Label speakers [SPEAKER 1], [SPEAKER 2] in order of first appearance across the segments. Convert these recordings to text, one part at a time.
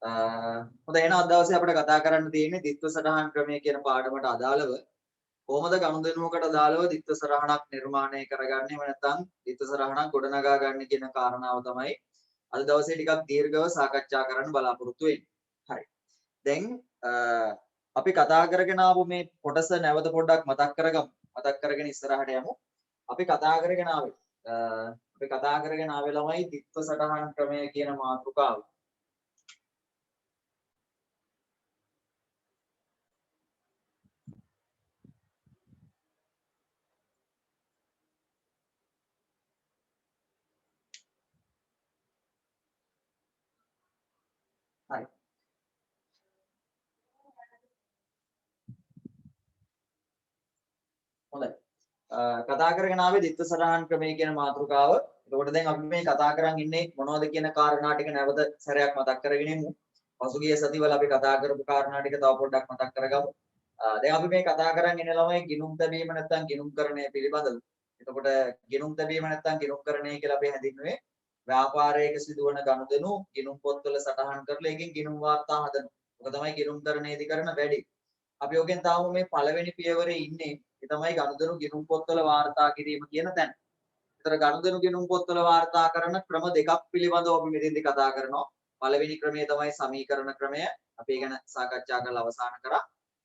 [SPEAKER 1] හොඳයි එහෙනම් අද දවසේ අපිට කතා කරන්න තියෙන්නේ ditth සටහන් ක්‍රමය කියන පාඩමට අදාළව කොහොමද ගනුදෙනුවකට අදාළව ditth සටහනක් නිර්මාණය කරගන්නේ එහෙම නැත්නම් ditth සටහනක් ගොඩනගා ගන්න කියන කාරණාව තමයි අද දවසේ ටිකක් දීර්ඝව සාකච්ඡා කරන්න බලාපොරොත්තු වෙන්නේ. හරි. දැන් අපි කතා කරගෙන ආපු මේ කොටස නැවත පොඩ්ඩක් මතක් කරගමු. මතක් කරගෙන ඉස්සරහට යමු. අපි කතා කරගෙන ආවේ ළමයි ditth සටහන් ක්‍රමය කියන මාතෘකාව. හරි. හොඳයි. කතා කරගෙන ආවේ ditth සටහන් ක්‍රමය කියන මාතෘකාව. එතකොට දැන් අපි මේ කතා කරන් ඉන්නේ මොනවද කියන කාරණා ටික නැවත සැරයක් මතක් කරගෙන ඉමු. පසුගිය සතිවල අපි කතා කරපු කාරණා ටික තව පොඩ්ඩක් මතක් කරගමු. දැන් අපි මේ කතා කරන් ඉන්නේ ළමයි ගිණුම් තැබීම නැත්නම් ගිණුම්කරණය පිළිබඳව. එතකොට ගිණුම් තැබීම නැත්නම් ගිණුම්කරණය කියලා අපි හැඳින්වුවේ ව්‍යාපාරයක සිදුවන ගනුදෙනු ගිණුම් පොත්වල සටහන් කරලා ඒකෙන් ගිණුම් වාර්තා හදනවා. ඔක තමයි ගිණුම්කරණයේදී කරන වැඩි. අපි ඔකෙන් තාම මේ පළවෙනි පියවරේ ඉන්නේ. ඒ තමයි ගනුදෙනු ගිණුම් පොත්වල වාර්තා කිරීම කියන තැන. ඒතර ගනුදෙනු ගිණුම් පොත්වල වාර්තා කරන ක්‍රම දෙකක් පිළිබඳව අපි මෙතෙන්දී කතා කරනවා. පළවෙනි ක්‍රමය තමයි සමීකරණ ක්‍රමය. අපි ඒ ගැන සාකච්ඡා කරලා අවසන් කරා.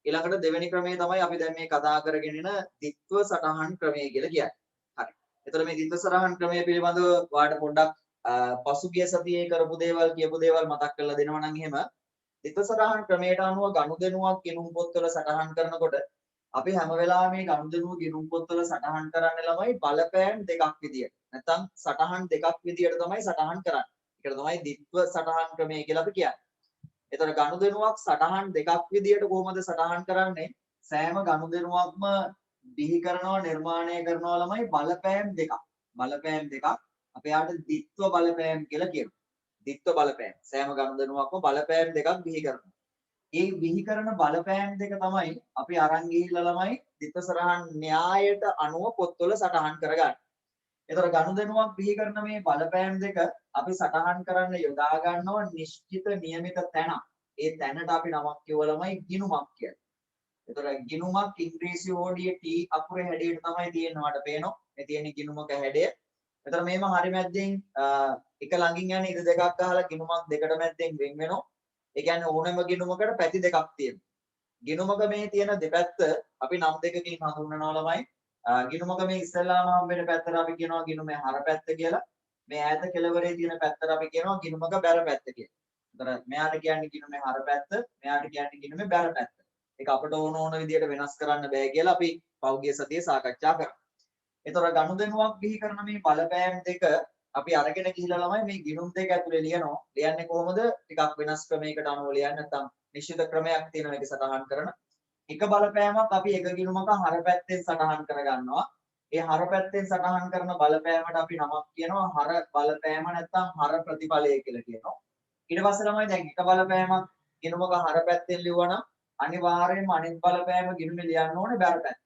[SPEAKER 1] ඊළඟට දෙවෙනි ක්‍රමය තමයි අපි දැන් මේ කතා කරගෙන ඉන ditth සටහන් ක්‍රමය කියලා කියන්නේ. හරි. ඒතර මේ ditth සටහන් ක්‍රමය පිළිබඳව ඔයාලට පොඩ්ඩක් පසුගිය සතියේ කරපු දේවල් කියපු දේවල් මතක් කරලා දෙනවා නම් එහෙම ditth සටහන් ක්‍රමයට අනුව ගනුදෙනුවක් ගිණුම් පොත්වල සටහන් කරනකොට අපි හැම වෙලාවෙම මේ ගනුදෙනුව ගිණුම් පොත්වල සටහන් කරන්නේ ළමයි බලපෑම් දෙකක් විදියට. නැත්නම් සටහන් දෙකක් විදියට තමයි සටහන් කරන්නේ. ඒකට තමයි ditth සටහන් ක්‍රමය කියලා අපි කියන්නේ. ඒතර ගනුදෙනුවක් සටහන් දෙකක් විදියට කොහොමද සටහන් කරන්නේ? සෑම ගනුදෙනුවක්ම බිහි කරනවා නිර්මාණය කරනවා ළමයි බලපෑම් දෙකක්. බලපෑම් දෙකක් අපි යාට ditth බලපෑම් කියලා කියනවා. ditth බලපෑම්. සෑම ගනුදෙනුවක්ම බලපෑම් දෙකක් බිහි කරනවා. ඒ බිහි කරන බලපෑම් දෙක තමයි අපි අරන් ගිහිල්ලා ළමයි ditth සටහන් න්‍යායට අනුව පොත්වල සටහන් කරගන්නේ. ඒතර ගනුදෙනුවක් බිහි කරන මේ බලපෑම් දෙක අපි සටහන් කරන්න යොදා ගන්නවා නිශ්චිත නියමිත තැන. ඒ තැනට අපි නමක් කියවලමයි ගිණුමක් කියන්නේ. ඒතර ගිණුමක් ඉංග්‍රීසි හෝඩියේ T අකුරේ හැඩයට තමයි තියෙනවාට පේනවා. මේ තියෙන ගිණුමක හැඩය. ඒතර මේම හරි මැද්දෙන් එක ළඟින් යන ඉර දෙකක් ගහලා ගිණුමක් දෙකට මැද්දෙන් වෙන් වෙනවා. ඒ කියන්නේ ඕනෑම ගිණුමකට පැති දෙකක් තියෙනවා. ගිණුමක මේ තියෙන දෙපැත්ත අපි නම් දෙකකින් හඳුන්වනවා ළමයි. ගිණුමක මේ ඉස්සෙල්ලාම හම්බෙන පැත්තට අපි කියනවා ගිණුමේ හර පැත්ත කියලා. මේ ඈත කෙළවරේ තියෙන පැත්තට අපි කියනවා ගිණුමක බැර පැත්ත කියලා. ඒතර මෙයාට කියන්නේ ගිණුමේ හර පැත්ත, මෙයාට කියන්නේ ගිණුමේ බැර පැත්ත. ඒක අපට ඕන විදියට වෙනස් කරන්න බෑ කියලා අපි පෞගිය සතියේ සාකච්ඡා කරා. ඒතර ගනුදෙනුවක් බිහි කරන මේ බලපෑම් දෙක අපි අරගෙන ගිහිලා ළමයි මේ ගිණුම් දෙක ඇතුලේ ලියනවා. ලියන්නේ කොහොමද? ටිකක් වෙනස් ක්‍රමයකට අනුව ලියන්න නැත්නම් නිශ්චිත ක්‍රමයක් තියෙනවා ඒක සටහන් කරන. එක බලපෑමක් අපි එක ගිණුමක හර පැත්තෙන් සටහන් කරගන්නවා. ඒ හර පැත්තෙන් සටහන් කරන බලපෑමට අපි නමක් කියනවා හර බලපෑම නැත්නම් හර ප්‍රතිඵලය කියලා කියනවා. ඊට පස්සේ ළමයි දැන් එක බලපෑමක් ගිණුමක හර පැත්තෙන් ලියුවනම් අනිවාර්යයෙන්ම අනිත් බලපෑම ගිණුමේ ලියන්න ඕනේ බැර පැත්තෙන්.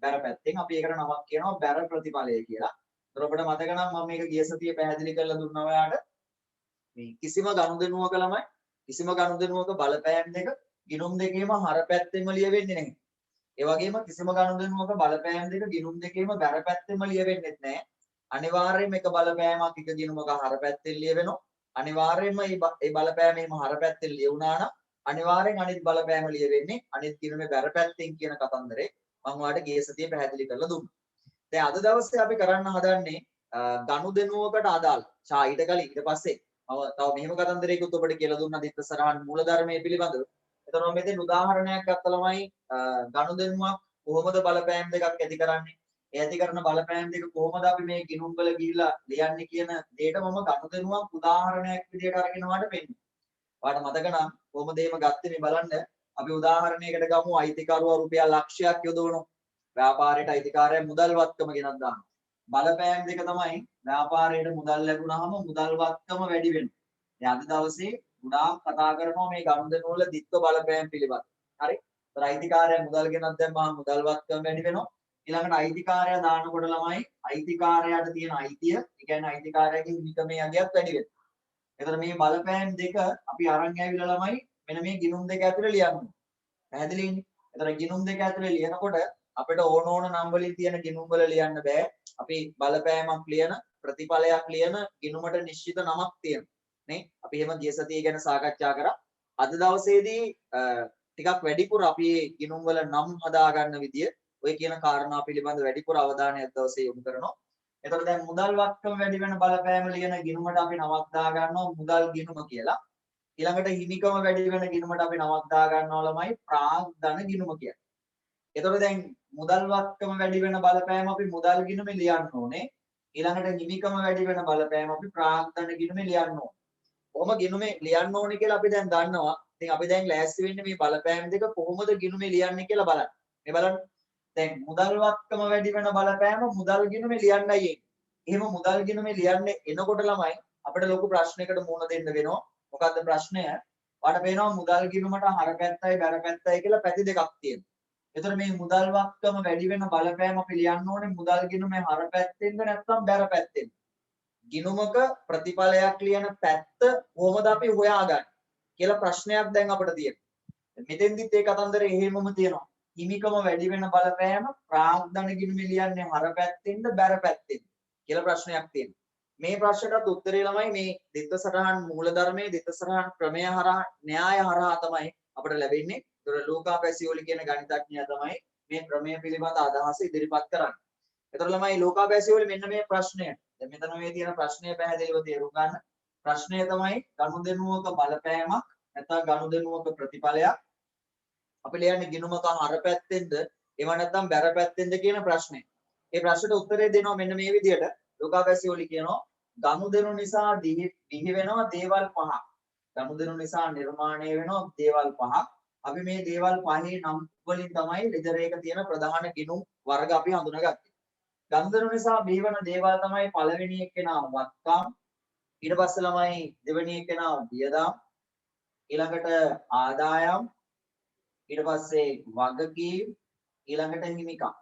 [SPEAKER 1] බැර පැත්තෙන් අපි ඒකට නමක් කියනවා බැර ප්‍රතිඵලය කියලා. ඒතර ඔබට මතක නම් මම මේක ගිය සතියේ පැහැදිලි කරලා දුන්නා ඔයාලට. මේ කිසිම ගනුදෙනුවක ළමයි කිසිම ගනුදෙනුවක බලපෑම් දෙක ගිණුම් දෙකේම හර පැත්තෙම ලියවෙන්නේ නැහැ. ඒ වගේම කිසිම ගනුදෙනුවක බලපෑම් දෙක ගිණුම් දෙකේම බැර පැත්තෙම ලියවෙන්නේ නැහැ. අනිවාර්යයෙන්ම එක බලපෑමක් එක ගිණුමක හර පැත්තෙන් ලියවෙනවා. අනිවාර්යයෙන්ම මේ බලපෑම එහෙම හර පැත්තෙන් ලියුණා නම් අනිවාර්යෙන් අනිත් බලපෑම ලියවෙන්නේ අනිත් ගිණුමේ බැර පැත්තෙන් කියන කතන්දරේ මම ඔයාලට ගිය සතියේ පැහැදිලි කරලා දුන්නා. දැන් අද දවසේ අපි කරන්න හදන්නේ ගනුදෙනුවකට අදාළ ඊට කලින් ඊට පස්සේ මම තව මෙහෙම කතන්දරයකුත් ඔබට කියලා දුන්නා ditth සටහන් මූලධර්මයේ පිළිබඳව. එතකොට මම මෙතන උදාහරණයක් ගත්තා ළමයි ගනුදෙනුවක් කොහොමද බලපෑම් දෙකක් ඇති කරන්නේ? ඒ ඇති කරන බලපෑම් දෙක කොහොමද අපි මේ ගිණුම් වල ගිහිලා ලියන්නේ කියන දෙයට මම ගනුදෙනුවක් උදාහරණයක් විදියට අරගෙන ඔයාලට පෙන්නනවා. ඔයාලට මතක නම් කොහොමද එහෙම ගත්තේ මේ බලන්න. අපි උදාහරණයකට ගමු අයිතිකරුවා රුපියල් ලක්ෂයක් යොදවනවා. ව්‍යාපාරයට අයිතිකාරයා මුදල් වත්කම ගෙනත් දානවා. බලපෑම් දෙක තමයි ව්‍යාපාරයට මුදල් ලැබුණාම මුදල් වත්කම වැඩි වෙනවා. දැන් අද දවසේ ගොඩාක් කතා කරනවා මේ ගනුදෙනු වල ditth බලපෑම් පිළිබඳ. හරි? ඒතර අයිතිකාරයා මුදල් ගෙනත් දැම්මම මුදල් වත්කම වැඩි වෙනවා. ඊළඟට අයිතිකාරයා දානකොට ළමයි අයිතිකාරයාට තියෙන අයිතිය, ඒ කියන්නේ අයිතිකාරයාගේ හිමිකමේ අගයත් වැඩි වෙනවා. එතකොට මේ බලපෑම් දෙක අපි අරන් ඇවිල්ලා ළමයි මෙන්න මේ ගිණුම් දෙක ඇතුලේ ලියන්න ඕනේ. පැහැදිලිනේ? එතකොට ගිණුම් දෙක ඇතුලේ ලියනකොට අපිට ඕන නම් වලින් තියෙන ගිණුම් වල ලියන්න බෑ. අපි බලපෑමක් ලියන ප්‍රතිඵලයක් ලියන ගිණුමට නිශ්චිත නමක් තියෙනවා. නේ? අපි එහෙම ගිය සතිය ගැන සාකච්ඡා කරා. අද දවසේදී ටිකක් වැඩිපුර අපි ගිණුම් වල නම් හදා ගන්න විදිය ඔය කියන කාරණා පිළිබඳ වැඩිපුර අවධානය අද දවසේ යොමු කරනවා. එතකොට දැන් මුදල් වත්කම වැඩි වෙන බලපෑම ලියන ගිණුමට අපි නමක් දා ගන්නවා මුදල් ගිණුම කියලා. ඊළඟට හිමිකම වැඩි වෙන ගිණුමට අපි නමක් දා ගන්නවා ළමයි ප්‍රාග්ධන ගිණුම කියලා. එතකොට දැන් මුදල් වත්කම වැඩි වෙන බලපෑම අපි මුදල් ගිණුමේ ලියන්න ඕනේ. ඊළඟට හිමිකම වැඩි වෙන බලපෑම අපි ප්‍රාග්ධන ගිණුමේ ලියන්න ඕනේ. කොහොම ගිණුමේ ලියන්න ඕනේ කියලා අපි දැන් දන්නවා. ඉතින් අපි දැන් ලෑස්ති වෙන්නේ මේ බලපෑම් දෙක කොහොමද ගිණුමේ ලියන්නේ කියලා බලන්න. මේ බලන්න. දැන් මුදල් වත්කම වැඩි වෙන බලපෑම මුදල් ගිණුමේ ලියන්නයි එන්නේ. එහෙම මුදල් ගිණුමේ ලියන්නේ එනකොට ළමයි අපිට ලොකු ප්‍රශ්නයකට මුහුණ දෙන්න වෙනවා. මොකද්ද ප්‍රශ්නය? ඔයාලට පේනවා මුදල් ගිණුමට හර පැත්තයි බැර පැත්තයි කියලා පැති දෙකක් තියෙනවා. එතකොට මේ මුදල් වත්කම වැඩි වෙන බලපෑම අපි ලියන්න ඕනේ මුදල් ගිණුමේ හර පැත්තෙන්ද නැත්නම් බැර පැත්තෙන්ද? ගිණුමක ප්‍රතිඵලයක් ලියන පැත්ත කොහොමද අපි හොයාගන්නේ කියලා ප්‍රශ්නයක් දැන් අපිට තියෙනවා. මෙතෙන්දිත් ඒ කතන්දරේ එහෙමම තියෙනවා. හිමිකම වැඩි වෙන බලපෑම ප්‍රාග්ධන ගිණුමේ ලියන්නේ හර පැත්තෙන්ද බැර පැත්තෙන්ද කියලා ප්‍රශ්නයක් තියෙනවා. මේ ප්‍රශ්නටත් උත්තරේ ළමයි මේ දෙත්ත සටහන් මූලධර්මයේ දෙත්ත සටහන් ක්‍රමය හරහා න්‍යාය හරහා තමයි අපිට ලැබෙන්නේ. ඒතර ලූකා පැසියෝලි කියන ගණිතඥයා තමයි මේ ක්‍රමය පිළිබඳ අදහස ඉදිරිපත් කරන්නේ. ඒතර ළමයි ලූකා පැසියෝලි මෙන්න මේ ප්‍රශ්නය. දැන් මෙතන මේ තියෙන ප්‍රශ්නය පැහැදිලිව තේරුම් ගන්න. ප්‍රශ්නය තමයි ගනුදෙනුවක බලපෑමක් නැත්නම් ගනුදෙනුවක ප්‍රතිඵලයක් අපි ලියන්නේ ගිණුමක හර පැත්තෙන්ද එහෙම නැත්නම් බැර පැත්තෙන්ද කියන ප්‍රශ්නේ. ඒ ප්‍රශ්නට උත්තරේ දෙනවා මෙන්න මේ විදිහට. ලූකා පැසියෝලි කියනවා ගනුදෙනු නිසා දිවි වෙනවා දේවල් පහක්. ගනුදෙනු නිසා නිර්මාණය වෙනවා දේවල් පහක්. අපි මේ දේවල් පහේ නම් වලින් තමයි ලෙඩර් එක තියෙන ප්‍රධාන ගිණුම් වර්ග අපි හඳුනාගත්තේ. ගනුදෙනු නිසා බිහිවන දේවල් තමයි පළවෙනි එකේනා වත්කම්. ඊට පස්සේ ළමයි දෙවෙනි එකේනා වියදම්. ඊළඟට ආදායම්. ඊට පස්සේ වගකීම්. ඊළඟට හිමිකම්.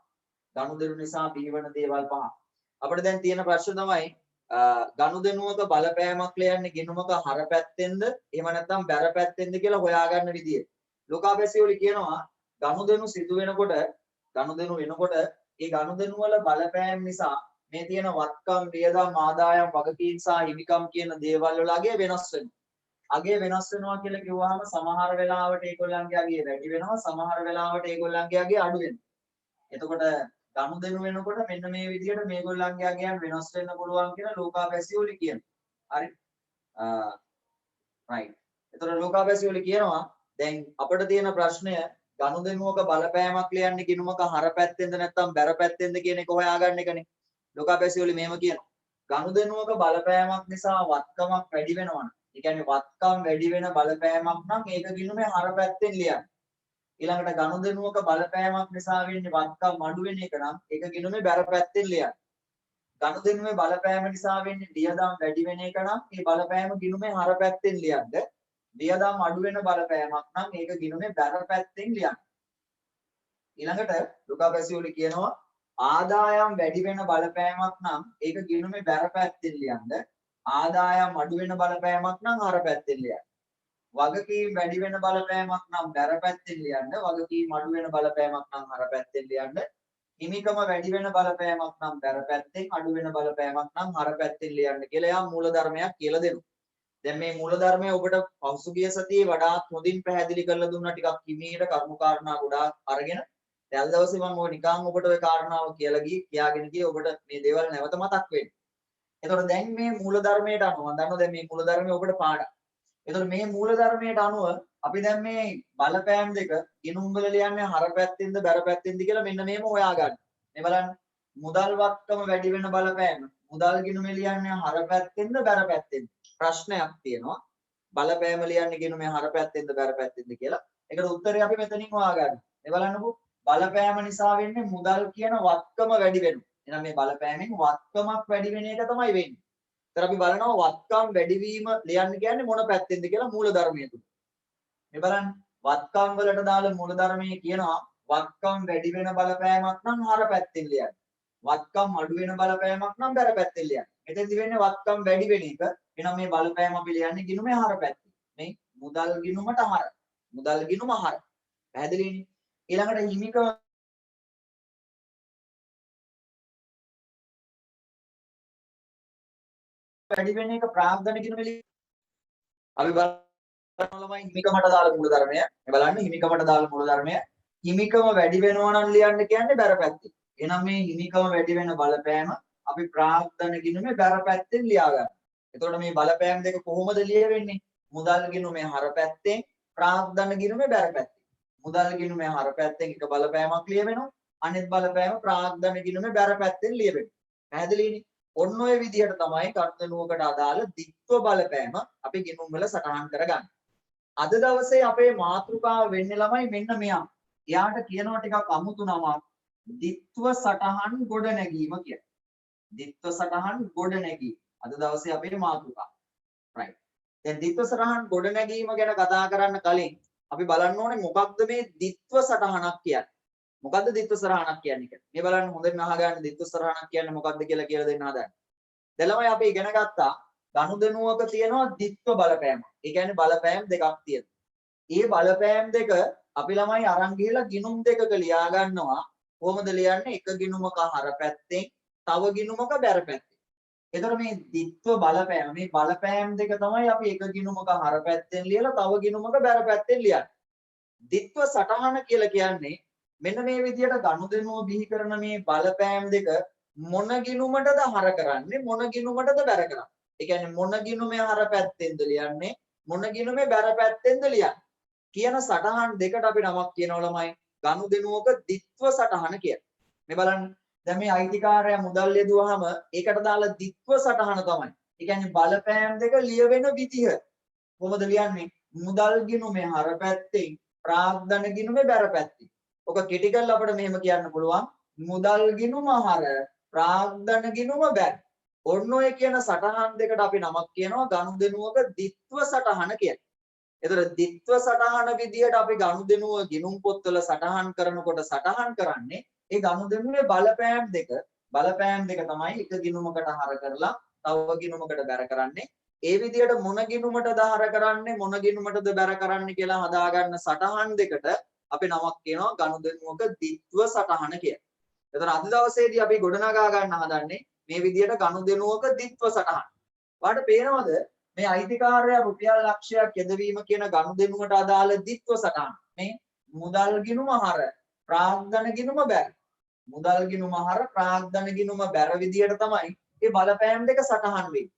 [SPEAKER 1] ගනුදෙනු නිසා බිහිවන දේවල් පහ. අපිට දැන් තියෙන ප්‍රශ්න තමයි ගනුදෙනුවක බලපෑමක් ලියන්නේ ගිණුමක හර පැත්තෙන්ද එහෙම නැත්නම් බැර පැත්තෙන්ද කියලා හොයාගන්න විදිය. ලූකා පැසියෝලි කියනවා ගනුදෙනු සිදු වෙනකොට ගනුදෙනු වෙනකොට ඒ ගනුදෙනු වල බලපෑම් නිසා මේ තියෙන වත්කම් වියදම් ආදායම් වගකීම් සහ හිමිකම් කියන දේවල් වල අගය වෙනස් වෙනවා. අගය වෙනස් වෙනවා කියලා කිව්වහම සමහර වෙලාවට ඒගොල්ලන්ගේ අගය වැඩි වෙනවා සමහර වෙලාවට ඒගොල්ලන්ගේ අගය අඩු වෙනවා. එතකොට ගනුදෙනු වෙනකොට මෙන්න මේ විදිහට මේගොල්ලන්ගේ අගයන් වෙනස් වෙන්න පුළුවන් කියලා ලූකා පැසියෝලි කියනවා. හරි. right. එතකොට ලූකා පැසියෝලි කියනවා දැන් අපිට තියෙන ප්‍රශ්නය ගනුදෙනුවක බලපෑමක් ලියන්නේ ගිණුමක හර පැත්තෙන්ද නැත්නම් බැර පැත්තෙන්ද කියන එක හොයාගන්න එකනේ. ලූකා පැසියෝලි මෙහෙම කියනවා. ගනුදෙනුවක බලපෑමක් නිසා වත්කමක් වැඩි වෙනවා. ඒ කියන්නේ වත්කම් වැඩි වෙන බලපෑමක් නම් ඒක ගිණුමේ හර පැත්තෙන් ලියන්න. ඊළඟට ගනුදෙනුවක බලපෑමක් නිසා වෙන්නේ වත්කම් අඩු වෙන එක නම් ඒක ගිණුමේ බැර පැත්තෙන් ලියන්න. ගනුදෙනුවේ බලපෑම නිසා වෙන්නේ වියදම් වැඩි වෙන එක නම් ඒ බලපෑම ගිණුමේ හර පැත්තෙන් ලියන්න. වියදම් අඩු වෙන බලපෑමක් නම් ඒක ගිණුමේ බැර පැත්තෙන් ලියන්න. ඊළඟට ලූකා පැසියෝලි කියනවා ආදායම් වැඩි වෙන බලපෑමක් නම් ඒක ගිණුමේ බැර පැත්තෙන් ලියන්න. ආදායම් අඩු වෙන බලපෑමක් නම් හර පැත්තෙන් ලියන්න. වගකීම් වැඩි වෙන බලපෑමක් නම් බැර පැත්තෙන් ලියන්න. වගකීම් අඩු වෙන බලපෑමක් නම් හර පැත්තෙන් ලියන්න. හිමිකම වැඩි වෙන බලපෑමක් නම් බැර පැත්තෙන් අඩු වෙන බලපෑමක් නම් හර පැත්තෙන් ලියන්න කියලා යා මූල ධර්මයක් කියලා දෙනවා. දැන් මේ මූල ධර්මය ඔබට පසුගිය සතියේ වඩාත් හොඳින් පැහැදිලි කරලා දුන්නා ටිකක් හිමීට කරුණු කාරණා ගොඩාක් අරගෙන. දැන් අද දවසේ මම ඔය නිකන් ඔබට ඔය කාරණාව කියලා කියාගෙන ගියේ ඔබට මේ දේවල් නැවත මතක් වෙන්නේ. එතකොට දැන් මේ මූල ධර්මයට අනුව මම දන්නවා දැන් මේ මූල ධර්මය ඔබට පාඩම්. එතකොට මේ මූල ධර්මයට අනුව අපි දැන් මේ බලපෑම් දෙක ගිණුම් වල ලියන්නේ හර පැත්තෙන්ද බැර පැත්තෙන්ද කියලා මෙන්න මේම හොයාගන්න. මේ බලන්න මුදල් වත්කම වැඩි වෙන බලපෑම මුදල් ගිණුමේ ලියන්නේ හර පැත්තෙන්ද බැර පැත්තෙන්ද ප්‍රශ්නයක් තියෙනවා. බලපෑම ලියන්නේ ගිණුමේ හර පැත්තෙන්ද බැර පැත්තෙන්ද කියලා. ඒකට උත්තරේ අපි මෙතනින් හොයාගන්න. මේ බලන්නකෝ බලපෑම නිසා වෙන්නේ මුදල් කියන වත්කම වැඩි වෙනවා. එහෙනම් මේ බලපෑමෙන් වත්කමක් වැඩි වෙන එක තමයි වෙන්නේ. ඒතර අපි බලනවා වත්කම් වැඩිවීම ලියන්න කියන්නේ මොන පැත්තෙන්ද කියලා මූල ධර්මයේ තුල. මේ බලන්න වත්කම් වලට දාලා මූල ධර්මයේ කියනවා වත්කම් වැඩි වෙන බලපෑමක් නම් හර පැත්තෙන් ලියන්න. වත්කම් අඩු වෙන බලපෑමක් නම් බැර පැත්තෙන් ලියන්න. එතෙන්දි වෙන්නේ වත්කම් වැඩි වෙන එක. එහෙනම් මේ බලපෑම අපි ලියන්නේ ගිණුමේ හර පැත්තේ. මේ මුදල් ගිණුමට හර. මුදල් ගිණුම හර. පැහැදිලිනේ? ඊළඟට හිමිකම වැඩි වෙන එක ප්‍රාග්ධන ගිණුමේ අපි බලන ළමයි හිමිකමට දාලා මූලධර්මය. මේ බලන්න හිමිකමට දාලා මූලධර්මය. හිමිකම වැඩි වෙනවා නම් ලියන්න කියන්නේ බැර පැත්තේ. එහෙනම් මේ හිමිකම වැඩි වෙන බලපෑම අපි ප්‍රාග්ධන ගිණුමේ බැර පැත්තෙන් ලියා ගන්නවා. එතකොට මේ බලපෑම් දෙක කොහොමද ලියවෙන්නේ? මුදල් ගිණුමේ හර පැත්තෙන් ප්‍රාග්ධන ගිණුමේ බැර පැත්තෙන්. මුදල් ගිණුමේ හර පැත්තෙන් එක බලපෑමක් ලියවෙනවා. අනිත් බලපෑම ප්‍රාග්ධන ගිණුමේ බැර පැත්තෙන් ලියවෙනවා. පැහැදිලිනේ? ඔන්න ඔය විදිහට තමයි කර්තනුවකට අදාළ ද්විත්ව බලපෑම අපි ගිණුම් වල සටහන් කරගන්නේ. අද දවසේ අපේ මාතෘකාව වෙන්නේ ළමයි මෙන්න මෙයා. එයාට කියනවා ටිකක් අමුතු නමක් ද්විත්ව සටහන් ගොඩනැගීම කියලා. ද්විත්ව සටහන් ගොඩනැගීම. අද දවසේ අපේ මාතෘකාව. right. දැන් ද්විත්ව සටහන් ගොඩනැගීම ගැන කතා කරන්න කලින් අපි බලන්න ඕනේ මොකක්ද මේ ද්විත්ව සටහනක් කියන්නේ. මොකද්ද ද්විත්ව සටහනක් කියන්නේ කියලා. මේ බලන්න හොඳින් අහගන්න ද්විත්ව සටහනක් කියන්නේ මොකක්ද කියලා දෙන්න හදන්න. දැන් ළමයි අපි ඉගෙන ගත්තා ගනුදෙනුවක තියෙනවා ද්විත්ව බලපෑම. ඒ කියන්නේ බලපෑම් දෙකක් තියෙනවා. මේ බලපෑම් දෙක අපි ළමයි අරන් ගිහලා ගිණුම් දෙකක ලියා ගන්නවා. කොහොමද ලියන්නේ? එක ගිණුමක හර පැත්තෙන් තව ගිණුමක බැර පැත්තෙන්. එතකොට මේ ද්විත්ව බලපෑම මේ බලපෑම් දෙක තමයි අපි එක ගිණුමක හර පැත්තෙන් ලියලා තව ගිණුමක බැර පැත්තෙන් ලියන්නේ. ද්විත්ව සටහන කියලා කියන්නේ මෙන්න මේ විදිහට ගනුදෙනුව බිහි කරන මේ බලපෑම් දෙක මොන ගිණුමටද හර කරන්නේ මොන ගිණුමටද බැර කරන්නේ. ඒ කියන්නේ මොන ගිණුමේ හර පැත්තෙන්ද ලියන්නේ මොන ගිණුමේ බැර පැත්තෙන්ද ලියන්නේ කියන සටහන් දෙකට අපි නමක් කියනවා ළමයි ගනුදෙනුවක ද්විත්ව සටහන කියලා. මේ බලන්න දැන් මේ අයිතිකාරයා මුදල් යෙදුවාම ඒකට දාලා ද්විත්ව සටහන තමයි. ඒ කියන්නේ බලපෑම් දෙක ලියවෙන විදිහ. කොහොමද ලියන්නේ? මුදල් ගිණුමේ හර පැත්තෙන් ප්‍රාග්ධන ගිණුමේ බැර පැත්තෙන්. ඔක කෙටි කරලා අපිට මෙහෙම කියන්න පුළුවන් මුදල් ගිණුම හර ප්‍රාග්ධන ගිණුම බැර. ඔන්න ඔය කියන සටහන් දෙකට අපි නමක් කියනවා ගනුදෙනුවක ද්විත්ව සටහන කියලා. එතකොට ද්විත්ව සටහන විදියට අපි ගනුදෙනුව ගිණුම් පොත්වල සටහන් කරනකොට සටහන් කරන්නේ ඒ ගනුදෙනුවේ බලපෑම් දෙක තමයි එක ගිණුමකට හර කරලා තව ගිණුමකට බැර කරන්නේ. ඒ විදියට මොන ගිණුමටද හර කරන්නේ මොන ගිණුමටද බැර කරන්නේ කියලා හදාගන්න සටහන් දෙකට අපි නමක් කියනවා ගනුදෙනුවක ද්විත්ව සටහන කියලා. එතකොට අද දවසේදී අපි ගොඩනගා ගන්න හදන්නේ මේ විදියට ගනුදෙනුවක ද්විත්ව සටහන. ඔයාලට පේනවද මේ අයිතිකාරයා රුපියල් ලක්ෂයක් යෙදවීම කියන ගනුදෙනුවට අදාළ ද්විත්ව සටහන. මේ මුදල් ගිණුම හර ප්‍රාග්ධන ගිණුම බැර. මුදල් ගිණුම හර ප්‍රාග්ධන ගිණුම බැර විදියට තමයි මේ බලපෑම් දෙක සටහන් වෙන්නේ.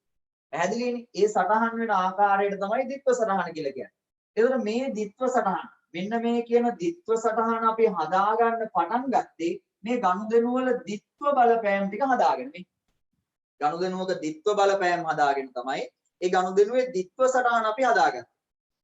[SPEAKER 1] පැහැදිලිනේ? ඒ සටහන් වෙන ආකාරයට තමයි ද්විත්ව සටහන කියලා කියන්නේ. ඒතර මේ ද්විත්ව සටහන මෙන්න මේ කියන ද්විත්ව සටහන අපි හදාගන්න පටන් ගත්තේ මේ ගනුදෙනුවල ද්විත්ව බලපෑම් ටික හදාගෙන. මේ ගනුදෙනුවක ද්විත්ව බලපෑම් හදාගෙන තමයි ඒ ගනුදෙනුවේ ද්විත්ව සටහන අපි හදාගන්නේ.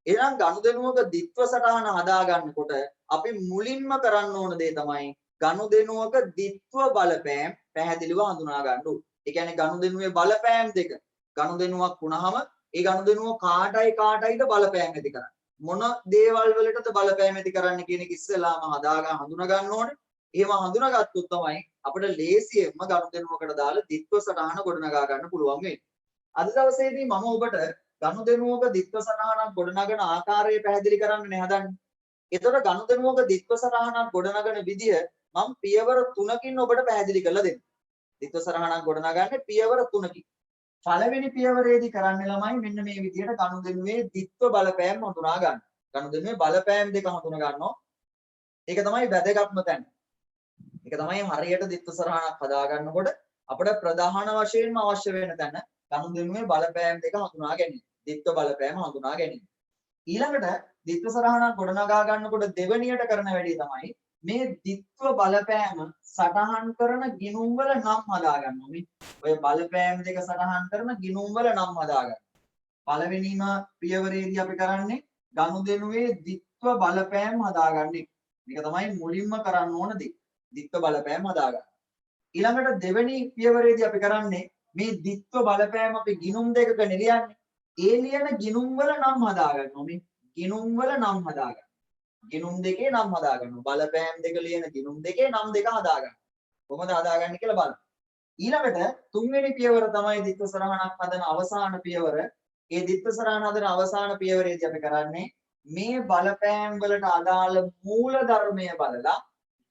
[SPEAKER 1] එහෙනම් ගනුදෙනුවක ද්විත්ව සටහන හදාගන්නකොට අපි මුලින්ම කරන්න ඕන දේ තමයි ගනුදෙනුවක ද්විත්ව බලපෑම් පැහැදිලිව හඳුනා ගන්න ඕනේ. ඒ කියන්නේ ගනුදෙනුවේ බලපෑම් දෙක. ගනුදෙනුවක් වුණාම ඒ ගනුදෙනුව කාටයිද බලපෑම් ඇති කරන්නේ. මොන දේවල් වලටද බලපෑම් ඇති කරන්නේ කියන එක ඉස්සෙල්ලාම හඳුනා ගන්න ඕනේ. එහෙම හඳුනාගත්තොත් තමයි අපිට ලේසියෙන්ම ගනුදෙනුවකට දාලා ද්විත්ව සටහන ගොඩනගා ගන්න පුළුවන් වෙන්නේ. අද දවසේදී මම ඔබට ගනුදෙනුවක ද්විත්ව සටහනක් ගොඩනගන ආකාරය පැහැදිලි කරන්න හදන්නේ. එතකොට ගනුදෙනුවක ද්විත්ව සටහනක් ගොඩනගන විදිය මම පියවර 3කින් ඔබට පැහැදිලි කරලා දෙන්නම්. ද්විත්ව සටහනක් ගොඩනගන්නේ පියවර 3කින්. පළවෙනි පියවරේදී කරන්නේ ළමයි මෙන්න මේ විදිහට ගනුදෙනුවේ ද්විත්ව බලපෑම් හඳුනා ගන්න. ගනුදෙනුවේ බලපෑම් දෙක හඳුනා ගන්නවා. ඒක තමයි වැදගත්ම තැන. ඒක තමයි හරියට ද්විත්ව සටහනක් හදා ගන්නකොට අපිට ප්‍රධාන වශයෙන්ම අවශ්‍ය වෙන තැන ගනුදෙනුවේ බලපෑම් දෙක හඳුනා ගැනීම. ද්විත්ව බලපෑම හඳුනා ගැනීම. ඊළඟට ද්විත්ව සටහනක් ගොඩනගා ගන්නකොට දෙවැනියට කරන වැඩේ තමයි මේ ද්විත්ව බලපෑම සටහන් කරන ගිණුම් වල නම් හදා ගන්නවා. මේ ඔය බලපෑම් දෙක සටහන් කරන ගිණුම් වල නම් හදා ගන්න. පළවෙනිම පියවරේදී අපි කරන්නේ ගනුදෙනුවේ ද්විත්ව බලපෑම් හදාගන්නේ. මේක තමයි මුලින්ම කරන්න ඕන දේ. ද්විත්ව බලපෑම් හදාගන්න. ඊළඟට දෙවෙනි පියවරේදී අපි කරන්නේ මේ ද්විත්ව බලපෑම අපි ගිණුම් දෙකක නෙලියන්නේ. ඒ ලියන ගිණුම් වල නම් හදා ගන්නවා. මේ ගිණුම් වල නම් හදා ගන්න. ගිණුම් දෙකේ නම් හදා ගන්නවා. බලපෑම් දෙක ලියන ගිණුම් දෙකේ නම් දෙක හදා ගන්න. කොහොමද හදාගන්නේ කියලා බලන්න. ඊළඟට තුන්වෙනි පියවර තමයි ditth සරහනක් හදන අවසාන පියවර. ඒ ditth සරහන හදන අවසාන පියවරේදී අපි කරන්නේ මේ බලපෑම් වලට අදාළ මූල ධර්මය බලලා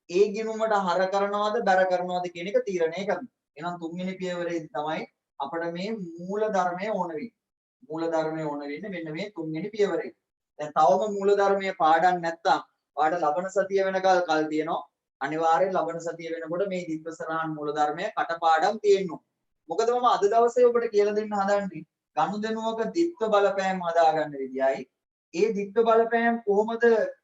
[SPEAKER 1] ඒ ගිණුමට හර කරනවද බැර කරනවද කියන එක තීරණය කරනවා. එහෙනම් තුන්වෙනි පියවරේදී තමයි අපිට මේ මූල ධර්මය ඕන වෙන්නේ. මූල ධර්මය ඕන වෙන්නේ මෙන්න මේ තුන්වෙනි පියවරේ. දැන් තවම මූල ධර්මයේ පාඩම් නැත්තම් ඔයාලට ලබන සතිය වෙනකල් කල් තියෙනවා. අනිවාර්යෙන් ලබන සතිය වෙනකොට මේ ditth සරහන් මූල ධර්මය කටපාඩම් තියෙනවා. මොකද මම අද දවසේ ඔබට කියලා දෙන්න හදන්නේ ගනුදෙනුවක ditth බලපෑම් හදාගන්න විදියයි. ඒ ditth බලපෑම් කොහොමද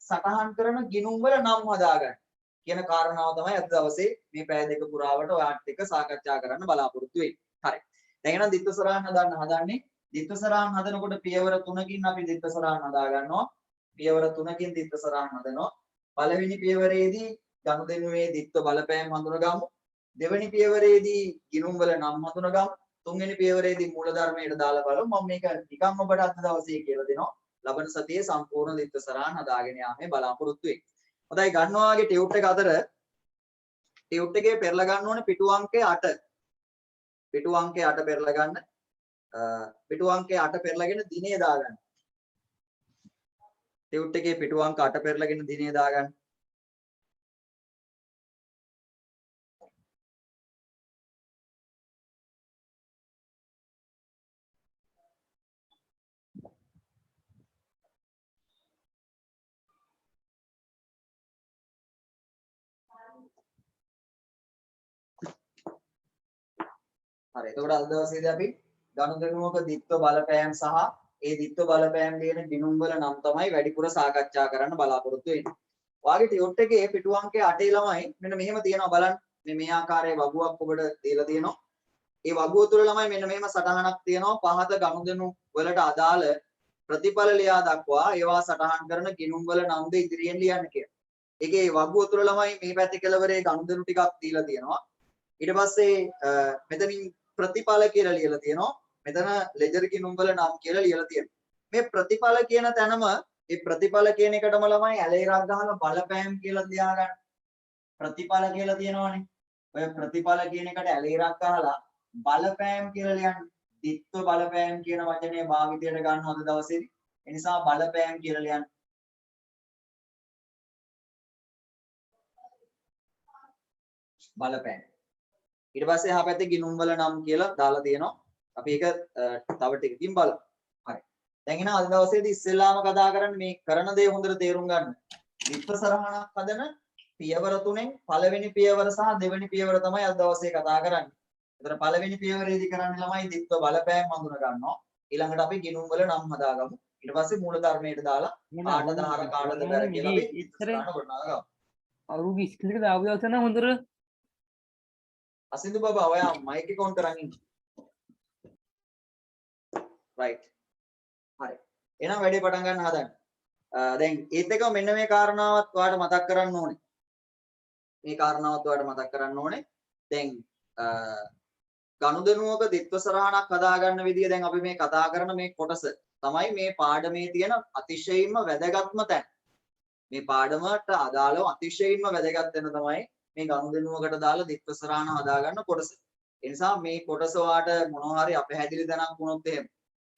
[SPEAKER 1] සටහන් කරන ගිණුම් වල නම් හදාගන්නේ කියන කාරණාව තමයි අද දවසේ මේ පැය දෙක පුරාවට ඔයාලට එක්ක සාකච්ඡා කරන්න බලාපොරොත්තු වෙන්නේ. හරි. දැන් එහෙනම් ditth සරහන් හදන්නේ ditth සරහන් හදනකොට පියවර 3කින් අපි ditth සරහන් හදා ගන්නවා. පියවර 3කින් ditth සරහන් හදනවා. පළවෙනි පියවරේදී ගනුදෙනුවේ ditth බලපෑම් හඳුනගමු. දෙවෙනි පියවරේදී ගිණුම් වල නම් හඳුනගමු. තුන්වෙනි පියවරේදී මූල ධර්මයට දාලා බලමු. මම මේක නිකන් ඔබට අද දවසේ කියලා දෙනවා. ලබන සතියේ සම්පූර්ණ ditth සරහන් හදාගෙන යාමේ බලාපොරොත්තු වෙයි. හොඳයි ගන්නවාගේ ටියුට් එක අතර ටියුට් එකේ පෙරලා ගන්න ඕනේ පිටු අංකය 8. පිටු අංකය 8 පෙරලා ගන්න. පිටු අංකය 8 පෙරලාගෙන දිනේ දාගන්න. ටියුට් එකේ පිටු අංක 8 පෙරලාගෙන දිනේ දාගන්න. හරි. එතකොට අද දවසේදී අපි ගනුදෙනුවක ditth බලපෑම් සහ ඒ ditth බලපෑම් ලියන ගිණුම් වල නම් තමයි වැඩිපුර සාකච්ඡා කරන්න බලාපොරොත්තු වෙන්නේ. ඔයාගේ ටියුට් එකේ පිටු අංකය 8 ළමයි මෙන්න මෙහෙම තියෙනවා බලන්න. මේ ආකාරයේ වගුවක් ඔබට දීලා තියෙනවා. ඒ වගුව තුල ළමයි මෙන්න මෙහෙම සටහනක් තියෙනවා. පහත ගනුදෙනු වලට අදාළ ප්‍රතිඵල ලියා දක්වා ඒවා සටහන් කරන ගිණුම් වල නම් ද ඉදිරියෙන් ලියන්න කියලා. ඒකේ වගුව තුල ළමයි මේ පැත්තේ කෙළවරේ ගනුදෙනු ටිකක් දීලා තියෙනවා. ඊට පස්සේ මෙතනින් ප්‍රතිඵල කියලා ලියලා තියෙනවා. මෙතන ලෙජර් ගිණුම් වල නම් කියලා ලියලා තියෙනවා. මේ ප්‍රතිඵල කියන තැනම මේ ප්‍රතිඵල කියන එකටම ළමයි ඇලේරක් ගහලා බලපෑම් කියලා ලියාගන්න. ප්‍රතිඵල කියලා තියෙනවනේ. ඔය ප්‍රතිඵල කියන එකට ඇලේරක් ගහලා බලපෑම් කියලා ලියන්න. ditth බලපෑම් කියන වචනය භාවිතයට ගන්න අද දවසේදී. ඒ නිසා බලපෑම් කියලා ලියන්න. බලපෑම්. ඊට පස්සේ එහා පැත්තේ ගිණුම් වල නම් කියලා දාලා තියෙනවා. අපි ඒක තව ටිකකින් බලමු. හරි. දැන් එහෙනම් අද දවසේදී ඉස්සෙල්ලාම කතා කරන්නේ මේ කරන දේ හොඳට තේරුම් ගන්න. ditth සරහනක් හදන පියවර තුනෙන් පළවෙනි පියවර සහ දෙවෙනි පියවර තමයි අද දවසේ කතා කරන්නේ. ඒතර පළවෙනි පියවරේදී කරන්නේ ළමයි ditth බලපෑම් හඳුන ගන්නවා. ඊළඟට අපි ගිණුම් වල නම් හදාගමු. ඊට පස්සේ මූල ධර්මයට දාලා කාටද හර කාටද බැර කියලා අපි ඉස්සරහට ගොඩනගා ගමු.
[SPEAKER 2] අවුරුදු ඉස්කෝලේට දාපු දවස් නම් හොඳට
[SPEAKER 1] අසින්දු බබා ඔයා මයික් එක ඔන් කරන් ඉන්න. right. හරි. එහෙනම් වැඩේ පටන් ගන්න හදන්න. දැන් ඒත් එකම මෙන්න මේ කාරණාවත් ඔයාලට මතක් කරන්න ඕනේ. මේ කාරණාවත් ඔයාලට මතක් කරන්න ඕනේ. දැන් ගනුදෙනුවක ditth සරහනක් හදාගන්න විදිය දැන් අපි මේ කතා කරන මේ කොටස තමයි මේ පාඩමේ තියෙන අතිශයින්ම වැදගත්ම තැන. මේ පාඩමට අදාළව අතිශයින්ම වැදගත් වෙන තමයි මේ ගනුදෙනුවකට දාලා ditth සරහන හදාගන්න කොටස. ඒ නිසා මේ කොටස වාට මොනවා හරි අපහැදිලි දැනක් වුණොත් එහෙම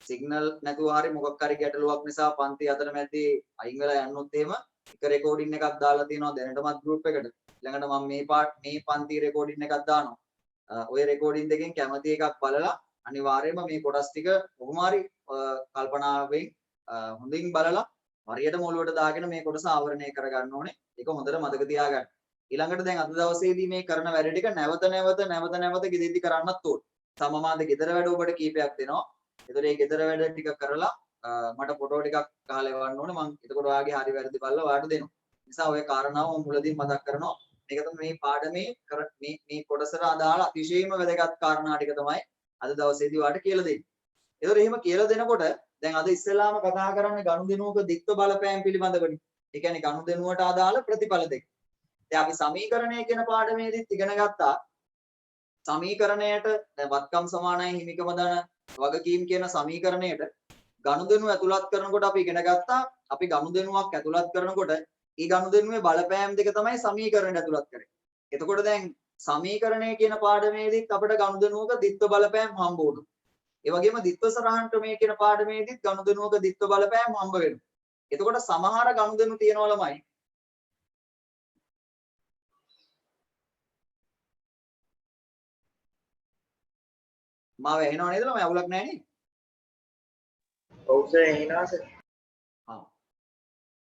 [SPEAKER 1] සිග්නල් නැතුව හරි මොකක් හරි ගැටලුවක් නිසා පන්ති අතරමැදි අයින් වෙලා යන්නොත් එහෙම එක රෙකෝඩින් එකක් දාලා තියෙනවා දැනටමත් ගෲප් එකට. ඊළඟට මම මේ පන්ති රෙකෝඩින් එකක් දානවා. ඔය රෙකෝඩින් දෙකෙන් කැමති එකක් බලලා අනිවාර්යයෙන්ම මේ කොටස් ටික කොහොම හරි කල්පනාවෙන් හොඳින් බලලා හරියටම ඔලුවට දාගෙන මේ කොටස ආවරණය කරගන්න ඕනේ. ඒක හොඳට මතක තියාගන්න. ඊළඟට දැන් අද දවසේදී මේ කරන වැඩ ටික නැවත ගෙදෙද්දි කරන්නත් ඕනේ. සමමාද ගෙදර වැඩ ඔබට කීපයක් දෙනවා. ඒතර මේ ගෙදර වැඩ ටික කරලා මට ෆොටෝ ටිකක් ගහලා එවන්න ඕනේ. මම එතකොට ඔයාගේ හරි වැරදි බලලා ඔයාට දෙනවා. නිසා ඔය කාරණාව මම මුලදී මතක් කරනවා. මේක තමයි මේ පාඩමේ මේ කොටසට අදාළ අතිශයින්ම වැදගත් කාරණා ටික තමයි අද දවසේදී ඔයාලට කියලා දෙන්නේ. ඒතර එහෙම කියලා දෙනකොට දැන් අද ඉස්සෙල්ලාම කතා කරන්නේ ගනුදෙනුවක ditth බලපෑම් පිළිබඳවනේ. ඒ කියන්නේ ගනුදෙනුවට අදාළ ප්‍රතිඵල දෙක. දැන් අපි සමීකරණය කියන පාඩමේදීත් ඉගෙන ගත්තා සමීකරණයට දැන් වත්කම් සමානයි හිමිකම ධන වගකීම් කියන සමීකරණයට ගනුදෙනුව ඇතුළත් කරනකොට අපි ඉගෙන ගත්තා අපි ගනුදෙනුවක් ඇතුළත් කරනකොට ඒ ගනුදෙනුවේ බලපෑම් දෙක තමයි සමීකරණයට ඇතුළත් කරන්නේ. එතකොට දැන් සමීකරණය කියන පාඩමේදීත් අපිට ගනුදෙනුවක ද්විත්ව බලපෑම් හම්බ වුණා. ඒ වගේම ද්විත්ව සරහන් ක්‍රමය කියන පාඩමේදීත් ගනුදෙනුවක ද්විත්ව බලපෑම් හම්බ වෙනවා. එතකොට සමහර ගනුදෙනු තියෙනවා ළමයි. මාව ඇහෙනව නේද ළමයි? අවුලක් නැහැ නේ?
[SPEAKER 3] ඔව් සර් එනවා සර්.
[SPEAKER 1] හා.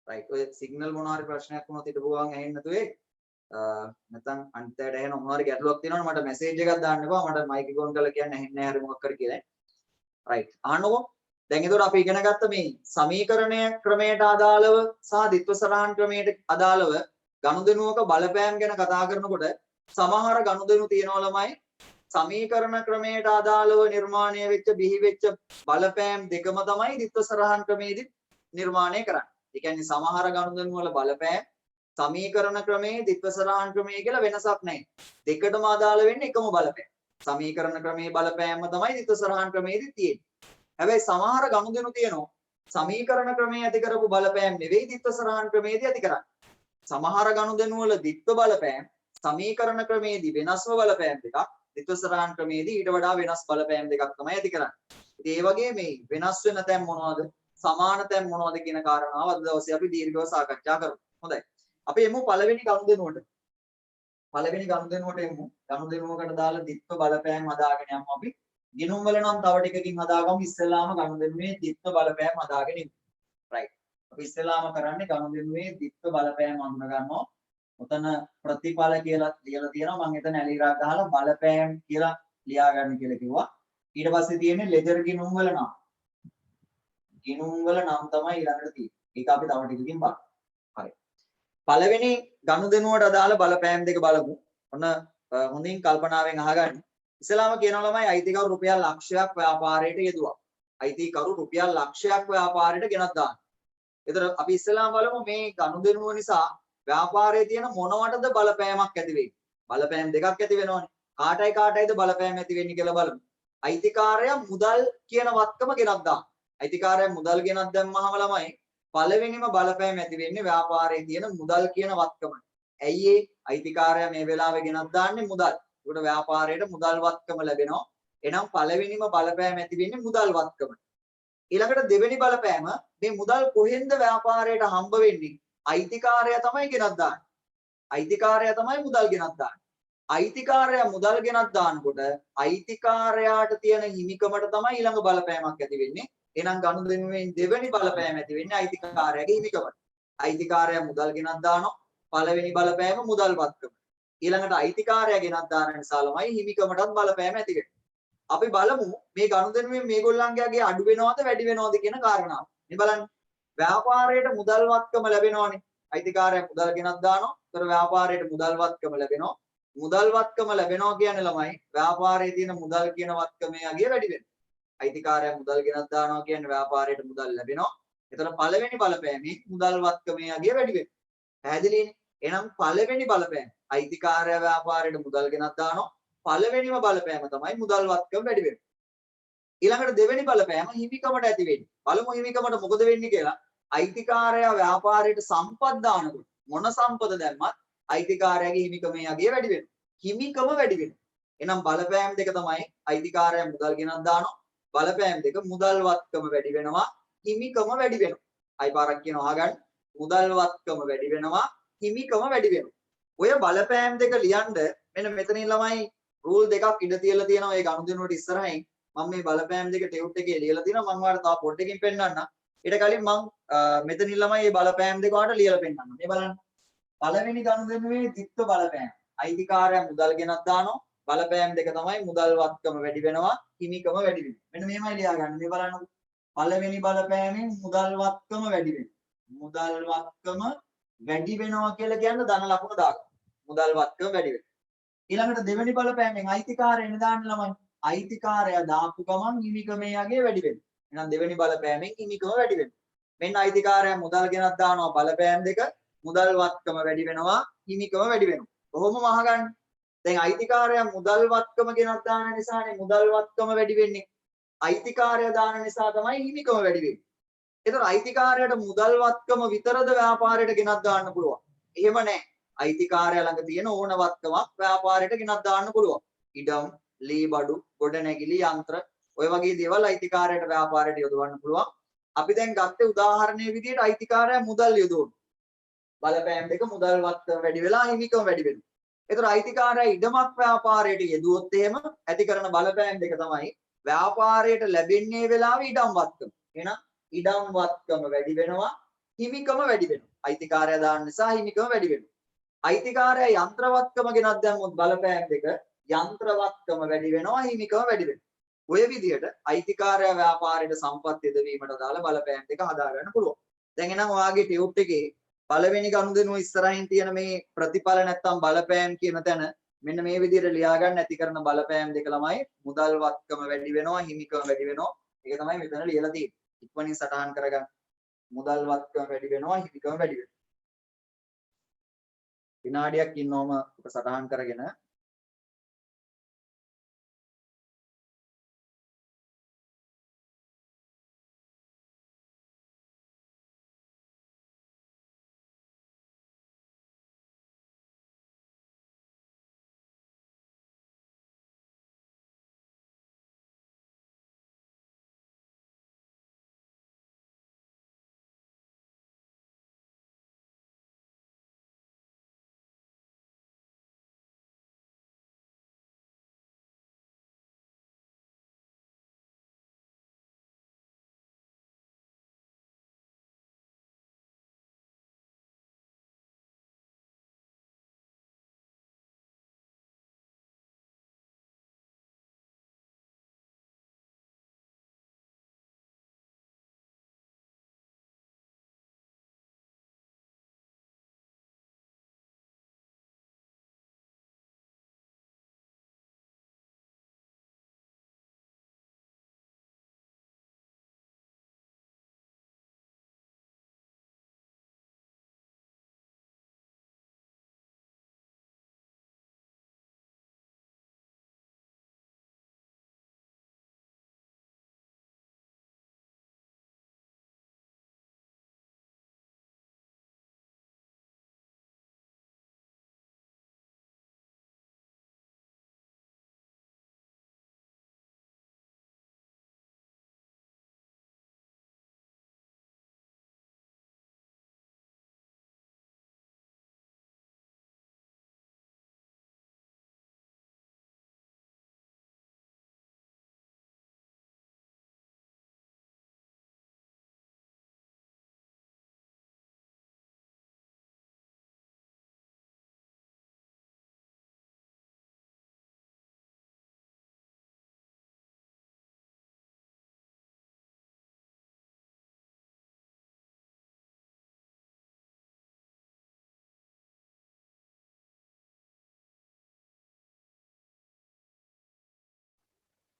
[SPEAKER 1] රයිට්. ඔය සිග්නල් මොනවා හරි ප්‍රශ්නයක් වුණොත් ඊට ගුවන් ඇහෙන්නේ නැතුව නැත්නම් අනිත් අයට ඇහෙන මොනවා හරි ගැටලුවක් තියෙනවනේ මට මැසේජ් එකක් දාන්න එපා. මට මයික් එක ඔන් කරලා කියන්න ඇහෙන්නේ නැහැ හරි මොකක් හරි කියලා. රයිට්. අහන්නකෝ. දැන් ඒතකොට අපි ඉගෙන ගත්ත මේ සමීකරණය ක්‍රමයට අදාළව සහ ද්විත්ව සරහන් ක්‍රමයට අදාළව ගනුදෙනුවක බලපෑම් ගැන කතා කරනකොට සමහර ගනුදෙනු තියෙනවා ළමයි සමීකරණ ක්‍රමයට අදාළව නිර්මාණය වෙච්ච බිහි වෙච්ච බලපෑම් දෙකම තමයි ද්විත්ව සරහන් ක්‍රමයේදී නිර්මාණය කරන්නේ. ඒ කියන්නේ සමහර ගනුදෙනු වල බලපෑම් සමීකරණ ක්‍රමයේ ද්විත්ව සරහන් ක්‍රමයේ කියලා වෙනසක් නැහැ. දෙකටම අදාළ වෙන්නේ එකම බලපෑම. සමීකරණ ක්‍රමයේ බලපෑම තමයි ද්විත්ව සරහන් ක්‍රමයේදී තියෙන්නේ. හැබැයි සමහර ගනුදෙනු තියෙනවා සමීකරණ ක්‍රමයේ ඇති කරපු බලපෑම් නෙවෙයි ද්විත්ව සරහන් ක්‍රමයේදී ඇති කරන්නේ. සමහර ගනුදෙනු වල ද්විත්ව බලපෑම් සමීකරණ ක්‍රමයේදී වෙනස්ව බලපෑම් දෙකක් ද්විත්ව සරහන් ක්‍රමයේදී ඊට වඩා වෙනස් බලපෑම් දෙකක් තමයි ඇති කරන්නේ. ඉතින් ඒ වගේ මේ වෙනස් වෙන තැන් මොනවද? සමාන තැන් මොනවද කියන කාරණාව අද දවසේ අපි දීර්ඝව සාකච්ඡා කරමු. හොඳයි. අපි එමු පළවෙනි ගනුදෙනුවට. පළවෙනි ගනුදෙනුවට එමු. ගනුදෙනුවකට දාලා ද්විත්ව බලපෑම් හදාගෙන යමු අපි. ගිණුම් වල නම් තව ටිකකින් හදාගමු. ඉස්සෙල්ලාම ගනුදෙනුවේ ද්විත්ව බලපෑම් හදාගෙන ඉමු. රයිට්. අපි ඉස්සෙල්ලාම කරන්නේ ගනුදෙනුවේ ද්විත්ව බලපෑම් හඳුනා ගන්නවා. උතන ප්‍රතිඵල කියලා ලියලා තියෙනවා. මම එතන ඇලිරක් ගහලා බලපෑම් කියලා ලියා ගන්න කියලා කිව්වා. ඊට පස්සේ තියෙන්නේ ලෙජර් ගිණුම් වල නම්. ගිණුම් වල නම් තමයි ඊළඟට තියෙන්නේ. ඒක අපි තව ටිකකින් බලමු. හරි. පළවෙනි ගනුදෙනුවට අදාළ බලපෑම් දෙක බලමු. ඔන්න හොඳින් කල්පනාවෙන් අහගන්න. ඉස්සලාම කියනවා ළමයි අයිතිකරු රුපියල් ලක්ෂයක් ව්‍යාපාරයට යෙදුවා. අයිතිකරු රුපියල් ලක්ෂයක් ව්‍යාපාරයට ගෙනත් දාන්න. ඒතර අපි ඉස්සලාම බලමු මේ ගනුදෙනුව නිසා ව්‍යාපාරයේ තියෙන මොනවටද බලපෑමක් ඇති වෙන්නේ. බලපෑම් දෙකක් ඇති වෙනවනේ. කාටයිද බලපෑම් ඇති වෙන්නේ කියලා බලමු. අයිතිකාරයා මුදල් කියන වත්කම ගෙනත් දාන්න. අයිතිකාරයා මුදල් ගෙනත් දැම්මහම ළමයි පළවෙනිම බලපෑම ඇති වෙන්නේ ව්‍යාපාරයේ තියෙන මුදල් කියන වත්කම. ඇයි ඒ අයිතිකාරයා මේ වෙලාවේ ගෙනත් දාන්නේ මුදල්. ඒකට ව්‍යාපාරයට මුදල් වත්කම ලැබෙනවා. එහෙනම් පළවෙනිම බලපෑම ඇති වෙන්නේ මුදල් වත්කම. ඊළඟට දෙවෙනි බලපෑම මේ මුදල් කොහෙන්ද ව්‍යාපාරයට හම්බ වෙන්නේ? අයිතිකාරයා තමයි ගෙනත් දාන්නේ. අයිතිකාරයා තමයි මුදල් ගෙනත් දාන්නේ. අයිතිකාරයා මුදල් ගෙනත් දානකොට අයිතිකාරයාට තියෙන හිමිකමට තමයි ඊළඟ බලපෑමක් ඇති වෙන්නේ. එහෙනම් ගනුදෙනුවෙන් දෙවෙනි බලපෑම ඇති වෙන්නේ අයිතිකාරයාගේ හිමිකමට. අයිතිකාරයා මුදල් ගෙනත් දානවා. පළවෙනි බලපෑම මුදල් වත්කම. ඊළඟට අයිතිකාරයා ගෙනත් දාන නිසා ළමයි හිමිකමටත් බලපෑම ඇති වෙනවා. අපි බලමු මේ ගනුදෙනුවෙන් මේගොල්ලන්ගේ අඩු වෙනවද වැඩි වෙනවද කියන කාරණාව. මේ බලන්න. ව්‍යාපාරයට මුදල් වත්කම ලැබෙනවනේ. අයිතිකාරයා මුදල් ගෙනත් දානවා. ඒතර ව්යාපාරයට මුදල් වත්කම ලැබෙනවා. මුදල් වත්කම ලැබෙනවා කියන්නේ ළමයි ව්‍යාපාරයේ තියෙන මුදල් කියන වත්කමේ අගය වැඩි වෙනවා. අයිතිකාරයා මුදල් ගෙනත් දානවා කියන්නේ ව්‍යාපාරයට මුදල් ලැබෙනවා. ඒතර පළවෙනි බලපෑමේ මුදල් වත්කමේ අගය වැඩි වෙනවා. පැහැදිලිනේ? එහෙනම් පළවෙනි බලපෑම අයිතිකාරයා ව්‍යාපාරයට මුදල් ගෙනත් දානවා. පළවෙනිම බලපෑම තමයි මුදල් වත්කම වැඩි වෙනවා. ඊළඟට දෙවෙනි බලපෑම හිමිකමට ඇති වෙන්නේ. බලමු හිමිකමට මොකද වෙන්නේ කියලා. අයිතිකාරයා ව්‍යාපාරයට සම්පත් දානකොට මොන සම්පත දැම්මත් අයිතිකාරයාගේ හිමිකමේ අගය වැඩි වෙනවා. හිමිකම වැඩි වෙනවා. එහෙනම් බලපෑම් දෙක තමයි අයිතිකාරයා මුදල් ගෙනත් දානවා. බලපෑම් දෙක මුදල් වත්කම වැඩි වෙනවා. හිමිකම වැඩි වෙනවා. අයි පාරක් කියනවා අහගන්න. මුදල් වත්කම වැඩි වෙනවා. හිමිකම වැඩි වෙනවා. ඔය බලපෑම් දෙක ලියන්න මෙන්න මෙතනින් ළමයි රූල් දෙකක් ඉඳ තියලා තියෙනවා. ඒ ගනුදෙනුවට ඉස්සරහින් මම මේ බලපෑම් දෙක ටෙවුට් එකේ ලියලා තියෙනවා. මම ඔයාලට තව පොඩ්ඩකින් පෙන්නන්නම්. ඊට කලින් මම මෙතනින් ළමයි මේ බලපෑම් දෙක ඔයාලට ලියලා පෙන්නන්නම්. මේ බලන්න. පළවෙනි ගනුදෙනුවේ ද්විත්ව බලපෑම්. අයිතිකාරයා මුදල් ගෙනත් දානවා. බලපෑම් දෙක තමයි මුදල් වත්කම වැඩි වෙනවා, හිමිකම වැඩි වෙනවා. මෙන්න මේමයි ලියාගන්න. මේ බලන්නකො. පළවෙනි බලපෑමෙන් මුදල් වත්කම වැඩි වෙනවා. මුදල් වත්කම වැඩි වෙනවා කියලා කියන්නේ ධන ලකුණ දාගන්න. මුදල් වත්කම වැඩි වෙනවා. ඊළඟට දෙවෙනි බලපෑමෙන් අයිතිකාරයා දාන්න ළමයි. අයිතිකාරයා දාපු ගමන් හිමිකමේ යගේ වැඩි වෙනවා. එහෙනම් දෙවෙනි බලපෑමෙන් හිමිකම වැඩි වෙනවා. මෙන්න අයිතිකාරයා මුදල් ගෙනත් දානවා බලපෑම් දෙක මුදල් වත්කම වැඩි වෙනවා හිමිකම වැඩි වෙනවා. කොහොමම අහගන්න. දැන් අයිතිකාරයා මුදල් වත්කම ගෙනත් දාන නිසානේ මුදල් වත්කම වැඩි වෙන්නේ. අයිතිකාරයා දාන නිසා තමයි හිමිකම වැඩි වෙන්නේ. ඒතර අයිතිකාරයාට මුදල් වත්කම විතරද ව්‍යාපාරයට ගෙනත් දාන්න පුළුවන්. එහෙම නැහැ. අයිතිකාරයා ළඟ තියෙන ඕනවත්කමක් ව්‍යාපාරයට ගෙනත් දාන්න පුළුවන්. ඉඩම්, ලී බඩු, ගොඩනැගිලි යන්ත්‍ර ඔය වගේ දේවල් අයිතිකාරයට ව්‍යාපාරයට යොදවන්න පුළුවන්. අපි දැන් ගත්තේ උදාහරණයේ විදිහට අයිතිකාරයා මුදල් යොදවන. බලපෑම් දෙක මුදල් වත්කම වැඩි වෙලා හිමිකම වැඩි වෙනවා. ඒතර අයිතිකාරයා ඉඩමක් ව්‍යාපාරයට යෙදුවොත් එහෙම ඇති කරන බලපෑම් දෙක තමයි ව්‍යාපාරයට ලැබෙන්නේ වෙලාවේ ඉඩම් වත්කම. එහෙනම් ඉඩම් වත්කම වැඩි වෙනවා, හිමිකම වැඩි වෙනවා. අයිතිකාරයා දාන්න නිසා හිමිකම වැඩි වෙනවා. අයිතිකාරයා යන්ත්‍රවත්කම ගෙනත් දැම්මොත් බලපෑම් දෙක යන්ත්‍රවත්කම වැඩි වෙනවා, හිමිකම වැඩි වෙනවා. ඔය විදිහට අයිතිකාරයා ව්‍යාපාරයට සම්පත් යොදවීමට දාලා බලපෑම් දෙක හදා ගන්න පුළුවන්. දැන් එනම් ඔයාගේ ටියුට් එකේ පළවෙනි ගනුදෙනුව ඉස්සරහින් තියෙන මේ ප්‍රතිඵල නැත්තම් බලපෑම් කියන තැන මෙන්න මේ විදිහට ලියා ගන්න. ඇති කරන බලපෑම් දෙක ළමයි මුදල් වත්කම වැඩි වෙනවා, හිමිකම වැඩි වෙනවා. ඒක තමයි මෙතන ලියලා තියෙන්නේ. ඉක්මනින් සටහන් කරගන්න. මුදල් වත්කම වැඩි වෙනවා, හිමිකම වැඩි වෙනවා. විනාඩියක් ඉන්නවම ඔක සටහන් කරගෙන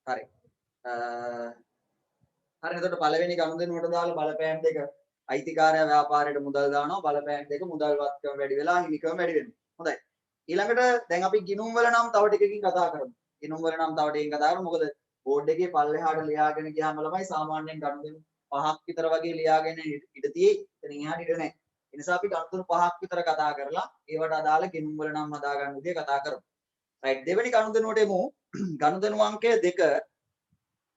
[SPEAKER 1] හරි. හරි එතකොට පළවෙනි ගනුදෙනුවට දාලා බලපෑම් දෙක අයිතිකාරයා ව්‍යාපාරයට මුදල් දානවා, බලපෑම් දෙක මුදල් වත්කම වැඩි වෙලා හිමිකම වැඩි වෙනවා. හොඳයි. ඊළඟට දැන් අපි ගිණුම් වල නම් තව ටිකකින් කතා කරමු. ගිණුම් වල නම් තව ටිකකින් කතා කරමු. මොකද බෝඩ් එකේ පල්ලෙහාට ලියාගෙන ගියාම ළමයි සාමාන්‍යයෙන් ගනුදෙනු 5ක් විතර වගේ ලියාගෙන ඉඳ තියෙයි. එතනින් එහාට ඉඳ නැහැ. ඒ නිසා අපි ගනුදෙනු 5ක් විතර කතා කරලා ඒවට අදාළ ගිණුම් වල නම් හදා ගන්න විදිය කතා කරමු. රයිට්. දෙවෙනි ගනුදෙනුවට එමු. ගනුදෙනු අංකය 2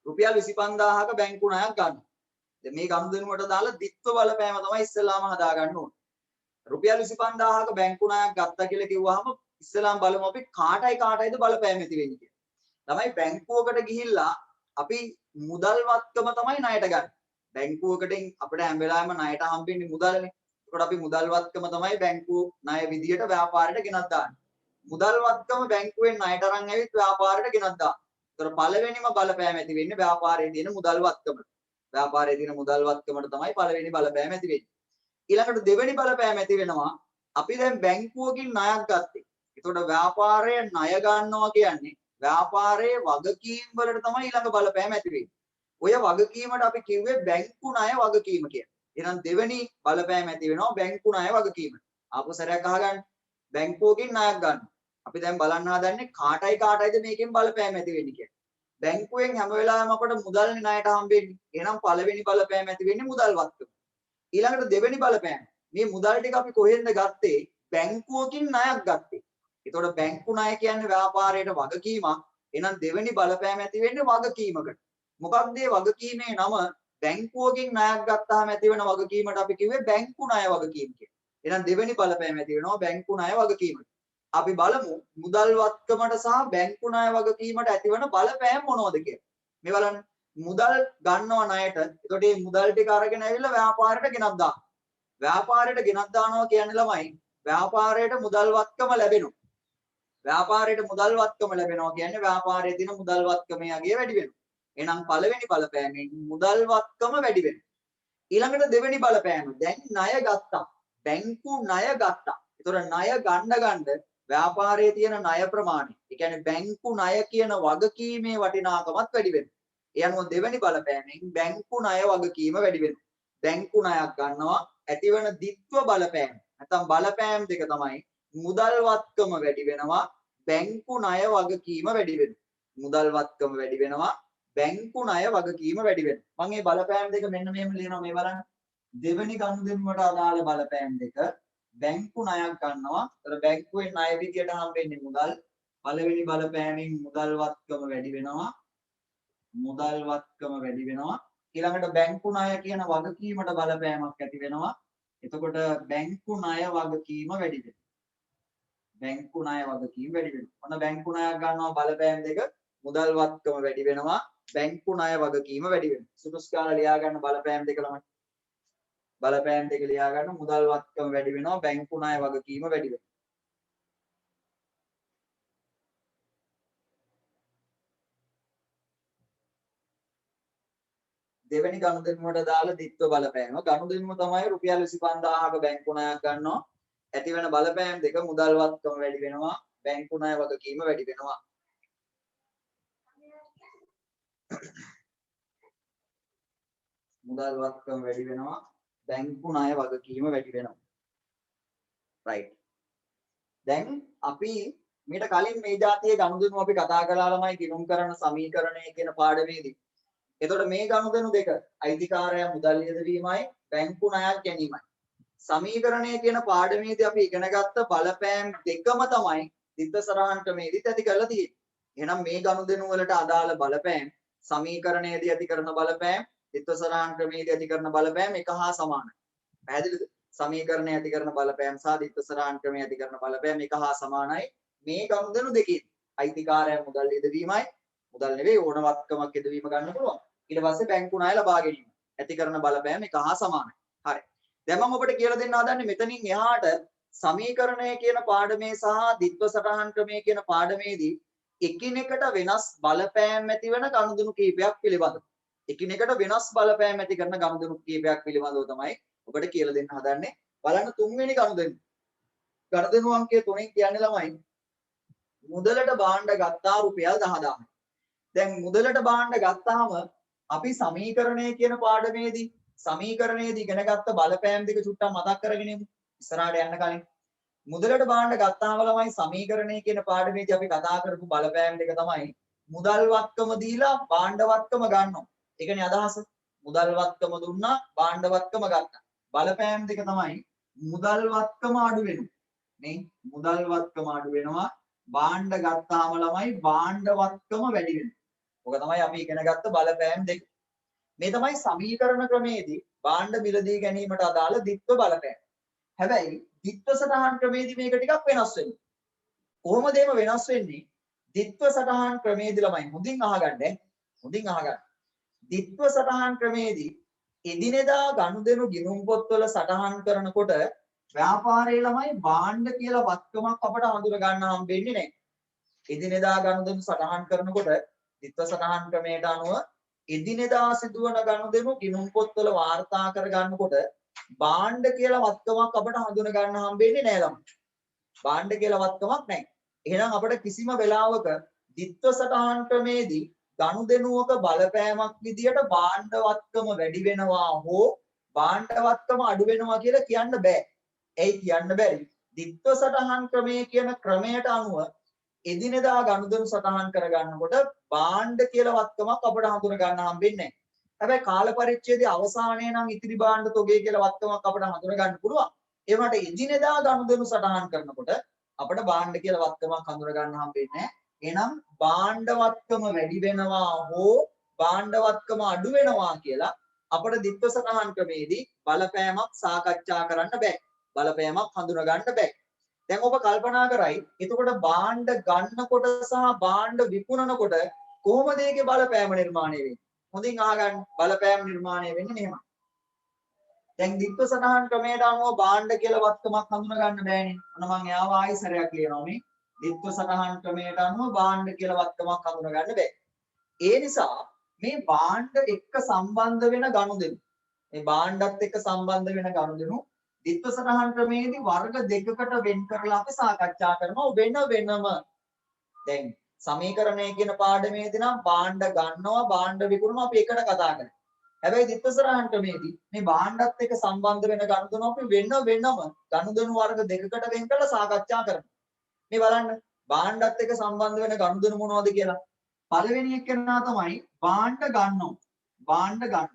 [SPEAKER 1] රුපියල් 25000ක බැංකු ණයක් ගන්න. දැන් මේ ගනුදෙනුවට දාලා ditth බලපෑම තමයි ඉස්සෙල්ලාම හදා ගන්න ඕනේ. රුපියල් 25000ක බැංකු ණයක් ගත්තා කියලා කිව්වහම ඉස්සෙල්ලාම බලමු අපි කාටයිද බලපෑම ඇති වෙන්නේ කියලා. ළමයි බැංකුවකට ගිහිල්ලා අපි මුදල් වත්කම තමයි ණයට ගන්න. බැංකුවකට අපිට හැම වෙලාවෙම ණයට හම්බෙන්නේ මුදල්නේ. ඒකට අපි මුදල් වත්කම තමයි බැංකුව ණය විදියට ව්‍යාපාරයට ගෙනත් දාන්නේ. මුදල් වත්කම බැංකුවෙන් ණයට අරන් ඇවිත් ව්‍යාපාරයට ගෙනත් දානවා. ඒතර පළවෙනිම බලපෑම ඇති වෙන්නේ ව්‍යාපාරයේ තියෙන මුදල් වත්කමට. ව්‍යාපාරයේ තියෙන මුදල් වත්කමට තමයි පළවෙනි බලපෑම ඇති වෙන්නේ. ඊළඟට දෙවෙනි බලපෑම ඇති වෙනවා අපි දැන් බැංකුවකින් ණයක් ගත්තේ. ඒතකොට ව්‍යාපාරයේ ණය ගන්නවා කියන්නේ ව්‍යාපාරයේ වගකීම් වලට තමයි ඊළඟ බලපෑම ඇති වෙන්නේ. ඔය වගකීමට අපි කිව්වේ බැංකු ණය වගකීම කියලා. එහෙනම් දෙවෙනි බලපෑම ඇති වෙනවා බැංකු ණය වගකීමට. ආපහු සැරයක් අහගන්න. බැංකුවකින් ණයක් ගන්න. අපි දැන් බලන්න හදන්නේ කාටයිද මේකෙන් බලපෑම ඇති වෙන්නේ කියලා. බැංකුවෙන් හැම වෙලාවෙම අපට මුදල්නේ ණයට හම්බෙන්නේ. එහෙනම් පළවෙනි බලපෑම ඇති වෙන්නේ මුදල් වත්කම. ඊළඟට දෙවෙනි බලපෑම. මේ මුදල් ටික අපි කොහෙන්ද ගත්තේ? බැංකුවකින් ණයක් ගත්තේ. එතකොට බැංකු ණය කියන්නේ ව්‍යාපාරයට වගකීමක්. එහෙනම් දෙවෙනි බලපෑම ඇති වෙන්නේ වගකීමකට. මොකක්ද මේ වගකීමේ නම? බැංකුවකින් ණයක් ගත්තාම ඇතිවන වගකීමට අපි කිව්වේ බැංකු ණය වගකීම කියලා. එහෙනම් දෙවෙනි බලපෑම ඇති වෙනවා බැංකු ණය වගකීමට. අපි බලමු මුදල් වත්කමට සහ බැංකු ණය වගකීමට ඇතිවන බලපෑම් මොනවද කියලා. මේ බලන්න. මුදල් ගන්නවා ණයට. එතකොට මේ මුදල් ටික අරගෙන ඇවිල්ලා ව්‍යාපාරයට ගෙනත් දානවා. ව්‍යාපාරයට ගෙනත් දානවා කියන්නේ ළමයි ව්‍යාපාරයට මුදල් වත්කම ලැබෙනවා. ව්‍යාපාරයට මුදල් වත්කම ලැබෙනවා කියන්නේ ව්‍යාපාරයේ තියෙන මුදල් වත්කමේ අගය වැඩි වෙනවා. එහෙනම් පළවෙනි බලපෑමෙන් මුදල් වත්කම වැඩි වෙනවා. ඊළඟට දෙවෙනි බලපෑම. දැන් ණය ගත්තා. බැංකු ණය ගත්තා. ඒතර ණය ගන්න ව්‍යාපාරයේ තියෙන ණය ප්‍රමාණය. ඒ කියන්නේ බැංකු ණය කියන වගකීමේ වටිනාකමත් වැඩි වෙනවා. ඒ අනුව දෙවෙනි බලපෑමෙන් බැංකු ණය වගකීම වැඩි වෙනවා. බැංකු ණයක් ගන්නවා ඇතිවන ද්විත්ව බලපෑම. නැත්නම් බලපෑම් දෙක තමයි මුදල් වත්කම වැඩි වෙනවා බැංකු ණය වගකීම වැඩි වෙනවා. මුදල් වත්කම වැඩි වෙනවා බැංකු ණය වගකීම වැඩි වෙනවා. මම මේ බලපෑම් දෙක මෙන්න මෙහෙම ලියනවා මේ බලන්න. දෙවෙනි ගනුදෙනුවට අදාළ බලපෑම් දෙක බැංකු ණයක් ගන්නවා. ඒතර බැංකුවේ ණය විදියට හම්බෙන්නේ මුදල්. පළවෙනි බලපෑමෙන් මුදල් වත්කම වැඩි වෙනවා. මුදල් වත්කම වැඩි වෙනවා. ඊළඟට බැංකු ණය කියන වගකීමට බලපෑමක් ඇති වෙනවා. එතකොට බැංකු ණය වගකීම වැඩි වෙනවා. බැංකු ණය වගකීම වැඩි වෙනවා. ඔන්න බැංකු ණයක් ගන්නවා බලපෑම් දෙක මුදල් වත්කම වැඩි වෙනවා. බැංකු ණය වගකීම වැඩි වෙනවා. සුදුසු කාලා ලියා ගන්න බලපෑම් දෙක ළමයි. බලපෑම් දෙක ලියා ගන්න මුදල් වත්කම වැඩි වෙනවා බැංකු ණය වගකීම වැඩි වෙනවා. දෙවෙනි ගනුදෙනුවට දාලා ද්විත්ව බලපෑම. ගනුදෙනුව තමයි රුපියල් 25000ක බැංකු ණයක් ගන්නවා. ඇති වෙන බලපෑම් දෙක මුදල් වත්කම වැඩි වෙනවා බැංකු ණය වගකීම වැඩි වෙනවා. මුදල් වත්කම වැඩි වෙනවා බැංකු ණය වගකීම වැඩි වෙනවා. right. දැන් අපි මීට කලින් මේ જાතියේ ගනුදෙනු අපි කතා කළා ළමයි ගිණුම් කරන සමීකරණය කියන පාඩමේදී. එතකොට මේ ගනුදෙනු දෙක අයිතිකාරයා මුදල් යෙදවීමයි බැංකු ණයක් ගැනීමයි. සමීකරණය කියන පාඩමේදී අපි ඉගෙන ගත්ත බලපෑම් දෙකම තමයි ද්විත්ව සරහන් ක්‍රමයේදීත් ඇති කරලා තියෙන්නේ. එහෙනම් මේ ගනුදෙනු වලට අදාළ බලපෑම් සමීකරණයේදී ඇති කරන බලපෑම් ද්විත්ව සරහන් ක්‍රමයේදී ඇති කරන බලපෑම් එක හා සමානයි. පැහැදිලිද? සමීකරණය ඇති කරන බලපෑම් සහ ද්විත්ව සරහන් ක්‍රමයේ ඇති කරන බලපෑම් එක හා සමානයි. මේ ගනුදෙනු දෙකේ අයිතිකාරයා මුදල් යෙදවීමයි මුදල් නෙවෙයි ඕනවත්කමක් යෙදවීම ගන්න පුළුවන්. ඊට පස්සේ බැංකු ණය ලබා ගැනීම. ඇති කරන බලපෑම එක හා සමානයි. හරි. දැන් මම ඔබට කියලා දෙන්න හදන්නේ මෙතනින් එහාට සමීකරණය කියන පාඩමේ සහ ද්විත්ව සටහන් ක්‍රමයේ කියන පාඩමේදී එකිනෙකට වෙනස් බලපෑම් ඇති වෙන ගනුදෙනු කීපයක් පිළිබඳව. එකිනෙකට වෙනස් බලපෑම් ඇති කරන ගනුදෙනු කීපයක් පිළිබඳව තමයි ඔබට කියලා දෙන්න හදන්නේ. බලන්න තුන්වෙනි ගනුදෙනු. ගනුදෙනු අංකය 3න් කියන්නේ ළමයි මුදලට භාණ්ඩ ගත්තා රුපියල් 10000. දැන් මුදලට භාණ්ඩ ගත්තාම අපි සමීකරණය කියන පාඩමේදී සමීකරණයේදී ඉගෙන ගත්ත බලපෑම් දෙක චුට්ටක් මතක් කරගෙන ඉමු. ඉස්සරහට යන්න කලින් මුදලට භාණ්ඩ ගත්තාම ළමයි සමීකරණය කියන පාඩමේදී අපි කතා කරපු බලපෑම් දෙක තමයි මුදල් වත්කම දීලා භාණ්ඩ වත්කම ගන්නවා. ඒ කියන්නේ අදහස මුදල් වත්කම දුන්නා භාණ්ඩ වත්කම ගත්තා. බලපෑම් දෙක තමයි මුදල් වත්කම අඩු වෙනවා. නේ මුදල් වත්කම අඩු වෙනවා භාණ්ඩ ගත්තාම ළමයි භාණ්ඩ වත්කම වැඩි වෙනවා. ඔක තමයි අපි ඉගෙන ගත්ත බලපෑම් දෙක. මේ තමයි සමීකරණ ක්‍රමයේදී භාණ්ඩ මිලදී ගැනීමට අදාළ ද්විත්ව බලපෑම්. හැබැයි ද්විත්ව සටහන් ක්‍රමයේදී මේක ටිකක් වෙනස් වෙනවා. කොහොමද මේව වෙනස් වෙන්නේ? ද්විත්ව සටහන් ක්‍රමයේදී ළමයි මුදින් අහගන්න. මුදින් අහගන්න. ද්විත්ව සටහන් ක්‍රමයේදී එදිනෙදා ගනුදෙනු ගිණුම් පොත්වල සටහන් කරනකොට ව්‍යාපාරයේ ළමයි භාණ්ඩ කියලා වත්කමක් අපට හඳුන ගන්න හම්බෙන්නේ නැහැ. එදිනෙදා ගනුදෙනු සටහන් කරනකොට ද්විත්ව සටහන් ක්‍රමයට අනුව එදිනෙදා සිදුවන ගනුදෙනු ගිණුම් පොත්වල වාර්තා කර ගන්නකොට භාණ්ඩ කියලා වත්කමක් අපට හඳුන ගන්න හම්බෙන්නේ නැහැ ළමයි. භාණ්ඩ කියලා වත්කමක් නැහැ. එහෙනම් අපිට කිසිම වෙලාවක ද්විත්ව සටහන් ක්‍රමේදී ගනුදෙනුවක බලපෑමක් විදියට භාණ්ඩ වත්කම වැඩි වෙනවා හෝ භාණ්ඩ වත්කම අඩු වෙනවා කියලා කියන්න බෑ. ඒයි කියන්න බැරි. ද්විත්ව සටහන් ක්‍රමයේ කියන ක්‍රමයට අනුව එදිනෙදා ගනුදෙනු සටහන් කර ගන්නකොට භාණ්ඩ කියලා වත්කමක් අපට හඳුන ගන්න හම්බෙන්නේ නැහැ. හැබැයි කාල පරිච්ඡේදයේ අවසානයේ නම් ඉතිරි භාණ්ඩ තොගේ කියලා වත්කමක් අපට හඳුන ගන්න පුළුවන්. ඒ වුණාට එදිනෙදා ගනුදෙනු සටහන් කරනකොට අපිට භාණ්ඩ කියලා වත්කමක් හඳුන ගන්න හම්බෙන්නේ නැහැ. එහෙනම් භාණ්ඩවත්කම වැඩි වෙනවා හෝ භාණ්ඩවත්කම අඩු වෙනවා කියලා අපිට දිත්ව සටහන් ක්‍රමේදී බලපෑමක් සාකච්ඡා කරන්න බෑ. බලපෑමක් හඳුන ගන්න බෑ. දැන් ඔබ කල්පනා කරයි එතකොට භාණ්ඩ ගන්නකොට සහ භාණ්ඩ විකුණනකොට කොහොමද ඒකේ බලපෑම නිර්මාණය වෙන්නේ? හොඳින් අහගන්න. බලපෑම නිර්මාණය වෙන්නේ මෙහෙමයි. දැන් දිත්ව සටහන් ක්‍රමයට අනුව භාණ්ඩ කියලා වත්කමක් හඳුන ගන්න බෑනේ. අන්න මම එයාව ආයෙ සැරයක් ලියනවා මේ. දිත්ව සටහන් ක්‍රමයට අනුව භාණ්ඩ කියලා වත්කමක් හඳුන ගන්න බෑ. ඒ නිසා මේ භාණ්ඩ එක්ක සම්බන්ධ වෙන ගනුදෙනු මේ භාණ්ඩත් එක්ක සම්බන්ධ වෙන ගනුදෙනු දිත්ව සටහන් ක්‍රමයේදී වර්ග දෙකකට වෙන් කරලා අපි සාකච්ඡා කරනවා වෙන වෙනම. දැන් සමීකරණය කියන පාඩමේදී නම් භාණ්ඩ ගන්නවා භාණ්ඩ විකුණනවා අපි එකට කතා කරනවා. හැබැයි දිත්ව සටහන් ක්‍රමයේදී මේ භාණ්ඩත් එක්ක සම්බන්ධ වෙන ගනුදෙනු අපි වෙන වෙනම ගනුදෙනු වර්ග දෙකකට වෙන් කරලා සාකච්ඡා කරනවා. මේ බලන්න භාණ්ඩත් එක්ක සම්බන්ධ වෙන ගනුදෙනු මොනවද කියලා. පළවෙනි එක්කෙනා තමයි භාණ්ඩ ගන්නවා. භාණ්ඩ ගන්න.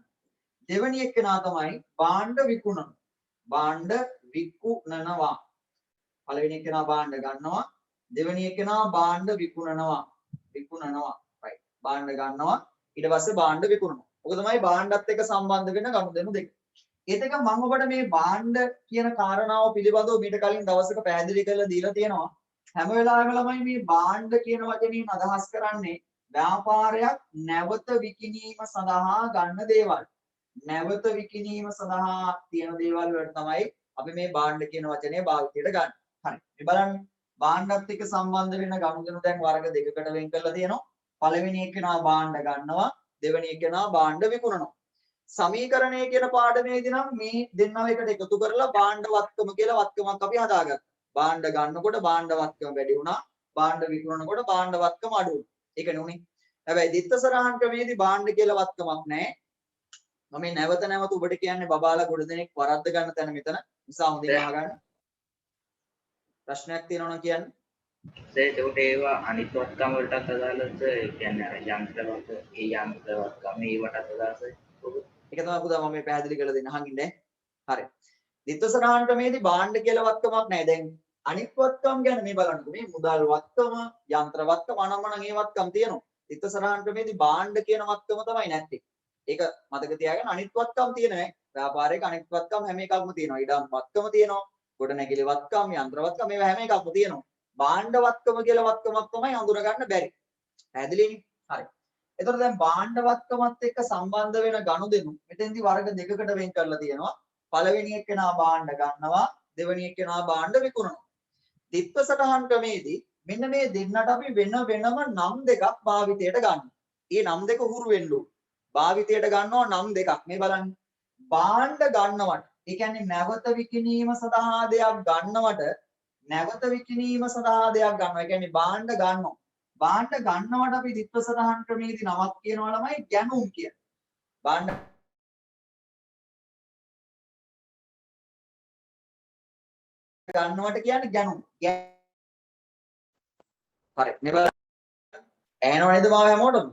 [SPEAKER 1] දෙවෙනි එක්කෙනා තමයි භාණ්ඩ විකුණනවා. භාණ්ඩ විකුණනවා. පළවෙනි එක්කෙනා භාණ්ඩ ගන්නවා. දෙවෙනි එක්කෙනා භාණ්ඩ විකුණනවා. විකුණනවා. right. භාණ්ඩ ගන්නවා ඊට පස්සේ භාණ්ඩ විකුණනවා. ඔක තමයි භාණ්ඩත් එක්ක සම්බන්ධ වෙන ගනුදෙනු දෙක. ඒත් එක මම ඔබට මේ භාණ්ඩ කියන කාරණාව පිළිබඳව මීට කලින් දවසක පැහැදිලි කරලා දීලා තියෙනවා. හැම වෙලාවෙම ළමයි මේ භාණ්ඩ කියන වචنين අදහස් කරන්නේ ව්‍යාපාරයක් නැවත විකිණීම සඳහා ගන්න දේවල්. නැවත විකිණීම සඳහා තියෙන දේවල් වලට තමයි අපි මේ භාණ්ඩ කියන වචනය භාවිතයට ගන්න. හරි. මේ බලන්න භාණ්ඩත් එක්ක සම්බන්ධ වෙන ගනුදෙනු දැන් වර්ග දෙකකට වෙන් කරලා තියෙනවා. පළවෙනි එකේනා භාණ්ඩ ගන්නවා, දෙවෙනි එකේනා භාණ්ඩ විකුණනවා. සමීකරණය කියන පාඩමේදී නම් මේ දෙන්නව එකට එකතු කරලා භාණ්ඩ වත්කම කියලා වත්කමක් අපි හදාගත්තා. භාණ්ඩ ගන්නකොට භාණ්ඩ වත්කම වැඩි වුණා, භාණ්ඩ විකුණනකොට භාණ්ඩ වත්කම අඩු වුණා. ඒකනේ උනේ. හැබැයි දිත්ව සටහන් ක්‍රමයේදී භාණ්ඩ කියලා වත්කමක් නැහැ. මම මේ නැවත නැවත ඔබට කියන්නේ බබාලා ගොඩ දෙනෙක් වරද්ද ගන්න තැන මෙතන. නිසා හොඳින් අහගන්න. ප්‍රශ්නයක් තියෙනවා නම් කියන්න.
[SPEAKER 3] ඒකට ඒවා අනිත් වත්කම් වලටත් අදාළද? ඒ කියන්නේ අර යන්ත්‍රවත් ඒ යන්ත්‍රවත්කම් ඒවටත් අදාළද?
[SPEAKER 1] ඒක තමයි පුතා මම මේ පැහැදිලි කරලා දෙන්න අහන් ඉන්නේ. හරි. දිත්ව සටහන් ක්‍රමයේදී භාණ්ඩ කියලා වත්කමක් නැහැ. දැන් අනිත් වත්කම් ගැන මේ බලන්නකෝ. මේ මුදල් වත්කම, යන්ත්‍ර වත්කම අනම්මනම් ඒ වත්කම් තියෙනවා. දිත්ව සටහන් ක්‍රමයේදී භාණ්ඩ කියන වත්කම තමයි නැත්තේ. ඒක මතක තියාගන්න. අනිත් වත්කම් තියෙනවා. ව්‍යාපාරයක අනිත් වත්කම් හැම එකක්ම තියෙනවා. ඉඩම් වත්කම තියෙනවා. ගොඩනැගිලි වත්කම්, යන්ත්‍ර වත්කම් මේවා හැම එකක්ම තියෙනවා. භාණ්ඩ වත්කම කියලා වත්කමක් තමයි හඳුනා ගන්න බැරි. පැහැදිලිනේ? හරි. එතකොට දැන් භාණ්ඩ වත්කමත් එක්ක සම්බන්ධ වෙන ගනුදෙනු මෙතෙන්දී වර්ග දෙකකට වෙන් කරලා තියෙනවා. පළවෙනි එක්කෙනා භාණ්ඩ ගන්නවා, දෙවෙනි එක්කෙනා භාණ්ඩ විකුණනවා. දිත්ව සටහන් ක්‍රමේදී මෙන්න මේ දෙන්නට අපි වෙන වෙනම නම් දෙකක් භාවිතයට ගන්නවා. මේ නම් දෙක හුරු වෙන්න ඕන. භාවිතයට ගන්නවා නම් දෙකක්. මේ බලන්න. භාණ්ඩ ගන්නවට, ඒ කියන්නේ නැවත විකිණීම සඳහා දෙයක් ගන්නවට, නැවත විකිණීම සඳහා දෙයක් ගන්නවා. ඒ කියන්නේ භාණ්ඩ ගන්නවා. භාණ්ඩ ගන්නවට අපි දිත්ව සටහන් ක්‍රමේදී නමක් කියනවා ළමයි ගැනුම් කියන. භාණ්ඩ ගන්නවට කියන්නේ ගැනුම්. හරි. මේ බලන්න. ඇහෙනව නේද මාව හැමෝටම?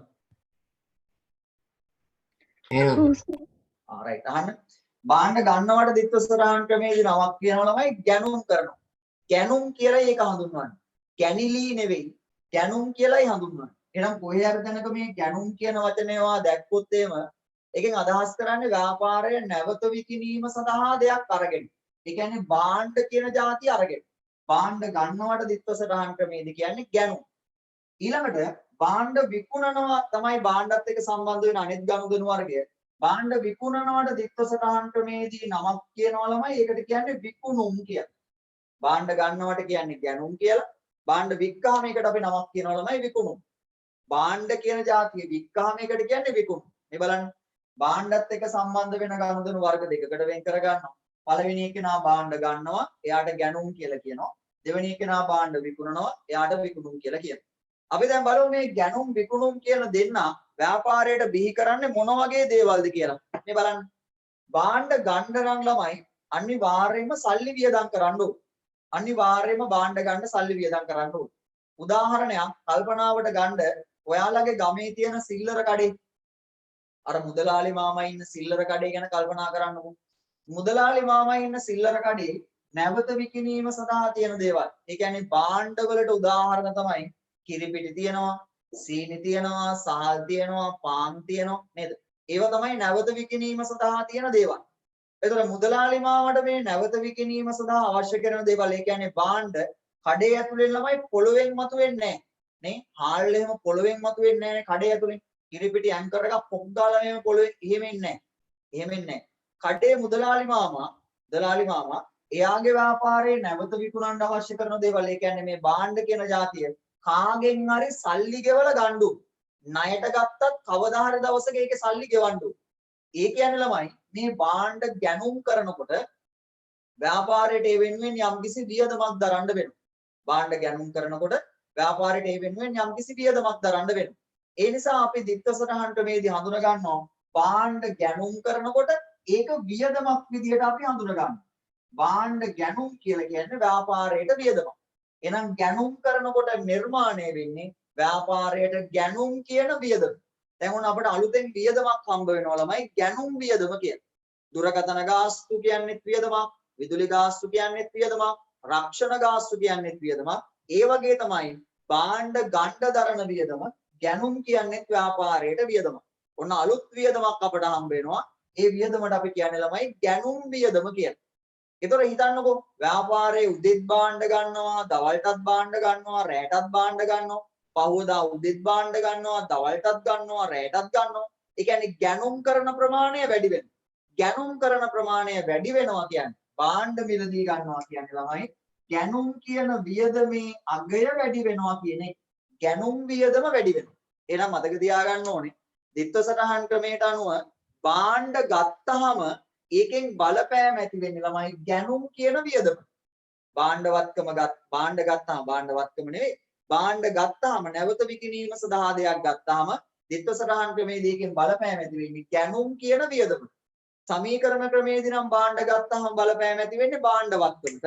[SPEAKER 1] right අහන්න. භාණ්ඩ ගන්නවට දිත්ව සටහන් ක්‍රමේදී නමක් කියනවා ළමයි ගැනුම් කරනවා. ගැනුම් කියලා ඒක හඳුන්වන්නේ. ගැනිලි නෙවෙයි. ගැනුම් කියලායි හඳුන්වන්නේ. එහෙනම් කොහේ හරි තැනක මේ ගැනුම් කියන වචනේවා දැක්කොත් එහෙම ඒකෙන් අදහස් කරන්නේ ව්‍යාපාරය නැවත විකිණීම සඳහා දෙයක් අරගෙන. ඒ කියන්නේ භාණ්ඩ කියන જાතිය අරගෙන. භාණ්ඩ ගන්නවට දිත්ව සටහන් ක්‍රමේදී කියන්නේ ගැනුම්. ඊළඟට භාණ්ඩ විකුණනවා තමයි භාණ්ඩත් එක්ක සම්බන්ධ වෙන අනිත් ගනුදෙනු වර්ගය. භාණ්ඩ විකුණනවට දිත්ව සටහන් ක්‍රමේදී නමක් කියනවා ළමයි. ඒකට කියන්නේ විකුණුම් කියලා. භාණ්ඩ ගන්නවට කියන්නේ ගැනුම් කියලා. භාණ්ඩ වික්කාම එකට අපි නමක් කියනවා ළමයි විකුණුම්. භාණ්ඩ කියන જાතිය වික්කාම එකට කියන්නේ විකුණුම්. මේ බලන්න. භාණ්ඩත් එක්ක සම්බන්ධ වෙන ගනුදෙනු වර්ග දෙකකට වෙන් කර ගන්නවා. පළවෙනි එකේනා භාණ්ඩ ගන්නවා, එයාට ගැනුම් කියලා කියනවා. දෙවෙනි එකේනා භාණ්ඩ විකුණනවා, එයාට විකුණුම් කියලා කියනවා. අපි දැන් බලමු මේ ගැනුම් විකුණුම් කියන දෙන්න ව්‍යාපාරයට බිහි කරන්නේ මොන වගේ දේවල්ද කියලා. මේ බලන්න. භාණ්ඩ ගන්න නම් ළමයි අනිවාර්යයෙන්ම සල්ලි වියදම් කරන්න ඕන. අනිවාර්යයෙන්ම භාණ්ඩ ගන්න සල්ලි වියදම් කරන්න ඕන. උදාහරණයක් කල්පනාවට ගන්න ඔයාලගේ ගමේ තියෙන සිල්ලර කඩේ අර මුදලාලි මාමා ඉන්න සිල්ලර කඩේ ගැන කල්පනා කරන්නකෝ. මුදලාලි මාමා ඉන්න සිල්ලර කඩේ නැවත විකිණීම සඳහා තියෙන දේවල්. ඒ කියන්නේ භාණ්ඩ වලට උදාහරණ තමයි කිරිපිටි තියෙනවා, සීනි තියෙනවා, සහල් තියෙනවා, පාන් තියෙනවා නේද? ඒවා තමයි නැවත විකිණීම සඳහා තියෙන දේවල්. එතකොට මුදලාලි මාමට මේ නැවත විකිණීම සඳහා අවශ්‍ය කරන දේවල් ඒ කියන්නේ භාණ්ඩ කඩේ ඇතුලෙන් ළමයි පොළවෙන් මතුවෙන්නේ නැහැ නේ. හාල් එහෙම පොළවෙන් මතුවෙන්නේ නැහැ කඩේ ඇතුලෙන්. කිරිපිටි ඇන්කර් එකක් පොක් දාලා එහෙම පොළවේ එහෙම ඉන්නේ නැහැ. එහෙම ඉන්නේ නැහැ. කඩේ මුදලාලි මාමා එයාගේ ව්‍යාපාරේ නැවත විකුණන්න අවශ්‍ය කරන දේවල් ඒ කියන්නේ මේ භාණ්ඩ කියන જાතිය කාගෙන් හරි සල්ලි ගෙවලා ගන්නු. ණයට ගත්තත් කවදා හරි දවසක ඒකේ සල්ලි ගෙවන්නු. ඒ කියන්නේ ළමයි මේ භාණ්ඩ ගැනුම් කරනකොට ව්‍යාපාරයට ඒ වෙනුවෙන් යම්කිසි වියදමක් දරන්න වෙනවා. භාණ්ඩ ගැනුම් කරනකොට ව්‍යාපාරයට ඒ වෙනුවෙන් යම්කිසි වියදමක් දරන්න වෙනවා. ඒ නිසා අපි දිත්ත සටහන් ක්‍රමේදී හඳුනා ගන්නවා භාණ්ඩ ගැනුම් කරනකොට ඒක වියදමක් විදියට අපි හඳුනා ගන්නවා. භාණ්ඩ ගැනුම් කියලා කියන්නේ ව්‍යාපාරයට වියදමක්. එහෙනම් ගැනුම් කරනකොට නිර්මාණය වෙන්නේ ව්‍යාපාරයට ගැනුම් කියන වියදම. දැන් උන අපිට අලුතෙන් වියදමක් හම්බ වෙනවා ළමයි ගැනුම් වියදම කියලා. දුරකථන ගාස්තු කියන්නේත් වියදමක්, විදුලි ගාස්තු කියන්නේත් වියදමක්, රක්ෂණ ගාස්තු කියන්නේත් වියදමක්. ඒ වගේ තමයි භාණ්ඩ ගණ්ඩ දරන වියදම ගැනුම් කියන්නේත් ව්‍යාපාරයට වියදමක්. ඔන්න අලුත් වියදමක් අපිට හම්බ වෙනවා. ඒ වියදමට අපි කියන්නේ ළමයි ගැනුම් වියදම කියලා. ඒතර හිතන්නකෝ ව්‍යාපාරයේ උදෙත් භාණ්ඩ ගන්නවා, දවල්ටත් භාණ්ඩ ගන්නවා, රැටත් භාණ්ඩ ගන්නවා. පහවදා උදෙත් භාණ්ඩ ගන්නවා, දවල්ටත් ගන්නවා, රැටත් ගන්නවා. ඒ කියන්නේ ගැනුම් කරන ප්‍රමාණය වැඩි වෙනවා. ගැනුම් කරන ප්‍රමාණය වැඩි වෙනවා කියන්නේ භාණ්ඩ මිලදී ගන්නවා කියන්නේ ළමයි ගැනුම් කියන වියදමේ අගය වැඩි වෙනවා කියන එක. ගැනුම් වියදම වැඩි වෙනවා. එහෙනම් මතක තියාගන්න ඕනේ දිත්ත සටහන් ක්‍රමයට අනුව භාණ්ඩ ගත්තාම ඒකෙන් බලපෑම ඇති වෙන්නේ ළමයි ගැනුම් කියන වියදම. භාණ්ඩ ගත්තාම භාණ්ඩවත්කම නෙවෙයි. භාණ්ඩ ගත්තාම නැවත විකිණීම සඳහා දෙයක් ගත්තාම දිත්ත සටහන් ක්‍රමේදී ඒකෙන් බලපෑම ඇති වෙන්නේ ගැනුම් කියන වියදම. සමීකරණ ක්‍රමේදී නම් භාණ්ඩ ගත්තාම බලපෑම ඇති වෙන්නේ භාණ්ඩවත්කමට.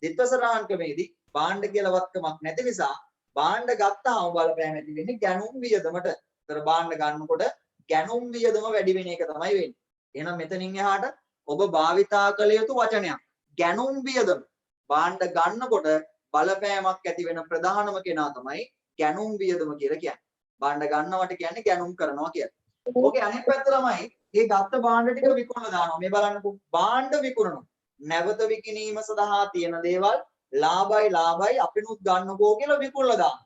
[SPEAKER 1] දිත්ත සටහන් ක්‍රමේදී භාණ්ඩ කියලා වත්කමක් නැති නිසා භාණ්ඩ ගත්තාම බලපෑම ඇති වෙන්නේ ගැනුම් වියදමට. ඒතර භාණ්ඩ ගන්නකොට ගැනුම් වියදම වැඩි වෙන එක තමයි වෙන්නේ. එහෙනම් මෙතනින් එහාට ඔබ භාවිතා කළ යුතු වචනයක් ගැනුම් වියදම. භාණ්ඩ ගන්නකොට බලපෑමක් ඇති වෙන ප්‍රධානම කෙනා තමයි ගැනුම් වියදම කියලා කියන්නේ. භාණ්ඩ ගන්නවට කියන්නේ ගැනුම් කරනවා කියලා. ඕකේ අනිත් පැත්ත ළමයි මේ ගත්ත භාණ්ඩ ටික විකුණලා දානවා. මේ බලන්නකෝ භාණ්ඩ විකුණනවා. නැවත විකිණීම සඳහා තියෙන දේවල් ලාභයි අපිනුත් ගන්නකෝ කියලා විකුණලා දානවා.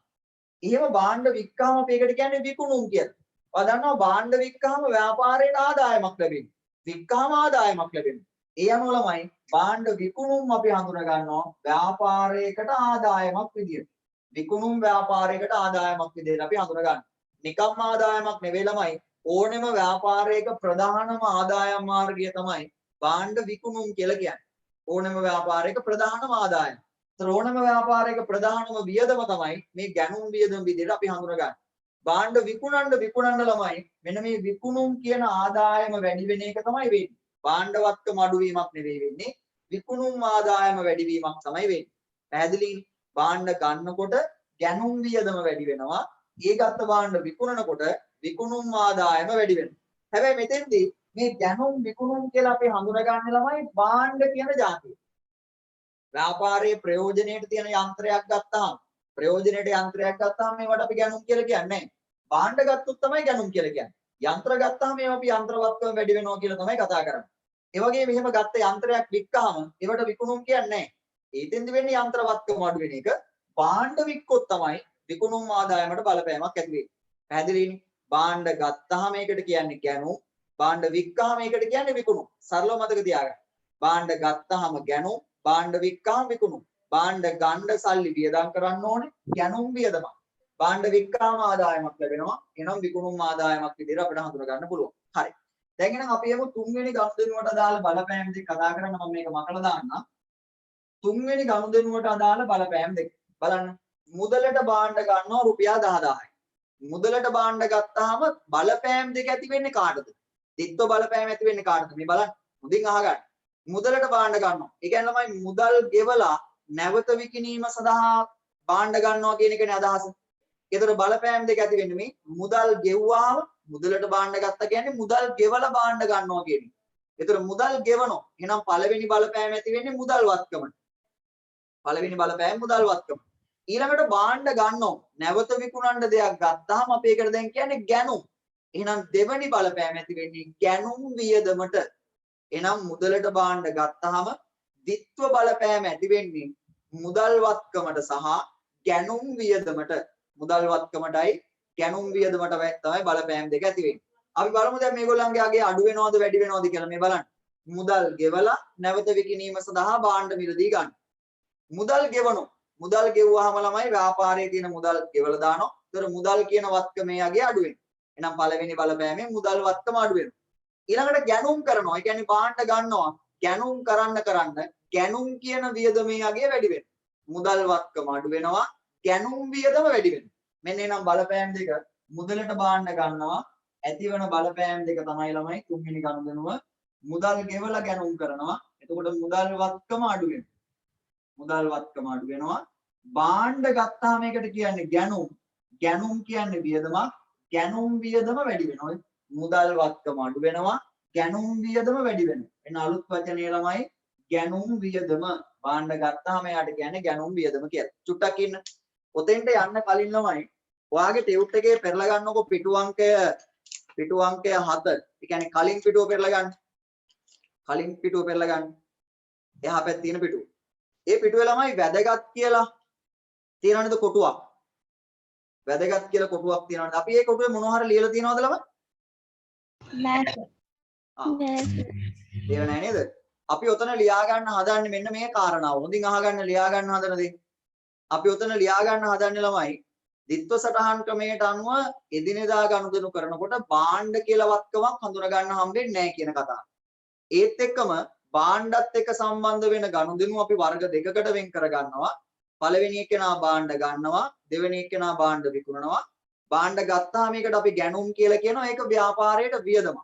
[SPEAKER 1] එහෙම භාණ්ඩ වික්කාම අපි ඒකට කියන්නේ විකුණුම් කියලා. ඔයා දන්නවා භාණ්ඩ වික්කාම ව්‍යාපාරයට ආදායමක් ලැබෙනවා. වික්කාම ආදායමක් ලැබෙනවා. ඒ අනුව ළමයි භාණ්ඩ විකුණුම් අපි හඳුනා ගන්නවා ව්‍යාපාරයකට ආදායමක් විදියට. විකුණුම් ව්‍යාපාරයකට ආදායමක් විදියට අපි හඳුනා ගන්නවා. නිකම් ආදායමක් නෙවෙයි ළමයි ඕනෙම ව්‍යාපාරයක ප්‍රධානම ආදායම් මාර්ගය තමයි භාණ්ඩ විකුණුම් කියලා කියන්නේ. ඕනෙම ව්‍යාපාරයක ප්‍රධානම ආදායම. ඕනෙම ව්‍යාපාරයක ප්‍රධානම වියදම තමයි මේ ගැනුම් වියදම විදියට අපි හඳුනගන්නේ. භාණ්ඩ විකුණන්න ළමයි මෙන්න මේ විකුණුම් කියන ආදායම වැඩි වෙන එක තමයි වෙන්නේ. භාණ්ඩවත්කම අඩුවීමක් නෙවෙයි වෙන්නේ. විකුණුම් ආදායම වැඩිවීමක් තමයි වෙන්නේ. පැහැදිලිනේ? භාණ්ඩ ගන්නකොට ගැනුම් වියදම වැඩි වෙනවා. ඒ ගත්ත භාණ්ඩ විකුණනකොට විකුණුම් ආදායම වැඩි වෙනවා. හැබැයි මෙතෙන්දී මේ ගැනුම් විකුණුම් කියලා අපි හඳුනගන්නේ ළමයි භාණ්ඩ කියන જાතිය. ව්‍යාපාරයේ ප්‍රයෝජනෙට තියෙන යන්ත්‍රයක් ගත්තාම මේවට අපි ගැනුම් කියලා කියන්නේ නැහැ. භාණ්ඩ ගත්තොත් තමයි ගැනුම් කියලා කියන්නේ. යන්ත්‍ර ගත්තාම මේවා අපි යන්ත්‍රවත්කම වැඩි වෙනවා කියලා තමයි කතා කරන්නේ. ඒ වගේම මෙහෙම ගත්ත යන්ත්‍රයක් වික්කාම ඒවට විකුණුම් කියන්නේ නැහැ. ඒතෙන්දි වෙන්නේ යන්ත්‍රවත්කම අඩු වෙන එක. භාණ්ඩ වික්කොත් තමයි විකුණුම් ආදායමට බලපෑමක් ඇති වෙන්නේ. පැහැදිලිනේ? භාණ්ඩ ගත්තාම ඒකට කියන්නේ ගැනුම්. භාණ්ඩ වික්කාම ඒකට කියන්නේ විකුණුම්. සරලව මතක තියාගන්න. භාණ්ඩ ගත්තාම ගැනුම්, භාණ්ඩ වික්කාම විකුණුම්. භාණ්ඩ ගන්න සල්ලි වියදම් කරන්න ඕනේ ගැනුම් වියදමක්. භාණ්ඩ වික්කාම ආදායමක් ලැබෙනවා. එනම් විකුණුම් ආදායමක් විදිහට අපිට හඳුනා ගන්න පුළුවන්. හරි. දැන් එහෙනම් අපි යමු තුන්වෙනි ගනුදෙනුවට අදාළ බලපෑම් දෙක කතා කරන්න. මම මේක මකලා දාන්නම්. තුන්වෙනි ගනුදෙනුවට අදාළ බලපෑම් දෙක. බලන්න. මුදලට භාණ්ඩ ගන්නවා රුපියල් 10000යි. මුදලට භාණ්ඩ ගත්තාම බලපෑම් දෙක ඇති වෙන්නේ කාටද? දිත්ව බලපෑම් ඇති වෙන්නේ කාටද? මේ බලන්න. හොඳින් අහගන්න. මුදලට භාණ්ඩ ගන්නවා. ඒ කියන්නේ ළමයි මුදල් ගෙවලා නැවත විකිණීම සඳහා භාණ්ඩ ගන්නවා කියන එකනේ අදහස. ඒතර බලපෑම් දෙක ඇති වෙන්නේ මේ මුදල් ගෙවුවාම මුදලට භාණ්ඩ ගත්තා කියන්නේ මුදල් ගෙවලා භාණ්ඩ ගන්නවා කියන එක. ඒතර මුදල් ගෙවනවා. එහෙනම් පළවෙනි බලපෑම ඇති වෙන්නේ මුදල් වත්කමට. පළවෙනි බලපෑම මුදල් වත්කම. ඊළඟට භාණ්ඩ ගන්නවා. නැවත විකුණන්න දෙයක් ගත්තාම අපි ඒකට දැන් කියන්නේ ගැනුම්. එහෙනම් දෙවෙනි බලපෑම ඇති වෙන්නේ ගැනුම් වියදමට. එහෙනම් මුදලට භාණ්ඩ ගත්තාම ද්විත්ව බලපෑම ඇති වෙන්නේ මුදල් වත්කමට සහ ගැනුම් වියදමට. මුදල් වත්කමටයි ගැනුම් වියදමට තමයි බලපෑම් දෙක ඇති වෙන්නේ. අපි බලමු දැන් මේගොල්ලන්ගේ අගේ අඩු වෙනවද වැඩි වෙනවද කියලා මේ බලන්න. මුදල් ගෙවලා නැවත විකිණීම සඳහා භාණ්ඩ මිලදී ගන්න. මුදල් ගෙවනවා. මුදල් ගෙවුවාම ළමයි ව්‍යාපාරයේ තියෙන මුදල් ගෙවලා දානවා. ඒතර මුදල් කියන වත්කමේ අගේ අඩු වෙනවා. එහෙනම් පළවෙනි බලපෑමෙන් මුදල් වත්කම අඩු වෙනවා. ඊළඟට ගැනුම් කරනවා. ඒ කියන්නේ භාණ්ඩ ගන්නවා. ගැනුම් කරන්න ගැනුම් කියන වියදමේ අගේ වැඩි වෙනවා. මුදල් වත්කම අඩු වෙනවා. ගැනුම් වියදම වැඩි වෙනවා. මෙන්න එනම් බලපෑම් දෙක මුදලට භාණ්ඩ ගන්නවා. ඇතිවන බලපෑම් දෙක තමයි ළමයි තුන්වෙනි ගනුදෙනුව. මුදල් ගෙවලා ගැනුම් කරනවා. එතකොට මුදල් වත්කම අඩු වෙනවා. මුදල් වත්කම අඩු වෙනවා. භාණ්ඩ ගත්තාම මේකට කියන්නේ ගැනුම්. ගැනුම් කියන්නේ වියදමක්. ගැනුම් වියදම වැඩි වෙනවා. මුදල් වත්කම අඩු වෙනවා. ගැනුම් වියදම වැඩි වෙනවා. එන අලුත් වචනේ ළමයි ගැනුම් වියදම. භාණ්ඩ ගත්තාම යාට කියන්නේ ගැනුම් වියදම කියලා. චුට්ටක් ඉන්න. ඔතෙන්ට යන්න කලින් ළමයි ඔයාගේ ටියුට් එකේ පෙරලා ගන්නකො පිටු අංකය 7. ඒ කියන්නේ කලින් පිටුව පෙරලා ගන්න. කලින් පිටුව පෙරලා ගන්න. එහා පැත්තේ තියෙන පිටුව. ඒ පිටුවේ ළමයි වැදගත් කියලා තියනවද කොටුවක්? වැදගත් කියලා කොටුවක් තියනවද? අපි ඒ කොටුවේ මොනවා හරි ලියලා තියනවද ළමයි?
[SPEAKER 4] නෑ සර්.
[SPEAKER 1] ඒව නෑ නේද? අපි ඔතන ලියා ගන්න හදන්නේ මෙන්න මේ කාරණාව. හොඳින් අහගන්න ලියා ගන්න හදන දේ. අපි ඔතන ලියා ගන්න හදන්නේ ළමයි ද්විත්ව සටහන් ක්‍රමයට අනුව එදිනෙදා ගනුදෙනු කරනකොට භාණ්ඩ කියලා වත්කමක් හඳුනා ගන්න හම්බෙන්නේ නැහැ කියන කතාව. ඒත් එක්කම භාණ්ඩත් එක්ක සම්බන්ධ වෙන ගනුදෙනු අපි වර්ග දෙකකට වෙන් කර ගන්නවා. පළවෙනි එකේනා භාණ්ඩ ගන්නවා, දෙවෙනි එකේනා භාණ්ඩ විකුණනවා. භාණ්ඩ ගත්තාම ඒකට අපි ගැනුම් කියලා කියනවා. ඒක ව්‍යාපාරයට වියදමක්.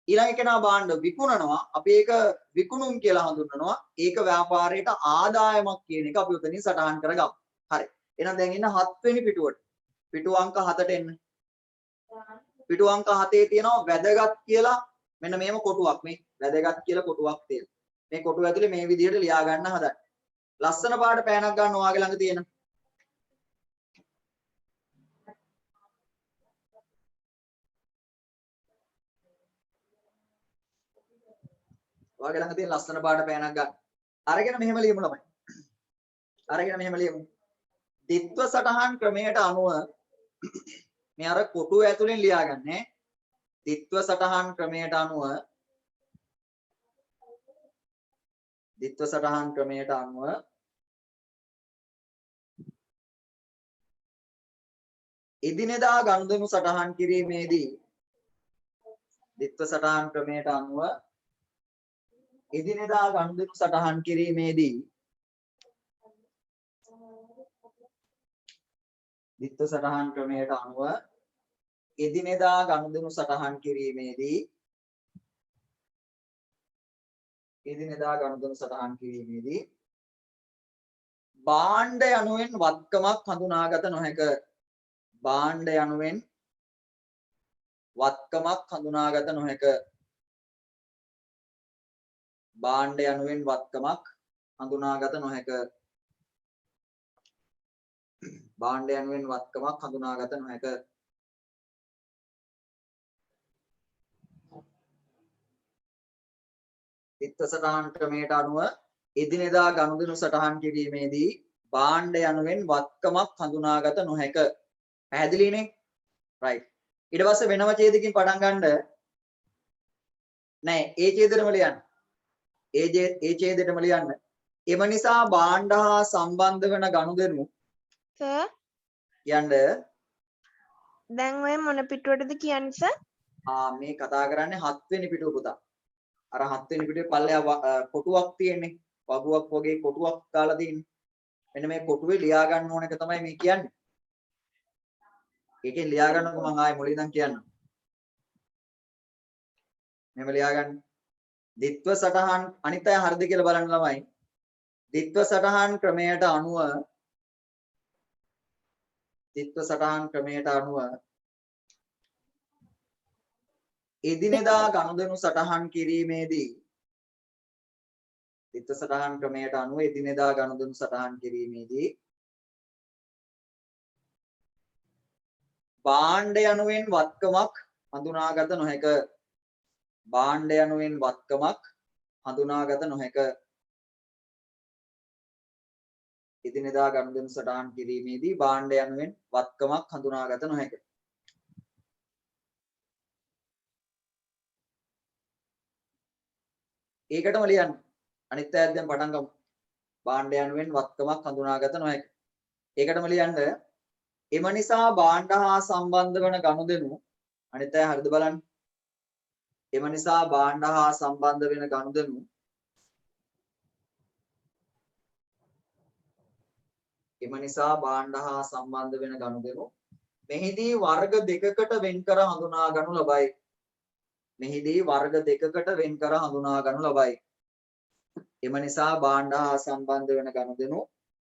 [SPEAKER 1] ඊළඟ එකේනා භාණ්ඩ විකුණනවා. අපි ඒක විකුණුම් කියලා හඳුන්වනවා. ඒක ව්‍යාපාරයට ආදායමක් කියන එක අපි උතනින් සටහන් කරගමු. හරි. එහෙනම් දැන් ඉන්න 7 වෙනි පිටුවට. පිටු අංක 7ට එන්න. පිටු අංක 7 තියෙනවා වැදගත් කියලා මෙන්න මේම කොටුවක් මේ. වැදගත් කියලා කොටුවක් තියෙනවා. මේ කොටුව ඇතුලේ මේ විදිහට ලියා ගන්න හදන්න. ලස්සන පාට පෑනක් ගන්න ඔයාගේ ළඟ තියෙන. ඔයාගේ ළඟ තියෙන ලස්සන පාට පෑනක් ගන්න. අරගෙන මෙහෙම ලියමු ළමයි. අරගෙන මෙහෙම ලියමු. ද්විත්ව සටහන් ක්‍රමයට අනුව මේ අර කොටුව ඇතුලෙන් ලියාගන්නේ. ද්විත්ව සටහන් ක්‍රමයට අනුව එදිනෙදා ගනුදෙනු සටහන් කිරීමේදී ද්විත්ව සටහන් ක්‍රමයට අනුව එදිනෙදා ගනුදෙනු සටහන් කිරීමේදී ද්විත්ව සටහන් ක්‍රමයට අනුව එදිනෙදා ගනුදෙනු සටහන් කිරීමේදී භාණ්ඩ යනුවෙන් වත්කමක් හඳුනාගත නොහැක. භාණ්ඩ යනුවෙන් වත්කමක් හඳුනාගත නොහැක. භාණ්ඩ යනුවෙන් වත්කමක් හඳුනාගත නොහැක. භාණ්ඩ යනුවෙන් වත්කමක් හඳුනාගත නොහැක. ද්විත්ව සටහන් ක්‍රමයට අනුව එදිනෙදා ගනුදෙනු සටහන් කිරීමේදී භාණ්ඩ යනුවෙන් වත්කමක් හඳුනාගත නොහැක. පැහැදිලිනේ? right. ඊට පස්සේ වෙනම ඡේදකින් පටන් ගන්න නෑ ඒ ඡේදෙටම ලියන්න. ඒ ඡේදෙටම ලියන්න. එම නිසා භාණ්ඩ හා සම්බන්ධ වෙන ගනුදෙනු
[SPEAKER 4] සර්
[SPEAKER 1] යන්න.
[SPEAKER 4] දැන් ඔය මොන පිටුවටද කියන්නේ සර්?
[SPEAKER 1] මේ කතා කරන්නේ 7 වෙනි පිටුව පුතා. අර 7 වෙනි පිටුවේ පල්ලෙහා කොටුවක් තියෙන්නේ. වගුවක් වගේ කොටුවක් දාලා තියෙන්නේ. මෙන්න මේ කොටුවේ ලියා ගන්න ඕන එක තමයි මේ කියන්නේ. ඒකෙන් ලියා ගන්නකො මම ආයේ මුලින් ඉඳන් කියන්නම්. මෙහෙම ලියා ගන්න. ද්විත්ව සටහන් අනිත් අය හරිද කියලා බලන්න ළමයි. ද්විත්ව සටහන් ක්‍රමයට අනුව එදිනෙදා ගනුදෙනු සටහන් කිරීමේදී ditth සටහන් ක්‍රමයට අනුව එදිනෙදා ගනුදෙනු සටහන් කිරීමේදී භාණ්ඩ යනුවෙන් වත්කමක් හඳුනාගත නොහැක. භාණ්ඩ යනුවෙන් වත්කමක් හඳුනාගත නොහැක. එදිනෙදා ගනුදෙනු සටහන් කිරීමේදී භාණ්ඩ යනුවෙන් වත්කමක් හඳුනාගත නොහැක. ඒකටම ලියන්න. අනිත් පැය දැන් පටන් ගමු. භාණ්ඩ යනුවෙන් වත්කමක් හඳුනාගත නොහැක. ඒකටම ලියන්න. එම නිසා භාණ්ඩ හා සම්බන්ධ වන ගනුදෙනු අනිත් පැය හරිද බලන්න. එම නිසා භාණ්ඩ හා සම්බන්ධ වෙන ගනුදෙනු එම නිසා භාණ්ඩ හා සම්බන්ධ වෙන ගනුදෙනු මෙහිදී වර්ග දෙකකට වෙන් කර හඳුනා ගනු ලබයි. මෙහිදී වර්ග දෙකකට වෙන් කර හඳුනා ගනු ලබයි. එම නිසා භාණ්ඩ හා සම්බන්ධ වෙන ගනුදෙනු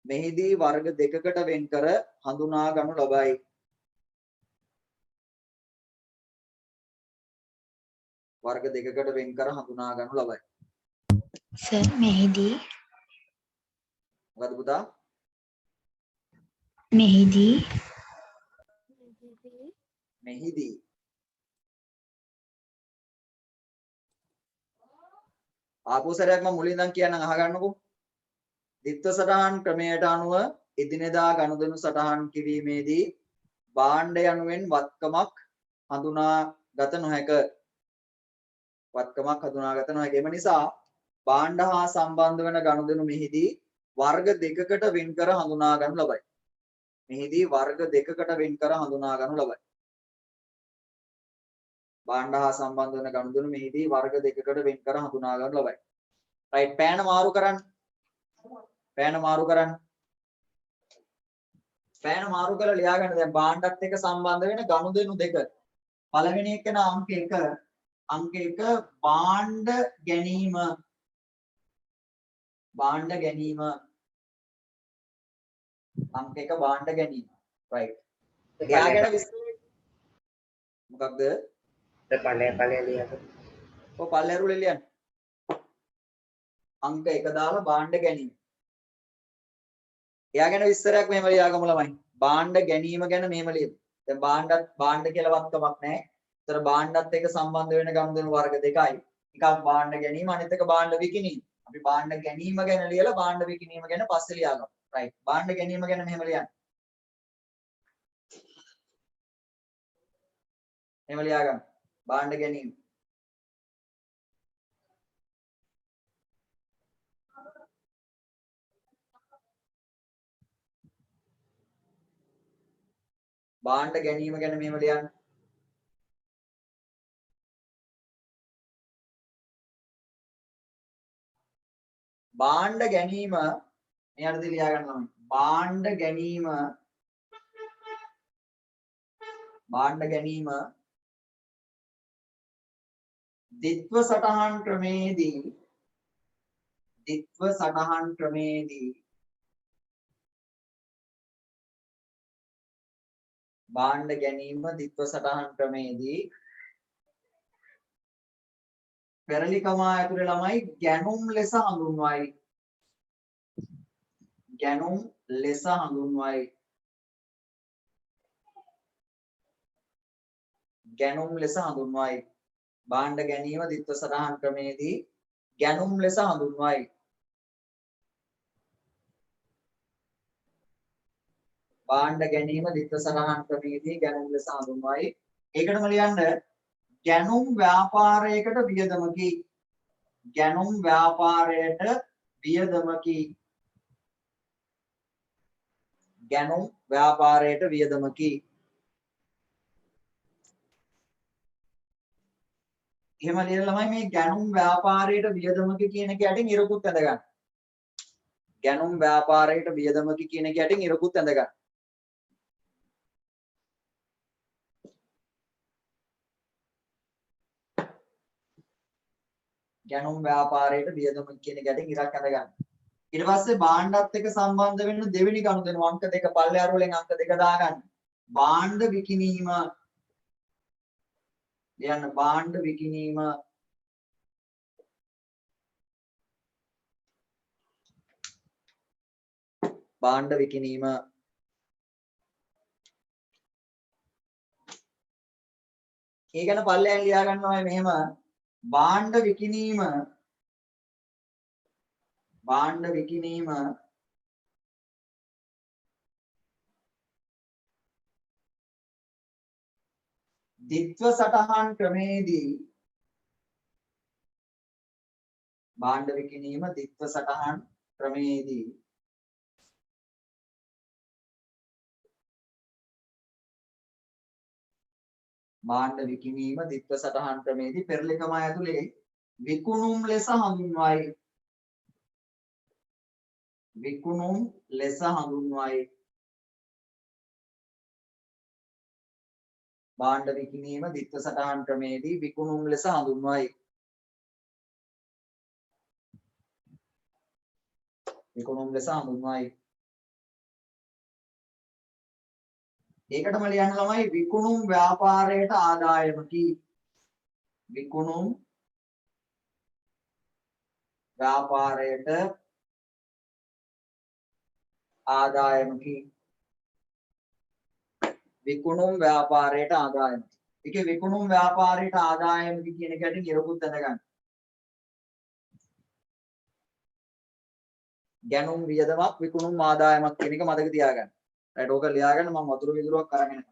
[SPEAKER 1] මෙහිදී වර්ග දෙකකට වෙන් කර හඳුනා ගනු ලබයි. වර්ග දෙකකට වෙන් කර හඳුනා ගනු ලබයි.
[SPEAKER 5] සර් මෙහිදී
[SPEAKER 1] මොකද පුතා? මෙහිදී ආපෝසරයක් මම මුලින් ඉඳන් කියන්නම් අහගන්නකෝ. ditth සටහන් ක්‍රමයට අනුව එදිනෙදා ගනුදෙනු සටහන් කිරීමේදී භාණ්ඩ යනුවෙන් වත්කමක් හඳුනාගත නොහැක. වත්කමක් හඳුනාගත නොහැක. එම නිසා භාණ්ඩ හා සම්බන්ධ වන ගනුදෙනු මෙහිදී වර්ග දෙකකට වෙන් කර හඳුනා ගනු ලබයි. මෙහිදී වර්ග දෙකකට වෙන් කර හඳුනා ගනු ලබයි. භාණ්ඩ හා සම්බන්ධ වන ගනුදෙනු මෙහිදී වර්ග දෙකකට වෙන් කර හඳුනා ගනු ලබයි. රයිට්. පෑන මාරු කරන්න. පෑන මාරු කරන්න. පෑන මාරු කරලා ලියා ගන්න. දැන් භාණ්ඩත් එක්ක සම්බන්ධ වෙන ගනුදෙනු දෙක. පළවෙනි එක න අංක 1. අංක 1 භාණ්ඩ ගැනීම. භාණ්ඩ ගැනීම. අංක 1 භාණ්ඩ ගැනීම. රයිට්. එයා ගැන විස්තර මොකක්ද?
[SPEAKER 3] පළය ලියන්න.
[SPEAKER 1] ඔය පල්ලෙරුල ලියන්න. අංක 1 දාලා භාණ්ඩ ගැනීම. එයා ගැන විස්තරයක් මෙහෙම ලියාගමු ළමයි. භාණ්ඩ ගැනීම ගැන මෙහෙම ලියමු. දැන් භාණ්ඩ කියලා වත්කමක් නැහැ. ඒතර භාණ්ඩත් එක්ක සම්බන්ධ වෙන ගනුදෙනු වර්ග දෙකයි. එකක් භාණ්ඩ ගැනීම අනිත් එක භාණ්ඩ විකිණීම. අපි භාණ්ඩ ගැනීම ගැන ලියලා භාණ්ඩ විකිණීම ගැන පස්සේ ලියාගමු. රයිට්. භාණ්ඩ ගැනීම ගැන මෙහෙම ලියන්න. මෙහෙම ලියාගන්න. භාණ්ඩ ගැනීම. භාණ්ඩ ගැනීම ගැන මෙහෙම ලියන්න. භාණ්ඩ ගැනීම මෙයාටදී ලියා ගන්න ඕනේ. භාණ්ඩ ගැනීම ditth සටහන් ක්‍රමේදී භාණ්ඩ ගැනීම ditth සටහන් ක්‍රමේදී පෙරලිකමා ඇතුලේ ළමයි ගැනුම් ලෙස හඳුන්වයි. ගැනුම් ලෙස හඳුන්වයි. ගැනුම් ලෙස හඳුන්වයි. භාණ්ඩ ගැනීම ditth සටහන් ක්‍රමේදී ගැනුම් ලෙස හඳුන්වයි. භාණ්ඩ ගැනීම ditth සටහන් ක්‍රමේදී ගැනුම් ලෙස හඳුන්වයි. ඒකටම ලියන්න ගැනුම් ව්‍යාපාරයකට වියදමකි. ගැනුම් ව්‍යාපාරයට වියදමකි. ගැනුම් ව්‍යාපාරයට වියදමකි. එහෙම ලියලා ළමයි මේ ගැනුම් ව්‍යාපාරයට වියදමකි කියන එක යටින් ඉරකුත් ඇඳ ගන්න. ගැනුම් ව්‍යාපාරයට වියදමකි කියන එක යටින් ඉරකුත් ඇඳ ගන්න. ගැනුම් ව්‍යාපාරයට වියදමකි කියන එක යටින් ඉරක් ඇඳ ගන්න. ඊට පස්සේ භාණ්ඩත් එක්ක සම්බන්ධ වෙන දෙවෙනි ගනුදෙනු අංක 2 පල්ලෙහාර වලින් අංක 2 දාගන්න. භාණ්ඩ විකිණීම. ලියන්න භාණ්ඩ විකිණීම. භාණ්ඩ විකිණීම ඒ ගැන පල්ලෙන් ලියා ගන්නවා මෙහෙම භාණ්ඩ විකිණීම ද්විත්ව සටහන් ක්‍රමේදී භාණ්ඩ විකිණීම ද්විත්ව සටහන් ක්‍රමේදී භාණ්ඩ විකිණීම ද්විත්ව සටහන් ක්‍රමේදී පෙරලිකම ඇතුලේ විකුණුම් ලෙස හඳුන්වයි. විකුණුම් ලෙස හඳුන්වයි. භාණ්ඩ විකිණීම ද්විත්ව සටහන් ක්‍රමේදී විකුණුම් ලෙස හඳුන්වයි. විකුණුම් ලෙස හඳුන්වයි. ඒකටම ලියන්න ළමයි විකුණුම් ව්‍යාපාරයට ආදායමකි. විකුණුම් ව්‍යාපාරයට ආදායමකි. විකුණුම් ව්‍යාපාරයට ආදායමකි. ඒකේ විකුණුම් ව්‍යාපාරයට ආදායමකි කියන එකට නිරපුත් දැනගන්න. ගැනුම් වියදමක් විකුණුම් ආදායමක් කියන එක මතක තියාගන්න. රයිට් ඕක ලියාගන්න මම වතුර විදුරුවක් අරගෙන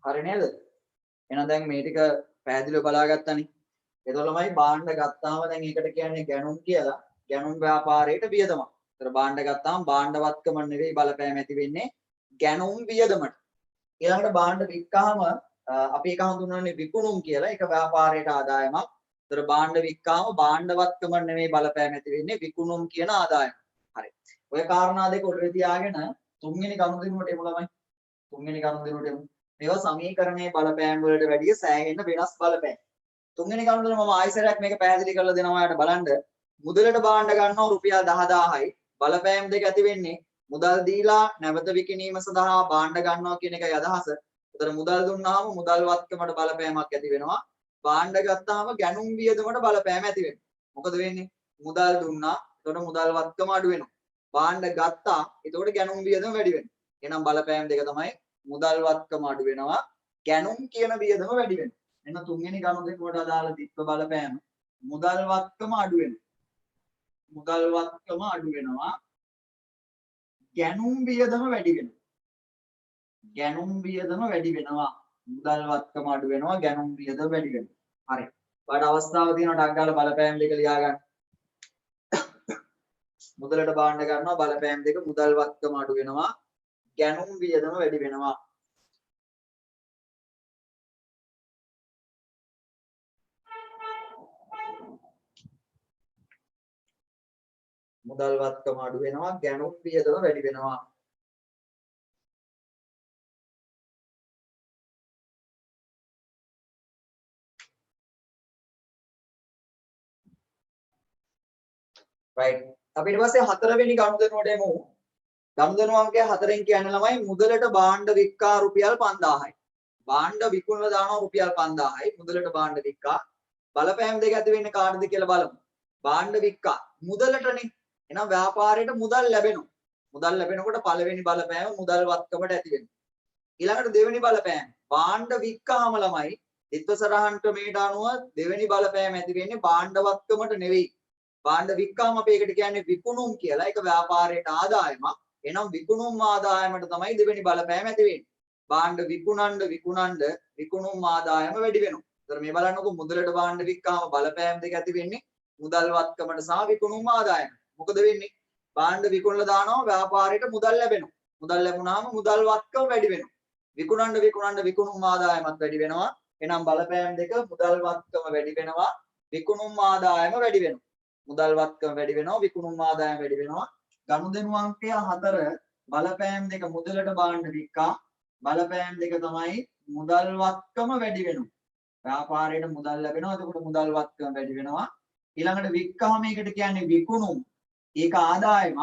[SPEAKER 1] හරි නේද? එහෙනම් දැන් මේ ටික පැහැදිලිව බලාගත්තානේ. එතකොටමයි භාණ්ඩ ගත්තාම දැන් ඒකට කියන්නේ ගැනුම් කියලා. ගැනුම් ව්‍යාපාරයට වියදමක්. ඒතර භාණ්ඩ ගත්තාම භාණ්ඩවත්කම නෙවෙයි බලපෑම ඇති වෙන්නේ ගැනුම් වියදමට. ඊළඟට භාණ්ඩ වික්කාම අපි ඒක හඳුන්වන්නේ විකුණුම් කියලා. ඒක ව්‍යාපාරයට ආදායමක්. ඒතර භාණ්ඩ වික්කාම භාණ්ඩවත්කම නෙවෙයි බලපෑම ඇති වෙන්නේ විකුණුම් කියන ආදායම. හරි. ඔය කාරණා දෙක ඔළුවේ තියාගෙන තුන්වෙනි ගනුදෙනුවට එමු ළමයි. තුන්වෙනි ගනුදෙනුවට එමු. මේවා සමීකරණයේ බලපෑම් වලට වැඩිය සෑහෙන්න වෙනස් බලපෑම්. තුන්වෙනි ගනුදෙනුව මම ආයෙසරයක් මේක පැහැදිලි කරලා දෙනවා ඔයාලට බලන්න. මුදලට භාණ්ඩ ගන්නවා රුපියල් 10000යි. බලපෑම් දෙක ඇති වෙන්නේ මුදල් දීලා නැවත විකිණීම සඳහා භාණ්ඩ ගන්නවා කියන එකයි අදහස. ඒතර මුදල් දුන්නාම මුදල් වත්කමට බලපෑමක් ඇති වෙනවා. භාණ්ඩ ගත්තාම ගැනුම් වියදමට බලපෑම ඇති වෙනවා. මොකද වෙන්නේ? මුදල් දුන්නා. එතකොට මුදල් වත්කම අඩු වෙනවා. භාණ්ඩ ගත්තා. එතකොට ගැනුම් වියදම වැඩි වෙනවා. එහෙනම් බලපෑම් දෙක තමයි මුදල් වත්කම අඩු වෙනවා. ගැනුම් කියන වියදම වැඩි වෙනවා. එන්න තුන්වෙනි ගනුදෙනුවට අදාළ ද්විත්ව බලපෑම මුදල් වත්කම අඩු වෙනවා. මුදල් වත්කම අඩු වෙනවා. ගැනුම් වියදම වැඩි වෙනවා. ගැනුම් වියදම වැඩි වෙනවා. මුදල් වත්කම අඩු වෙනවා. ගැනුම් වියදම වැඩි වෙනවා. හරි. ඔයාලට අවස්ථාව තියෙනවා ටක් ගාලා බලපෑම් දෙක ලියා ගන්න. මුදලට භාණ්ඩ ගන්නවා බලපෑම් දෙක මුදල් වත්කම අඩු වෙනවා. ගැනුම් වියදම වැඩි වෙනවා. මුදල් වත්කම අඩු වෙනවා ගැනුම් වියදම වැඩි වෙනවා. right අපි ඊට පස්සේ හතරවෙනි ගනුදෙනුවට එමු. ගනුදෙනු අංකය 4න් කියන්නේ ළමයි මුදලට භාණ්ඩ වික්කා රුපියල් 5000යි. භාණ්ඩ විකුණලා දානවා රුපියල් 5000යි මුදලට භාණ්ඩ වික්කා. බලපෑම් දෙක ඇති වෙන්නේ කාටද කියලා බලමු. භාණ්ඩ වික්කා මුදලටනේ. එහෙනම් ව්‍යාපාරයට මුදල් ලැබෙනවා. මුදල් ලැබෙනකොට පළවෙනි බලපෑම මුදල් වත්කමට ඇති වෙනවා. ඊළඟට දෙවෙනි බලපෑම භාණ්ඩ වික්කාම ළමයි ද්විත්ව සරහන් ක්‍රමයට අනුව දෙවෙනි බලපෑම ඇති වෙන්නේ භාණ්ඩ වත්කමට නෙවෙයි. භාණ්ඩ වික්කාම අපි ඒකට කියන්නේ විකුණුම් කියලා. ඒක ව්‍යාපාරයට ආදායමක්. එහෙනම් විකුණුම් ආදායමට තමයි දෙවෙනි බලපෑම ඇති වෙන්නේ. භාණ්ඩ විකුණන්න විකුණුම් ආදායම වැඩි වෙනවා. ඒතර මේ බලන්නකො මුදලට භාණ්ඩ වික්කාම බලපෑම් දෙක ඇති වෙන්නේ මුදල් වත්කමට සහ විකුණුම් ආදායම. මොකද වෙන්නේ? භාණ්ඩ විකුණලා දානවා ව්‍යාපාරයට මුදල් ලැබෙනවා. මුදල් ලැබුණාම මුදල් වත්කම වැඩි වෙනවා. විකුණන්න විකුණුම් ආදායමත් වැඩි වෙනවා. එහෙනම් බලපෑම් දෙක මුදල් වත්කම වැඩි වෙනවා විකුණුම් ආදායම වැඩි වෙනවා. මුදල් වත්කම වැඩි වෙනවා විකුණුම් ආදායම වැඩි වෙනවා. ගනුදෙනු අංකය 4 බලපෑම් දෙක මුදලට භාණ්ඩ වික්කා බලපෑම් දෙක තමයි මුදල් වත්කම වැඩි වෙනවා. ව්‍යාපාරයට මුදල් ලැබෙනවා එතකොට මුදල් වත්කම වැඩි වෙනවා. ඊළඟට වික්කාම මේකට කියන්නේ විකුණුම්. ඒක ආදායමක්.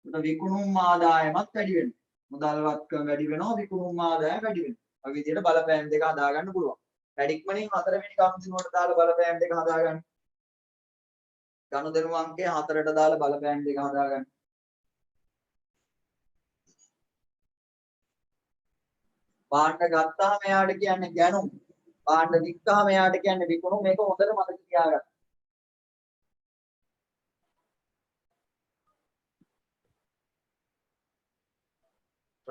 [SPEAKER 1] ඒකට විකුණුම් ආදායමත් වැඩි වෙනවා. මුදල් වත්කම වැඩි වෙනවා විකුණුම් ආදායම වැඩි වෙනවා. ඔය විදිහට බලපෑම් දෙක හදා ගන්න පුළුවන්. පැඩික්මනින් 4 වෙනි ගනුදෙනුවට දාලා බලපෑම් දෙක හදා ගන්න. ගනුදෙනු අංකය 4ට දාලා බලපෑම් දෙක හදා ගන්න. භාණ්ඩ ගත්තාම එයාට කියන්නේ ගැනුම්. භාණ්ඩ වික්කාම එයාට කියන්නේ විකුණුම්. මේක හොඳට මතක තියාගන්න.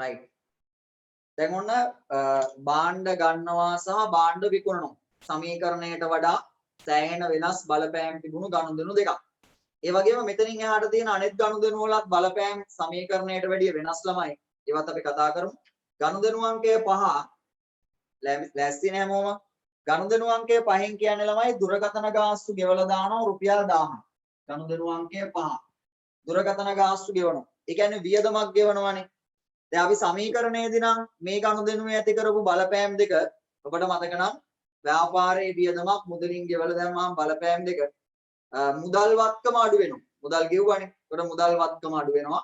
[SPEAKER 1] right දැන් ඔන්න භාණ්ඩ ගන්නවා සහ භාණ්ඩ විකුණනවා සමීකරණයට වඩා සෑහෙන වෙනස් බලපෑම් තිබුණු ගනුදෙනු දෙකක්. ඒ වගේම මෙතනින් එහාට තියෙන අනෙත් ගනුදෙනු වලත් බලපෑම් සමීකරණයට වැඩිය වෙනස් ළමයි. ඒවත් අපි කතා කරමු. ගනුදෙනු අංකය 5 ලෑස්ති නේ හැමෝම. ගනුදෙනු අංකය 5න් කියන්නේ ළමයි දුරකථන ගාස්තු ගෙවලා දානවා රුපියල් 1000. ගනුදෙනු අංකය 5. දුරකථන ගාස්තු ගෙවනවා. ඒ කියන්නේ වියදමක් ගෙවනවානේ. දැන් අපි සමීකරණයේදී නම් මේ ගනුදෙනුවේ ඇති කරපු බලපෑම් දෙක ඔබට මතක නම් ව්‍යාපාරයේ වියදමක් මුදලින් ගෙවලා දැම්මම බලපෑම් දෙක මුදල් වත්කම අඩු වෙනවා. මුදල් ගෙවුවානේ. ඒකට මුදල් වත්කම අඩු වෙනවා.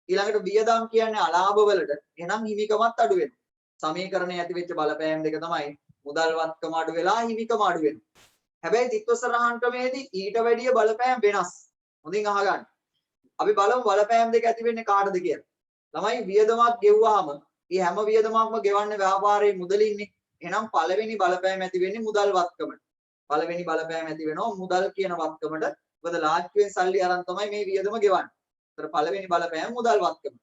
[SPEAKER 1] ඊළඟට වියදම් කියන්නේ අලාභ වලට. එහෙනම් හිමිකමත් අඩු වෙනවා. සමීකරණයේ ඇති වෙච්ච බලපෑම් දෙක තමයි මුදල් වත්කම අඩු වෙලා හිමිකම අඩු වෙනවා. හැබැයි ද්විත්ව සරහන් ක්‍රමයේදී ඊට වැඩිය බලපෑම් වෙනස්. හොඳින් අහගන්න. අපි බලමු බලපෑම් දෙක ඇති වෙන්නේ කාටද කියලා. ළමයි වියදමක් ගෙවුවාම මේ හැම වියදමක්ම ගෙවන්නේ ව්‍යාපාරයේ මුදලින්නේ. එහෙනම් පළවෙනි බලපෑම ඇති වෙන්නේ මුදල් වත්කමට. පළවෙනි බලපෑම ඇති වෙනවා මුදල් කියන වත්කමට. මොකද ලාච්චුවෙන් සල්ලි අරන් තමයි මේ වියදම ගෙවන්නේ. ඒතර පළවෙනි බලපෑම මුදල් වත්කම.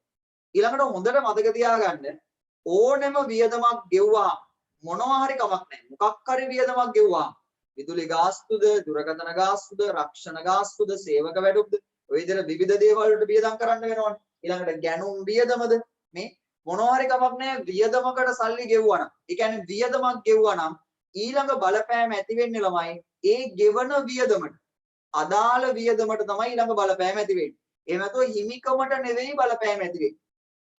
[SPEAKER 1] ඊළඟට හොඳට මතක තියාගන්න ඕනෙම වියදමක් ගෙවුවාම මොනවා හරි කමක් නැහැ. මොකක් හරි වියදමක් ගෙවුවාම විදුලි ගාස්තුද, දුරකථන ගාස්තුද, රක්ෂණ ගාස්තුද, සේවක වැඩුක්ද ඔය විදිහට විවිධ දේවල් වලට වියදම් කරන්න වෙනවනේ. ඊළඟට ගැනුම් වියදමද මේ මොනවා හරි කමක් නැහැ වියදමකට සල්ලි ගෙවුවා නම්. ඒ කියන්නේ වියදමක් ගෙවුවා නම් ඊළඟ බලපෑම ඇති වෙන්නේ ළමයි ඒ ගෙවන වියදමට. අදාළ වියදමට තමයි ඊළඟ බලපෑම ඇති වෙන්නේ. එහෙම නැත්නම් හිමිකමට නෙවෙයි බලපෑම ඇති වෙන්නේ.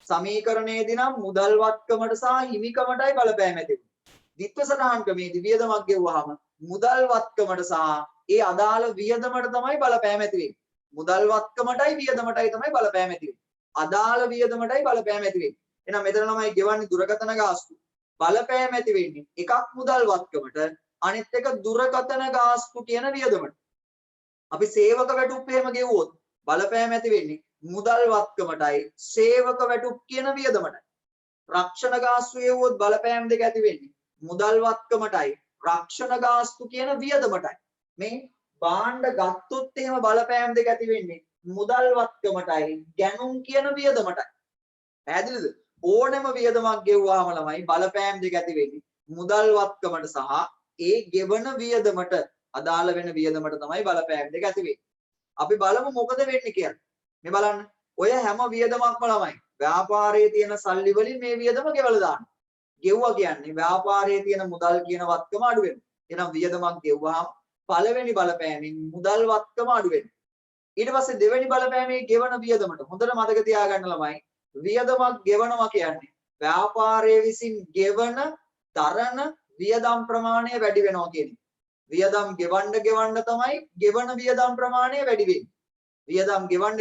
[SPEAKER 1] සමීකරණයේදී නම් මුදල් වත්කමට සහ හිමිකමටයි බලපෑම ඇති වෙන්නේ. ද්විත්ව සරහන් ක්‍රමයේදී වියදමක් ගෙවුවාම මුදල් වත්කමට සහ ඒ අදාළ වියදමට තමයි බලපෑම ඇති වෙන්නේ. මුදල් වත්කමටයි වියදමටයි තමයි බලපෑම ඇති වෙන්නේ. අදාළ වියදමටයි බලපෑම ඇති වෙන්නේ. එහෙනම් මෙතන ළමයි ගෙවන්නේ දුරකථන ගාස්තු. බලපෑම ඇති වෙන්නේ එකක් මුදල් වත්කමට අනිත් එක දුරකථන ගාස්තු කියන වියදමට. අපි සේවක වැටුප් එහෙම ගෙවුවොත් බලපෑම ඇති වෙන්නේ මුදල් වත්කමටයි සේවක වැටුප් කියන වියදමටයි. රක්ෂණ ගාස්තු ගෙවුවොත් බලපෑම් දෙක ඇති වෙන්නේ මුදල් වත්කමටයි රක්ෂණ ගාස්තු කියන වියදමටයි. මේ භාණ්ඩ ගත්තොත් එහෙම බලපෑම් දෙක ඇති වෙන්නේ මුදල් වත්කමටයි ගැනුම් කියන වියදමටයි. පැහැදිලිද? ඕනෙම වියදමක් ගෙවුවාම ළමයි බලපෑම් දෙක ඇති වෙන්නේ මුදල් වත්කමට සහ ඒ ගෙවන වියදමට අදාළ වෙන වියදමට තමයි බලපෑම් දෙක ඇති වෙන්නේ. අපි බලමු මොකද වෙන්නේ කියලා. මේ බලන්න. ඔය හැම වියදමක්ම ළමයි ව්‍යාපාරයේ තියෙන සල්ලි වලින් මේ වියදම ගෙවලා දාන්න. ගෙවුවා කියන්නේ ව්‍යාපාරයේ තියෙන මුදල් කියන වත්කම අඩු වෙනවා. එහෙනම් වියදමක් ගෙවුවාම පළවෙනි බලපෑමෙන් මුදල් වත්කම අඩු වෙනවා. ඊට පස්සේ දෙවෙනි බලපෑමේ ගෙවන වියදමට හොඳට මතක තියාගන්න ළමයි වියදමක් ගෙවනවා කියන්නේ ව්‍යාපාරයේ විසින් ගෙවන තරණ වියදම් ප්‍රමාණය වැඩි වෙනවා කියන්නේ. වියදම් ගෙවන්න තමයි ගෙවන වියදම් ප්‍රමාණය වැඩි වෙන්නේ. වියදම් ගෙවන්න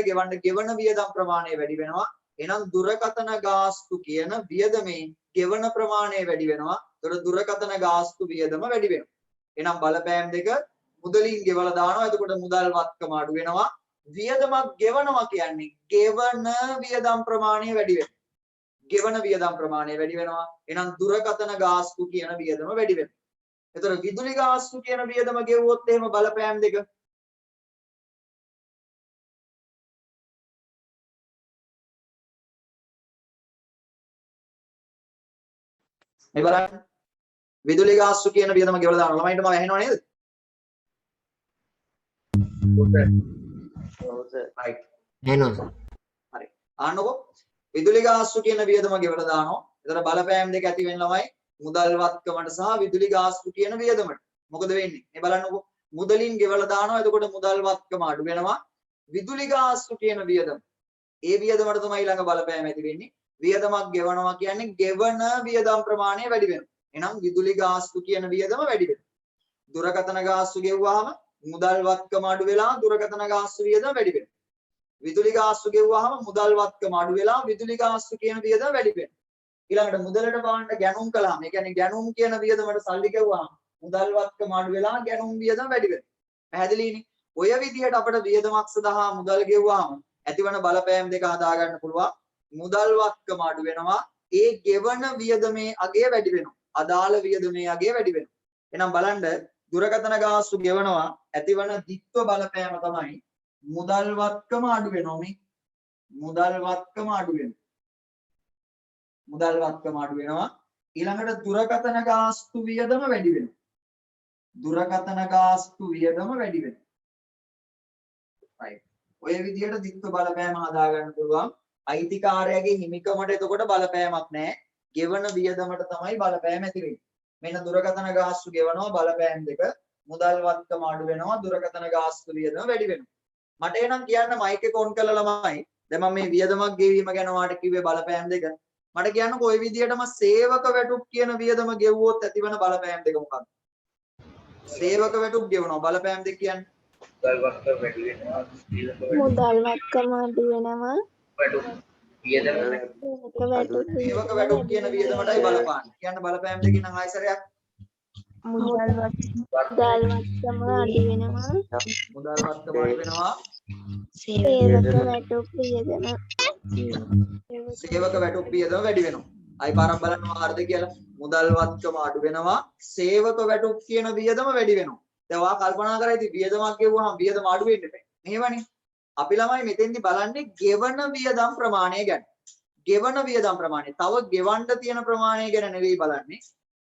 [SPEAKER 1] ගෙවන වියදම් ප්‍රමාණය වැඩි වෙනවා. එහෙනම් දුරකථන ගාස්තු කියන වියදමේ ගෙවන ප්‍රමාණය වැඩි වෙනවා. ඒතර දුරකථන ගාස්තු වියදම වැඩි වෙනවා. එහෙනම් බලපෑම් දෙක මුදලින් ගෙවලා දානවා. එතකොට මුදල් වත්කම අඩු වෙනවා. වියදමක් ගෙවනවා කියන්නේ ගෙවන වියදම් ප්‍රමාණය වැඩි වෙනවා. ගෙවන වියදම් ප්‍රමාණය වැඩි වෙනවා. එහෙනම් දුරකථන ගාස්තු කියන වියදම වැඩි වෙනවා. එතකොට විදුලි ගාස්තු කියන වියදම ගෙවුවොත් එහෙම බලපෑම් දෙක මේ බලන්න විදුලි ගාස්තු කියන වියදම ගෙවලා දානවා. ළමයින්ට මම ඇහෙනව නේද? right
[SPEAKER 6] එහෙනම්
[SPEAKER 1] හරි ආන්නකො විදුලි ගාස්තු කියන වියදම ගෙවලා දානවා. එතන බලපෑම් දෙක ඇති වෙන ළමයි මුදල් වත්කමට සහ විදුලි ගාස්තු කියන වියදමට. මොකද වෙන්නේ? මේ බලන්නකො මුදලින් ගෙවලා දානවා. එතකොට මුදල් වත්කම අඩු වෙනවා. විදුලි ගාස්තු කියන වියදම. ඒ වියදමට තමයි ඊළඟ බලපෑම ඇති වෙන්නේ. වියදමක් ගෙවනවා කියන්නේ ගෙවන වියදම් ප්‍රමාණය වැඩි වෙනවා. එහෙනම් විදුලි ගාස්තු කියන වියදම වැඩි වෙනවා. දුරකථන ගාස්තු ගෙවුවාම මුදල් වත්කම අඩු වෙලා දුරකථන ගාස්තු වියදම වැඩි වෙනවා. විදුලි ගාස්තු ගෙවුවාම මුදල් වත්කම අඩු වෙලා විදුලි ගාස්තු කියන වියදම වැඩි වෙනවා. ඊළඟට මුදලට බලන්න ගැණුම් කළාම ඒ කියන්නේ ගැණුම් කියන වියදමට සල්ලි ගෙවුවාම මුදල් වත්කම අඩු වෙලා ගැණුම් වියදම වැඩි වෙනවා. පැහැදිලිනේ? ඔය විදිහට අපිට වියදමක් සඳහා මුදල් ගෙවුවාම ඇතිවන බලපෑම් දෙක හදා ගන්න පුළුවන්. මුදල් වත්කම අඩු වෙනවා. ඒ ගෙවන වියදමේ අගය වැඩි වෙනවා. අදාළ වියදමේ අගය වැඩි වෙනවා. එහෙනම් බලන්න දුරකථන ගාස්තු ගෙවනවා ඇතිවන දිත්ව බලපෑම තමයි මුදල් වත්කම අඩු වෙනවා මේ. මුදල් වත්කම අඩු වෙනවා. මුදල් වත්කම අඩු වෙනවා. ඊළඟට දුරකථන ගාස්තු වියදම වැඩි වෙනවා. දුරකථන ගාස්තු වියදම වැඩි වෙනවා. right ඔය විදිහට දිත්ව බලපෑම හදා ගන්න පුළුවන්. අයිතිකාරයාගේ හිමිකමට එතකොට බලපෑමක් නැහැ. ගෙවන වියදමට තමයි බලපෑම ඇති වෙන්නේ. මෙන්න දුරකථන ගාස්තු ගෙවනවා බලපෑම් දෙක මුදල් වත්කම අඩු වෙනවා දුරකථන ගාස්තු වියදම වැඩි වෙනවා. මට එනම් කියන්න මයික් එක ඔන් කරලා ළමයි දැන් මම මේ වියදමක් ගෙවීම ගැන වාට කිව්වේ බලපෑම් දෙක. මට කියන්නකෝ ওই විදිහටම සේවක වැටුප් කියන වියදම ගෙවුවොත් ඇතිවන බලපෑම් දෙක මොකක්ද? සේවක වැටුප් ගෙවනවා බලපෑම් දෙක කියන්නේ
[SPEAKER 3] මුදල් වත්කම වැඩි වෙනවා.
[SPEAKER 4] මුදල් වත්කම අඩු වෙනවා.
[SPEAKER 3] වැටුප් වියදම
[SPEAKER 1] සේවක වැටුප් කියන වියදමටයි බලපාන්නේ. කියන්න බලපෑම් දෙකෙන් නම් ආයෙසරයක්
[SPEAKER 4] මුදල් වත්කම අඩු වෙනවා.
[SPEAKER 1] මුදල් වත්කම අඩු වෙනවා.
[SPEAKER 4] සේවක වැටුප් වියදම
[SPEAKER 1] සේවක වැටුප් වියදම වැඩි වෙනවා. අයි පාරක් බලන්න හරිද කියලා. මුදල් වත්කම අඩු වෙනවා. සේවක වැටුප් කියන වියදම වැඩි වෙනවා. දැන් ඔයා කල්පනා කරලා ඉතින් වියදමක් ගෙවුවහම වියදම අඩු වෙන්න බෑ. එහෙමනේ. අපි ළමයි මෙතෙන්දි බලන්නේ ගෙවන වියදම් ප්‍රමාණය ගැන. ගෙවන වියදම් ප්‍රමාණය. තව ගෙවන්න තියෙන ප්‍රමාණය ගැන නෙවෙයි බලන්නේ.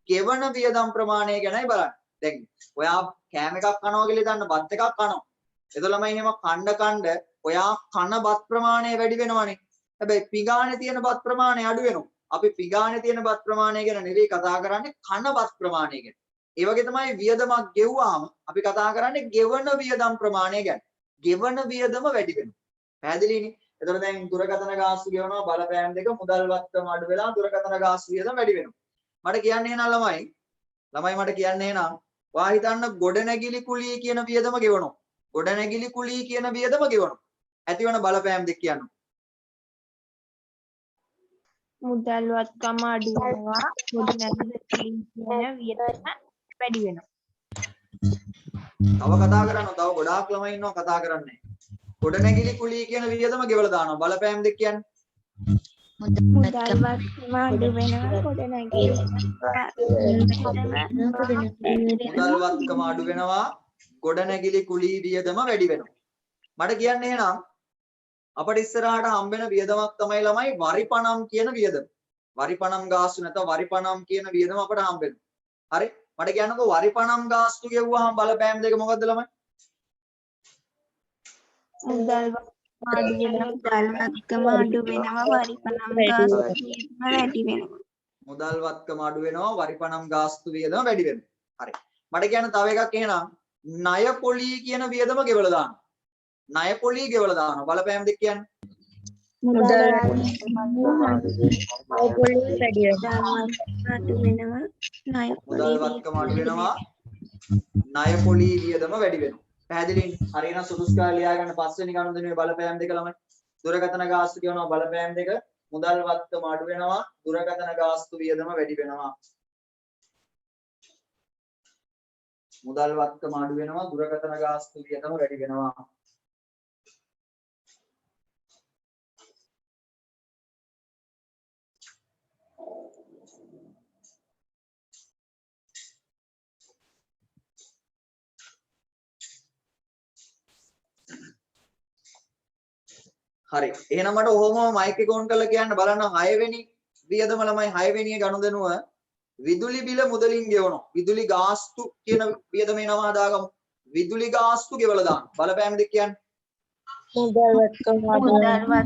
[SPEAKER 1] ගෙවන වියදම් ප්‍රමාණය ගැනයි බලන්නේ. දැන් ඔයා කෑම එකක් කනවා කියලා දාන්න බත් එකක් කනවා. එතකොට ළමයි එහෙම කණ්ඩ ඔයා කන බත් ප්‍රමාණය වැඩි වෙනවනේ. හැබැයි පිඟානේ තියෙන බත් ප්‍රමාණය අඩු වෙනවා. අපි පිඟානේ තියෙන බත් ප්‍රමාණය ගැන නෙවෙයි කතා කරන්නේ කන බත් ප්‍රමාණය ගැන. ඒ වගේ තමයි වියදමක් ගෙවුවාම අපි කතා කරන්නේ ගෙවන වියදම් ප්‍රමාණය ගැන. ගෙවන වියදම වැඩි වෙනවා. පැහැදිලිනේ? එතකොට දැන් දුරකථන ගාස්තු ගෙවනවා බලපෑම් දෙක මුදල් වත්කම අඩු වෙලා දුරකථන ගාස්තු වියදම වැඩි වෙනවා. මට කියන්නේ එහෙනම් ළමයි මට කියන්නේ එහෙනම් ඔයා හිතන්න ගොඩනැගිලි කුලී කියන වියදම ගෙවනවා. ගොඩනැගිලි කුලී කියන වියදම ගෙවනවා. ඇතිවන බලපෑම් දෙක කියන්න.
[SPEAKER 4] මුදල් වත්කම අඩු වෙනවා. ගොඩනැගිලි කියන වියදම වැඩි වෙනවා.
[SPEAKER 1] තව කතා කරනවා. තව ගොඩාක් ළමයි ඉන්නවා කතා කරන්නේ. ගොඩනැගිලි කුලී කියන වියදම ගෙවලා දානවා. බලපෑම් දෙක කියන්නේ.
[SPEAKER 4] මුදල් වත්කම අඩු වෙනවා. ගොඩනැගිලි
[SPEAKER 1] මුදල් වත්කම අඩු වෙනවා. ගොඩනැගිලි කුලී වියදම වැඩි වෙනවා. මට කියන්නේ එහෙනම් අපිට ඉස්සරහට හම්බෙන වියදමක් තමයි ළමයි වරිපණම් කියන වියදම. වරිපණම් ගාස්තු නැත්නම් වරිපණම් කියන වියදම අපිට හම්බෙනවා. හරි? මට කියන්නකෝ වරිපණම් ගාස්තු ගෙවුවාම බලපෑම් දෙක මොකද්ද ළමයි?
[SPEAKER 4] මුදල් අඩු වෙනවා. වරිපණම් ගාස්තු වැඩි වෙනවා.
[SPEAKER 1] මුදල් වත්කම අඩු වෙනවා වරිපණම් ගාස්තු වියදම වැඩි වෙනවා. හරි. මට කියන්න තව එකක් එහෙනම් ණය පොලී කියන වියදම ගෙවලා දාන්න. ණය පොලී ගෙවලා දානවා. බලපෑම් දෙක කියන්නේ
[SPEAKER 5] මුදල්
[SPEAKER 1] මුදල් වත්කම අඩු වෙනවා. ණය පොලී වියදම වැඩි වෙනවා. පැහැදිලිනේ? හරියනම් සුදුසු කාලය ලියා ගන්න පස්වෙනි ගනුදෙනුවේ බලපෑම් දෙක ළමයි. දුරකථන ගාස්තු කියනවා බලපෑම් දෙක. මුදල් වත්කම අඩු වෙනවා. දුරකථන ගාස්තු වියදම වැඩි වෙනවා. මුදල් වත්කම අඩු වෙනවා. දුරකථන ගාස්තු වියදම වැඩි වෙනවා. හරි. එහෙනම් මට ඔහොම මයික් එක ඔන් කරලා කියන්න බලන්න 6 වෙනි වියදම ළමයි 6 වෙනි ගනුදෙනුව විදුලි බිල මුදලින් ගෙවනවා. විදුලි ගාස්තු කියන වියදමේ නම හදාගමු. විදුලි ගාස්තු ගෙවලා දාන්න. බලපෑම් දෙක කියන්නේ
[SPEAKER 5] මුදල් වත්කම අඩු වෙනවා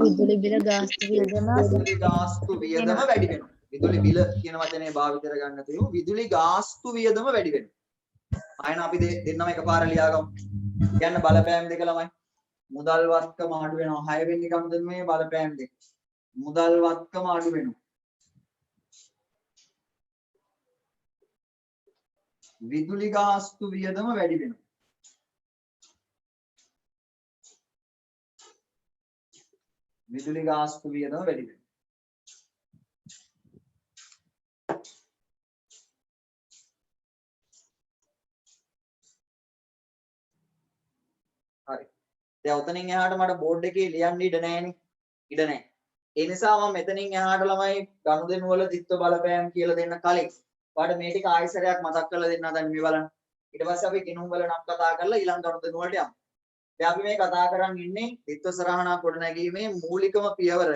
[SPEAKER 5] විදුලි බිල ගාස්තු වියදම
[SPEAKER 1] විදුලි ගාස්තු වියදම වැඩි වෙනවා. විදුලි බිල කියන වචනේ භාවිත කරගන්න තියෙනවා. විදුලි ගාස්තු වියදම වැඩි වෙනවා. ආයෙත් අපි දෙන්නම එකපාර ලියාගමු. කියන්න බලපෑම් දෙක ළමයි. මුදල් වත්කම අඩු වෙනවා. 6 වෙනි ගනුදෙනුවේ බලපෑම් දෙක. මුදල් වත්කම අඩු වෙනවා. විදුලි ගාස්තු වියදම වැඩි වෙනවා. විදුලි ගාස්තු වියදම වැඩි වෙනවා. හරි. දැන් උතනින් එහාට මට බෝඩ් එකේ ලියන්න ඉඩ නැහැනේ. ඉඩ නැහැ. ඒ නිසා මම මෙතනින් එහාට ළමයි ගනුදෙනු වල දිත්ව බලපෑම් කියලා දෙන්න කලින් ඔයාලට මේ ටික ආයෙසරයක් මතක් කරලා දෙන්න හදන්නේ මේ බලන්න. ඊට පස්සේ අපි ගිණුම් වල නම් කතා කරලා ඊළඟ ගනුදෙනු වලට යමු. දැන් අපි මේ කතා කරන් ඉන්නේ දිත්ව සරහනක් ගොඩනැගීමේ මූලිකම පියවර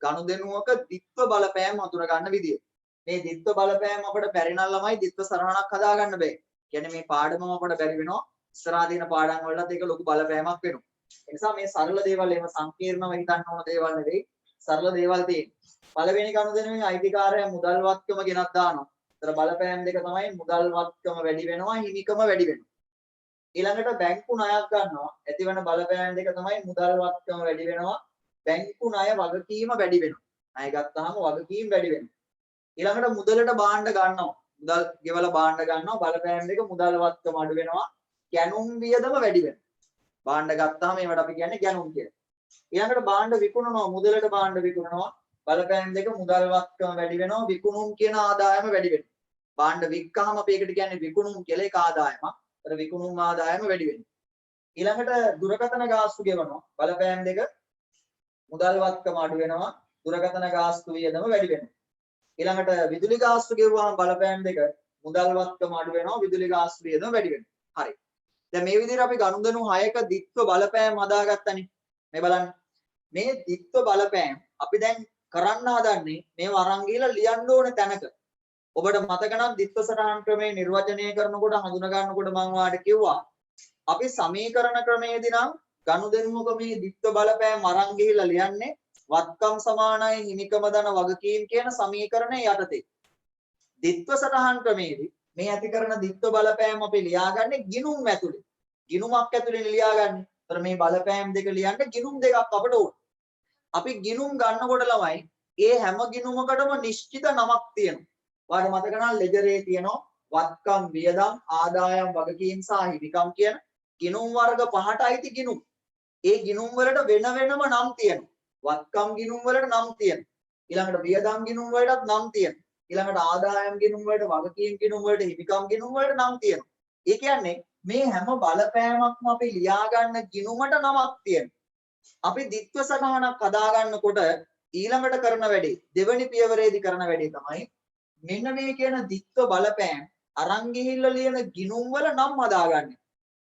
[SPEAKER 1] ගනුදෙනුවක දිත්ව බලපෑම් හඳුනා ගන්න විදිය. මේ දිත්ව බලපෑම් අපිට බැරි නම් ළමයි දිත්ව සරහනක් හදා ගන්න බෑ. කියන්නේ මේ පාඩමම අපිට බැරි වෙනවා. ඉස්සරහා දින පාඩම් වලටත් ඒක ලොකු බලපෑමක් වෙනවා. ඒ නිසා මේ සරල දේවල් එහෙම සංකීර්ණව හිතන්න ඕන දේවල් නෙවෙයි. සරල දේවල් තියෙන්නේ. පළවෙනි ගනුදෙනුවේ අයිතිකාරය මුදල් වත්කම ගෙනත් දානවා. ඒතර බලපෑම් දෙක තමයි මුදල් වත්කම වැඩි වෙනවා, හිමිකම වැඩි වෙනවා. ඊළඟට බැංකු ණයක් ගන්නවා. ඇතිවන බලපෑම් දෙක තමයි මුදල් වත්කම වැඩි වෙනවා, බැංකු ණය වගකීම වැඩි වෙනවා. ණය ගත්තාම වගකීම් වැඩි වෙනවා. ඊළඟට මුදලට භාණ්ඩ ගන්නවා. මුදල් ගෙවලා භාණ්ඩ ගන්නවා. බලපෑම් දෙක මුදල් වත්කම අඩු වෙනවා, ගැනුම් වියදම වැඩි වෙනවා. භාණ්ඩ ගත්තාම ඒවට අපි කියන්නේ ගැනුම් කියලා. ඊළඟට භාණ්ඩ විකුණනවා. මුදලට භාණ්ඩ විකුණනවා. බලපෑම් දෙක මුදල් වත්කම වැඩි වෙනවා, විකුණුම් කියන ආදායම වැඩි වෙනවා. භාණ්ඩ වික්කහම අපි ඒකට කියන්නේ විකුණුම් කියලා ඒක ආදායමක්. ඒතර විකුණුම් ආදායම වැඩි වෙනවා. ඊළඟට දුරකථන ගාස්තු ගෙවනවා. බලපෑම් දෙක මුදල් වත්කම අඩු වෙනවා, දුරකථන ගාස්තු වියදම වැඩි වෙනවා. ඊළඟට විදුලි ගාස්තු ගෙවුවාම බලපෑම් දෙක මුදල් වත්කම අඩු වෙනවා, විදුලි ගාස්තු වියදම වැඩි වෙනවා. හරි. දැන් මේ විදිහට අපි ගනුදෙනු 6ක දිත්ව බලපෑම් හදාගත්තනේ. මේ බලන්න. මේ දිත්ව බලපෑම් අපි දැන් කරන්න හදන්නේ මේව අරන් ගිහලා ලියන්න ඕන තැනක. ඔබට මතක නම් දිත්ව සටහන් ක්‍රමයේ නිර්වචනය කරනකොට හඳුනා ගන්නකොට මම ඔයාලට කිව්වා අපි සමීකරණ ක්‍රමයේදී නම් ගනුදෙනුවක මේ දිත්ව බලපෑම් අරන් ගිහලා ලියන්නේ වත්කම් සමානයි හිමිකම ධන වගකීම් කියන සමීකරණය යටතේ. දිත්ව සටහන් ක්‍රමයේදී මේ ඇති කරන දිත්ව බලපෑම් අපි ලියාගන්නේ ගිණුම් ඇතුලේ. ගිණුමක් ඇතුලේ ලියාගන්නේ. ඒතර මේ බලපෑම් දෙක ලියන්න ගිණුම් දෙකක් අපට ඕන. අපි ගිණුම් ගන්නකොට ළමයි ඒ හැම ගිණුමකටම නිශ්චිත නමක් තියෙනවා. ඔයාලට මතක නම් ලෙජරේ තියෙනවා වත්කම් වියදම් ආදායම් වගකීම් සහ හිමිකම් කියන ගිණුම් වර්ග 5ට අයිති ගිණුම්. ඒ ගිණුම් වලට වෙන වෙනම නම් තියෙනවා. වත්කම් ගිණුම් වලට නම් තියෙනවා. ඊළඟට වියදම් ගිණුම් වලටත් නම් තියෙනවා. ඊළඟට ආදායම් ගිණුම් වලට වගකීම් ගිණුම් වලට හිමිකම් ගිණුම් වලට නම් තියෙනවා. ඒ කියන්නේ මේ හැම බලපෑමක්ම අපි ලියා ගන්න ගිණුමට නමක් තියෙනවා. අපි දිත්ව සටහනක් හදා ගන්නකොට ඊළඟට කරන වැඩේ දෙවනි පියවරේදී කරන වැඩේ තමයි මෙන්න මේ කියන දිත්ව බලපෑම් අරන් ගිහිල්ලා ලියන ගිණුම් වල නම් හදාගන්න.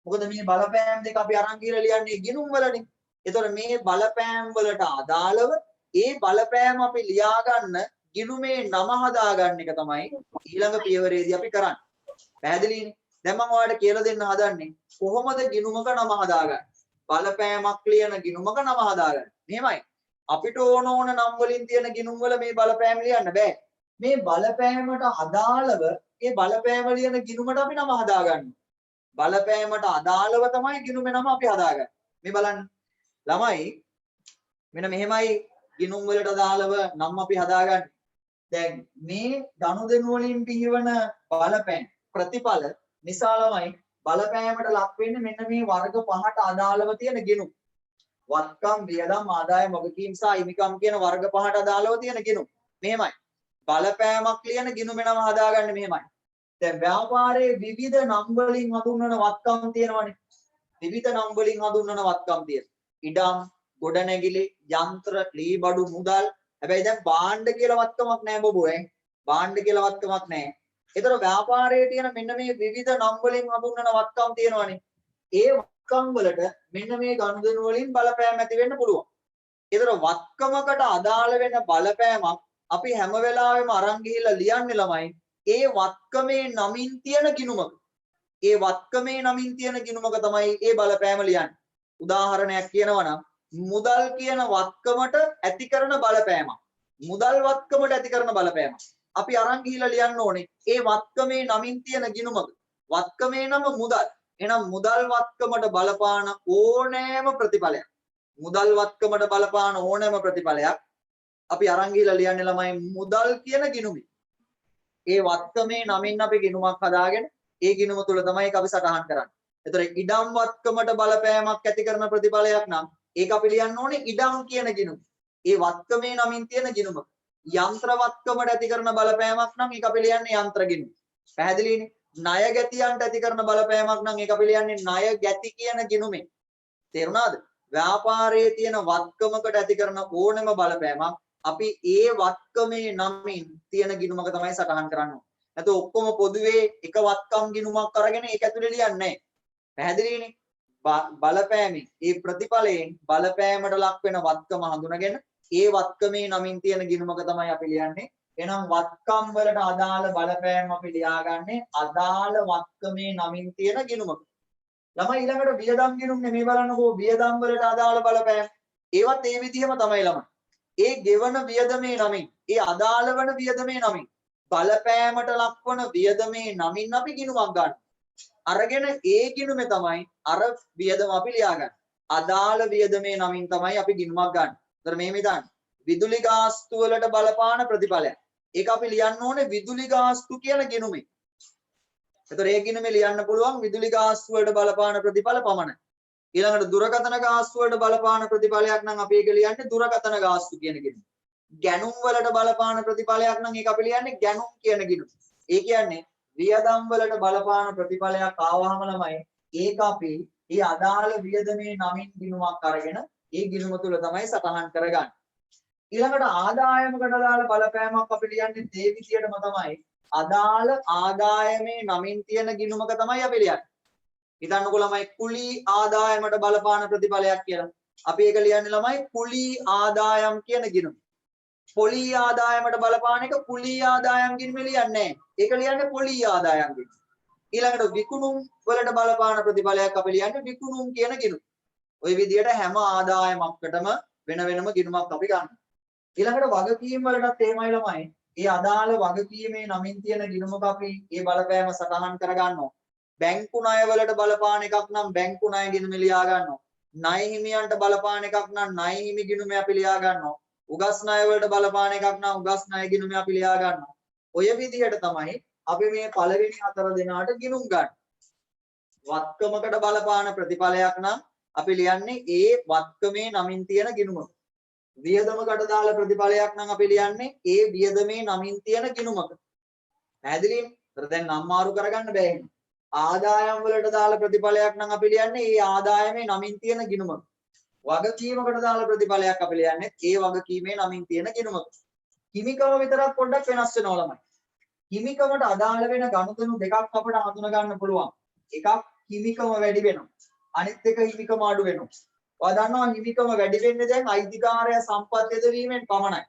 [SPEAKER 1] මොකද මේ බලපෑම් දෙක අපි අරන් ගිහිල්ලා ලියන්නේ ගිණුම් වලනේ. ඒතකොට මේ බලපෑම් වලට අදාළව ඒ බලපෑම් අපි ලියා ගන්න ගිණුමේ නම හදාගන්න එක තමයි ඊළඟ පියවරේදී අපි කරන්නේ. පැහැදිලිනේ? දැන් මම ඔයාලට කියලා දෙන්න හදන්නේ කොහොමද ගිණුමක නම හදාගන්නේ. බලපෑමක් ලියන ගිණුමක නම හදාගන්න. මෙහෙමයි. අපිට ඕන නම් වලින් තියෙන ගිණුම් වල මේ බලපෑම් ලියන්න බෑ. මේ බලපෑමට අදාළව ඒ බලපෑම ලියන ගිණුමට අපි නම හදාගන්නවා. බලපෑමට අදාළව තමයි ගිණුමේ නම අපි හදාගන්නේ. මේ බලන්න. ළමයි මෙන්න මෙහෙමයි ගිණුම් වලට අදාළව නම් අපි හදාගන්නේ. දැන් මේ ගනුදෙනු වලින් පියවන බලපෑම් ප්‍රතිඵල නිසා ළමයි බලපෑමට ලක් වෙන්නේ මෙන්න මේ වර්ග පහට අදාළව තියෙන ගිණුම්. වත්කම්, වියදම්, ආදායම, වගකීම් සහ හිමිකම් කියන වර්ග පහට අදාළව තියෙන ගිණුම්. මෙහෙමයි. බලපෑමක් ලියන ගිණුමේ නම හදාගන්නේ මෙහෙමයි. දැන් ව්‍යාපාරයේ විවිධ නම් වලින් හඳුන්වන වත්කම් තියෙනවනේ. විවිධ නම් වලින් හඳුන්වන වත්කම් තියෙනවා. ඉඩම්, ගොඩනැගිලි, යන්ත්‍ර, ලී බඩු, මුදල්. හැබැයි දැන් භාණ්ඩ කියලා වත්කමක් නැහැ බොබෝ. භාණ්ඩ කියලා වත්කමක් නැහැ. ඒතර ව්‍යාපාරයේ තියෙන මෙන්න මේ විවිධ නම් වලින් හඳුන්වන වත්කම් තියෙනවනේ. ඒ වත්කම් වලට මෙන්න මේ ගනුදෙනු වලින් බලපෑම් ඇති වෙන්න පුළුවන්. ඒතර වත්කමකට අදාළ වෙන බලපෑමක් අපි හැම වෙලාවෙම අරන් ගිහිල්ලා ලියන්නේ ළමයි. ඒ වත්කමේ නමින් තියෙන ගිණුමක. ඒ වත්කමේ නමින් තියෙන ගිණුමක තමයි ඒ බලපෑම ලියන්නේ. උදාහරණයක් කියනවා නම් මුදල් කියන වත්කමට ඇති කරන බලපෑමක්. මුදල් වත්කමට ඇති කරන බලපෑමක්. අපි අරන් ගිහිල්ලා ලියන්න ඕනේ. ඒ වත්කමේ නමින් තියෙන ගිණුමක. වත්කමේ නම මුදල්. එහෙනම් මුදල් වත්කමට බලපාන ඕනෑම ප්‍රතිඵලයක්. මුදල් වත්කමට බලපාන ඕනෑම ප්‍රතිඵලයක් අපි අරන් ගිහිල්ලා ලියන්නේ ළමයි මුදල් කියන ගිණුමේ. ඒ වත්කමේ නමින් අපි ගිණුමක් හදාගෙන ඒ ගිණුම තුල තමයි අපි සටහන් කරන්නේ. ඒතර ඉඩම් වත්කමට බලපෑමක් ඇති කරන ප්‍රතිඵලයක් නම් ඒක අපි ලියන්න ඕනේ ඉඩම් කියන ගිණුම. ඒ වත්කමේ නමින් තියෙන ගිණුම. යන්ත්‍ර වත්කමට ඇති කරන බලපෑමක් නම් ඒක අපි ලියන්නේ යන්ත්‍ර ගිණුම. පැහැදිලිනේ? ණය ගැතියන්ට ඇති කරන බලපෑමක් නම් ඒක අපි ලියන්නේ ණය ගැති කියන ගිණුමේ. තේරුණාද? ව්‍යාපාරයේ තියෙන වත්කමකට ඇති කරන ඕනෑම බලපෑමක් අපි ඒ වත්කමේ නමින් තියෙන ගිණුමක තමයි සටහන් කරන්නේ. නැත්නම් ඔක්කොම පොදුවේ එක වත්කම් ගිණුමක් අරගෙන ඒක ඇතුලේ ලියන්නේ නැහැ. පැහැදිලිනේ? බලපෑමේ ඒ ප්‍රතිඵලයෙන් බලපෑමට ලක් වෙන වත්කම හඳුනගෙන ඒ වත්කමේ නමින් තියෙන ගිණුමක තමයි අපි ලියන්නේ. එහෙනම් වත්කම් වලට අදාළ බලපෑම අපි ලියාගන්නේ අදාළ වත්කමේ නමින් තියෙන ගිණුමක. ළමයි ඊළඟට වියදම් ගිණුම් නේ මේ බලන්නකෝ වියදම් වලට අදාළ බලපෑම. ඒවත් ඒ විදිහම තමයි ළමයි. ඒ ගෙවන වියදමේ නමින් ඒ අදාළ වන වියදමේ නමින් බලපෑමට ලක්වන වියදමේ නමින් අපි ගිණුමක් ගන්න. අරගෙන ඒ ගිණුමේ තමයි අර වියදම අපි ලියාගන්නේ. අදාළ වියදමේ නමින් තමයි අපි ගිණුමක් ගන්න. ඒතර මේ විදිහට විදුලි ගාස්තු වලට බලපාන ප්‍රතිඵලයක්. ඒක අපි ලියන්න ඕනේ විදුලි ගාස්තු කියන ගිණුමේ. ඒතර ඒ ගිණුමේ ලියන්න පුළුවන් විදුලි ගාස්තු වලට බලපාන ප්‍රතිඵල පමණයි. ඊළඟට දුරකථන ගාස්තු වලට බලපාන ප්‍රතිඵලයක් නම් අපි ඒක ලියන්නේ දුරකථන ගාස්තු කියන ගිණුම. ගැනුම් වලට බලපාන ප්‍රතිඵලයක් නම් ඒක අපි ලියන්නේ ගැනුම් කියන ගිණුම. ඒ කියන්නේ වියදම් වලට බලපාන ප්‍රතිඵලයක් ආවහම ළමයි ඒක අපි ඒ අදාළ වියදමේ නමින් ගිණුමක් අරගෙන ඒ ගිණුම තුල තමයි සටහන් කරගන්නේ. ඊළඟට ආදායමකට අදාළ බලපෑමක් අපි ලියන්නේ ඒ විදියටම තමයි අදාළ ආදායමේ නමින් තියෙන ගිණුමක තමයි අපි ලියන්නේ. හිතන්නකෝ ළමයි කුලී ආදායමට බලපාන ප්‍රතිඵලයක් කියලා. අපි ඒක ලියන්නේ ළමයි කුලී ආදායම් කියන ගිණුම. පොලී ආදායමට බලපාන එක කුලී ආදායම් ගිණුම ලියන්නේ නැහැ. ඒක ලියන්නේ පොලී ආදායම් ගිණුම. ඊළඟට විකුණුම් වලට බලපාන ප්‍රතිඵලයක් අපි ලියන්නේ විකුණුම් කියන ගිණුම. ওই විදිහට හැම ආදායමකටම වෙන වෙනම ගිණුමක් අපි ගන්නවා. ඊළඟට වගකීම් වලටත් එහෙමයි ළමයි. ඒ අදාළ වගකීමේ නමින් තියෙන ගිණුමක අපි ඒ බලපෑම සටහන් කරගන්නවා. බැංකු ණය වලට බලපාන එකක් නම් බැංකු ණය ගිණුම ලියා ගන්නවා. ණය හිමියන්ට බලපාන එකක් නම් ණය හිමි ගිණුම අපි ලියා ගන්නවා. උගස් ණය වලට බලපාන එකක් නම් උගස් ණය ගිණුම අපි ලියා ගන්නවා. ඔය විදිහට තමයි අපි මේ පළවෙනි හතර දෙනාට ගිණුම් ගන්න. වත්කමකට බලපාන ප්‍රතිඵලයක් නම් අපි ලියන්නේ ඒ වත්කමේ නමින් තියෙන ගිණුම. වියදමකට දාලා ප්‍රතිඵලයක් නම් අපි ලියන්නේ ඒ වියදමේ නමින් තියෙන ගිණුමක. පැහැදිලිද? ඒතර දැන් නම් මාරු කරගන්න බෑ එහෙනම්. ආදායම් වලට දාලා ප්‍රතිඵලයක් නම් අපි ලියන්නේ ඒ ආදායමේ නමින් තියෙන ගිණුමක. වගකීමකට දාලා ප්‍රතිඵලයක් අපි ලියන්නේ ඒ වගකීමේ නමින් තියෙන ගිණුමක. හිමිකම විතරක් පොඩ්ඩක් වෙනස් වෙනවා ළමයි. හිමිකමට අදාළ වෙන ගනුදෙනු දෙකක් අපිට හඳුනා ගන්න පුළුවන්. එකක් හිමිකම වැඩි වෙනවා. අනිත් එක හිමිකම අඩු වෙනවා. ඔයා දන්නවා හිමිකම වැඩි වෙන්නේ දැන් අයිතිකාරය සම්පත් යෙදවීමෙන් පමණයි.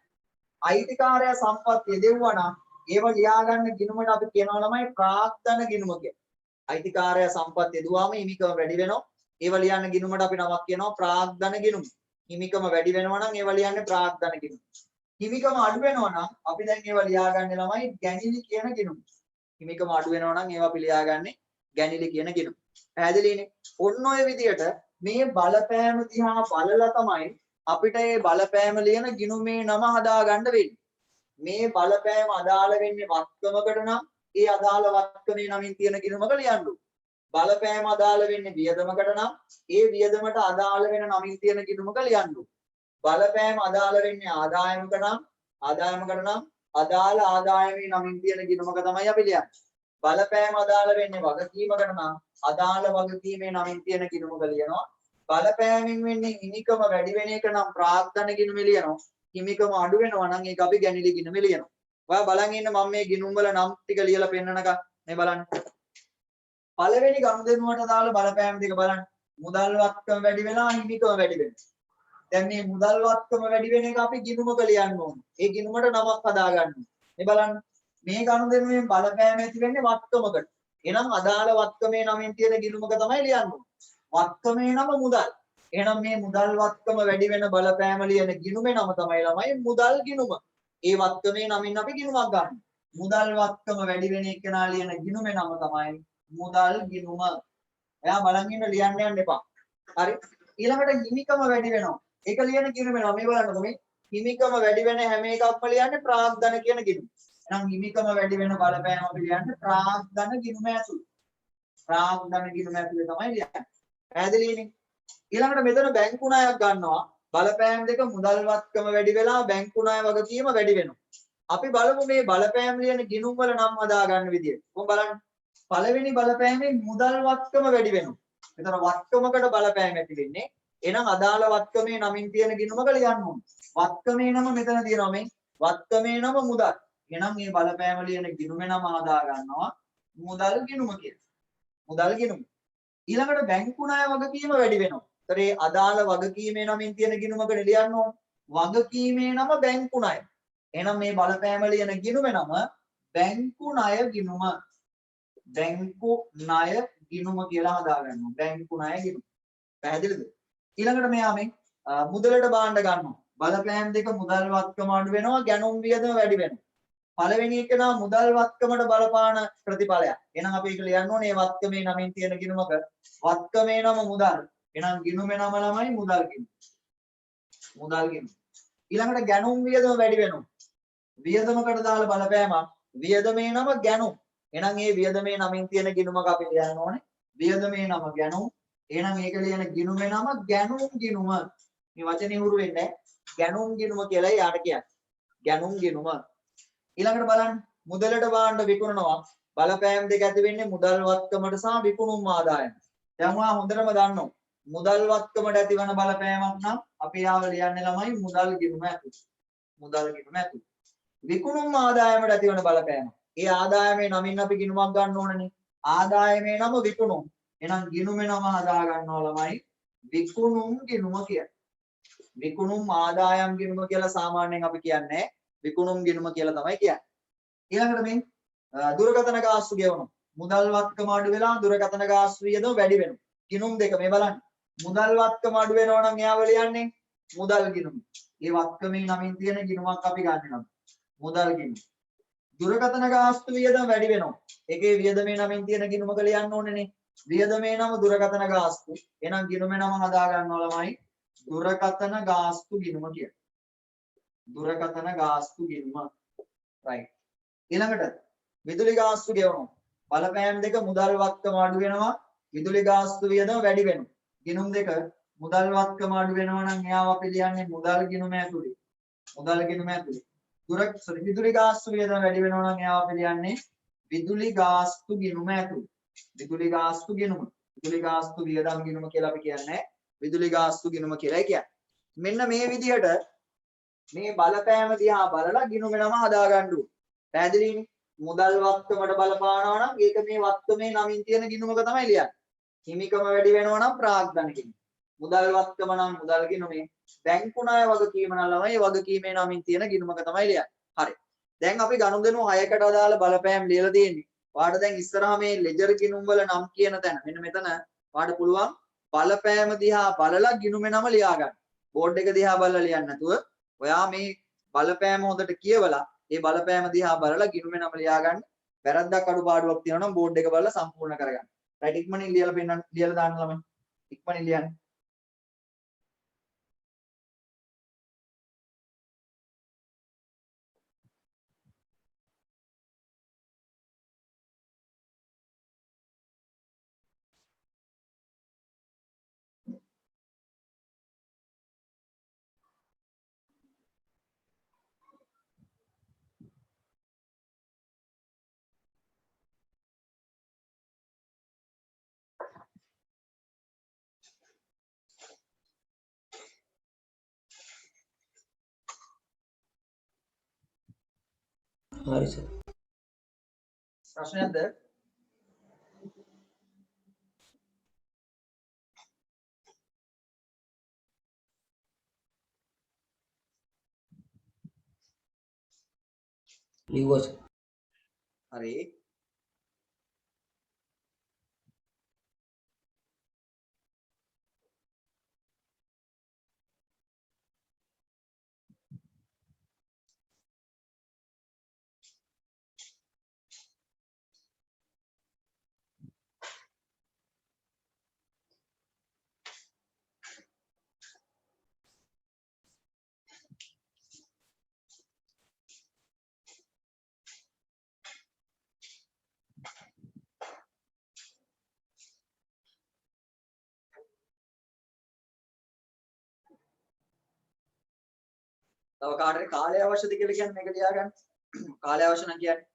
[SPEAKER 1] අයිතිකාරය සම්පත් යෙදෙවුවා නම් ඒව ලියාගන්න ගිණුමට අපි කියනවා ළමයි ප්‍රාග්ධන ගිණුම කියලා. අයිතිකාරය සම්පත් යෙදුවාම හිමිකම වැඩි වෙනවා. ඒව ලියන්න ගිණුමට අපි නමක් කියනවා ප්‍රාග්ධන ගිණුම. හිමිකම වැඩි වෙනවා නම් ඒව ලියන්නේ ප්‍රාග්ධන ගිණුම. හිමිකම අඩු වෙනවා නම් අපි දැන් ඒව ලියාගන්නේ ළමයි ගැනිලි කියන ගිණුම. හිමිකම අඩු වෙනවා නම් ඒව අපි ලියාගන්නේ ගැනිලි කියන ගිණුම. පැහැදිලිනේ? ඔන්න ඔය විදිහට මේ බලපෑම දිහා බලලා තමයි අපිට මේ බලපෑම ලියන ගිණුමේ නම හදාගන්න වෙන්නේ. මේ බලපෑම අදාළ වෙන්නේ වත්කමකට නම් ඒ අදාළ වත්කමේ නමින් තියෙන ගිණුමක ලියන්න ඕනේ. බලපෑම අදාළ වෙන්නේ වියදමකට නම් ඒ වියදමට අදාළ වෙන නමින් තියෙන ගිණුමක ලියන්න ඕනේ. බලපෑම අදාළ වෙන්නේ ආදායමකට නම් අදාළ ආදායමේ නමින් තියෙන ගිණුමක තමයි අපි ලියන්නේ. බලපෑම අදාළ වෙන්නේ වගකීමකට නම් අදාළ වගකීමේ නමින් තියෙන ගිණුමක ලියනවා. බලපෑමෙන් වෙන්නේ හිමිකම වැඩි වෙන එක නම් ප්‍රාග්ධන ගිණුමේ ලියනවා. හිමිකම අඩු වෙනවා නම් ඒක අපි ගැනිලි ගිණුමේ ලියනවා. ඔයා බලන් ඉන්න මම මේ ගිණුම් වල නම් ටික ලියලා පෙන්නනක මේ බලන්න. පළවෙනි ගනුදෙනුවට දාලා බලපෑම් ටික බලන්න. මුදල් වත්කම වැඩි වෙනවා හිමිකම වැඩි වෙනවා. දැන් මේ මුදල් වත්කම වැඩි වෙන එක අපි ගිණුමක ලියන්න ඕනේ. ඒ ගිණුමට නමක් හදාගන්න ඕනේ. මේ බලන්න. මේ ගනුදෙනුවෙන් බලපෑම ඇති වෙන්නේ වත්කමකට. එහෙනම් අදාළ වත්කමේ නමින් තියෙන ගිණුමක තමයි ලියන්න ඕනේ. වත්කමේ නම මුදල්. එහෙනම් මේ මුදල් වත්කම වැඩි වෙන බලපෑම ලියන ගිණුමේ නම තමයි ළමයි මුදල් ගිණුම. ඒ වත්කමේ නමින් අපි ගිණුමක් ගන්නවා. මුදල් වත්කම වැඩි වෙන එකනා ලියන ගිණුමේ නම තමයි මුදල් ගිණුම. එයා බලන් ඉන්න ලියන්න යන්න එපා. හරි. ඊළඟට හිමිකම වැඩි වෙනවා. ඒක ලියන ගිණුමේ නම මේ බලන්නකො මේ හිමිකම වැඩි වෙන හැම එකක්ම ලියන්නේ ප්‍රාග්ධන කියන ගිණුම. එහෙනම් හිමිකම වැඩි වෙන බලපෑම අපි ලියන්නේ ප්‍රාග්ධන ගිණුම ඇතුළේ. ප්‍රාග්ධන ගිණුම ඇතුළේ තමයි ලියන්නේ. පැහැදිලිනේ? ඊළඟට මෙතන බැංකු ණයක් ගන්නවා. බලපෑම් දෙක මුදල් වත්කම වැඩි වෙලා බැංකු ණය වගකීම වැඩි වෙනවා. අපි බලමු මේ බලපෑම් ලියන ගිණුම් වල නම් හදා ගන්න විදිය. කොහොම බලන්න. පළවෙනි බලපෑමෙන් මුදල් වත්කම වැඩි වෙනවා. මෙතන වත්කමකට බලපෑම් ඇති වෙන්නේ. එහෙනම් අදාළ වත්කමේ නමින් තියෙන ගිණුමක ලියන්න ඕනේ. වත්කමේ නම මෙතන තියෙනවා මේ. වත්කමේ නම මුදල්. එහෙනම් මේ බලපෑම ලියන ගිණුමේ නම හදා ගන්නවා මුදල් ගිණුම කියලා. මුදල් ගිණුම. ඊළඟට බැංකු ණය වගකීම වැඩි වෙනවා. ඒතර ඒ අදාළ වගකීමේ නමින් තියෙන ගිණුමකට ලියන්න ඕනේ. වගකීමේ නම බැංකු ණය. එහෙනම් මේ බලපෑම ලියන ගිණුමේ නම බැංකු ණය ගිණුම. බැංකු ණය ගිණුම කියලා හදා ගන්නවා. බැංකු ණය ගිණුම. පැහැදිලිද? ඊළඟට මෙයා මේ මුදලට භාණ්ඩ ගන්නවා. බලපෑම් දෙක මුදල් වත්කම අඩු වෙනවා, ගැනුම් වියදම වැඩි වෙනවා. පළවෙනි එක නා මුදල් වත්කමට බලපාන ප්‍රතිඵලයක්. එහෙනම් අපි ඒක ලියන්න ඕනේ මේ වත්කමේ නමින් තියෙන ගිණුමක. වත්කමේ නම මුදල්. එහෙනම් ගිණුමේ නම ළමයි මුදල් ගිණුම. මුදල් ගිණුම. ඊළඟට ගැනුම් වියදම වැඩි වෙනවා. වියදමකට දාලා බලපෑමක්. වියදමේ නම ගැනුම්. එහෙනම් මේ වියදමේ නමින් තියෙන ගිණුමක අපි ලියන්න ඕනේ. වියදමේ නම ගැනුම්. එහෙනම් මේක ලියන ගිණුමේ නම ගැනුම් ගිණුම. මේ වචනේ හුරු වෙන්නේ ගැනුම් ගිණුම කියලා යාට කියන්නේ. ගැනුම් ගිණුම. ඊළඟට බලන්න මුදලට භාණ්ඩ විකුණනවා. බලපෑම් දෙක ඇති වෙන්නේ මුදල් වත්කමට සහ විකුණුම් ආදායම. දැන් ඔයා හොඳටම දන්නවා. මුදල් වත්කමට ඇතිවන බලපෑමක් නම් අපි ආව ලියන්නේ ළමයි මුදල් ගිණුම ඇතුළේ. මුදල් ගිණුම ඇතුළේ. විකුණුම් ආදායමට ඇතිවන බලපෑම. ඒ ආදායමේ නමින් අපි ගිණුමක් ගන්න ඕනනේ. ආදායමේ නම විකුණුම්. එහෙනම් ගිණුමේ නම හදා ගන්නවා ළමයි විකුණුම් ගිණුම කියලා. විකුණුම් ආදායම් ගිණුම කියලා සාමාන්‍යයෙන් අපි කියන්නේ විකුණුම් ගිණුම කියලා තමයි කියන්නේ. ඊළඟට මේ දුරකථන ගාස්තු ගෙවනවා. මුදල් වත්කම අඩු වෙලා දුරකථන ගාස්තු වියදම වැඩි වෙනවා. ගිණුම් දෙක මේ බලන්න. මුදල් වත්කම අඩු වෙනවා නම් එයාව ලියන්නේ මුදල් ගිණුම. ඒ වත්කමේ නමින් තියෙන ගිණුමක් අපි ගන්න නම් මුදල් ගිණුම. දුරකථන ගාස්තු වියදම වැඩි වෙනවා. ඒකේ වියදමේ නමින් තියෙන ගිණුමක ලියන්න ඕනේනේ. වියදමේ නම දුරකථන ගාස්තු. එහෙනම් ගිණුමේ නම හදා ගන්නවා ළමයි දුරකථන ගාස්තු ගිණුම කියලා. දුරකථන ගාස්තු ගිණුම. right. ඊළඟට විදුලි ගාස්තු ගෙවනවා. බලපෑම් දෙක මුදල් වත්කම අඩු වෙනවා. විදුලි ගාස්තු වියදම වැඩි වෙනවා. ගිණුම් දෙක මුදල් වත්කම අඩු වෙනවා නම් එයාව අපි ලියන්නේ මුදල් ගිණුම ඇතුළේ. මුදල් ගිණුම ඇතුළේ. විදුලි ගාස්තු වියදම වැඩි වෙනවා නම් එයාව අපි ලියන්නේ විදුලි ගාස්තු ගිණුම ඇතුළේ. විදුලි ගාස්තු ගිණුම. විදුලි ගාස්තු වියදම් ගිණුම කියලා අපි කියන්නේ විදුලි ගාස්තු ගිණුම කියලා කියන්නේ. මෙන්න මේ විදිහට මේ බලපෑම දිහා බලලා ගිණුමේ නම හදා ගන්න ඕනේ. පැහැදිලිනේ? මුදල් වත්කමට බලපානවා නම් ඒක මේ වත්කමේ නමින් තියෙන ගිණුමක තමයි ලියන්නේ. හිමිකම වැඩි වෙනවා නම් ප්‍රාග්ධන ගිණුම. මුදල් වත්කම නම් මුදල් ගිණුමේ. බැංකු ණය වගකීම නම් ළමයි වගකීමේ නමින් තියෙන ගිණුමක තමයි ලියන්නේ. හරි. දැන් අපි ගනුදෙනු 6කට අදාළ බලපෑම් ලියලා තියෙන්නේ. ඔයාලට දැන් ඉස්සරහා මේ ලෙජර් ගිණුම් වල නම් කියන තැන මෙන්න මෙතන ඔයාලට පුළුවන් බලපෑම දිහා බලලා ගිණුමේ නම ලියා ගන්න. බෝඩ් එක දිහා බලලා ලියන්න නැතුව ඔයා මේ බලපෑම හොඳට කියවලා ඒ බලපෑම දිහා බලලා ගිණුමේ නම ලියා ගන්න. වැරද්දක් අඩුපාඩුවක් තියෙනවා නම් බෝඩ් එක බලලා සම්පූර්ණ කරගන්න. රයිට් ඉක්මනින් ලියලා පෙන්නන්න ලියලා දාන්න ළමයි. ඉක්මනින් ලියන්න.
[SPEAKER 6] හරි සර්.
[SPEAKER 1] ප්‍රශ්නයක්ද?
[SPEAKER 6] ලිව්වා සර්.
[SPEAKER 1] හරි. තව කාටද කාලය අවශ්‍යද කියලා කියන්නේ මේක ලියාගන්න. කාලය අවශ්‍ය නම් කියන්නේ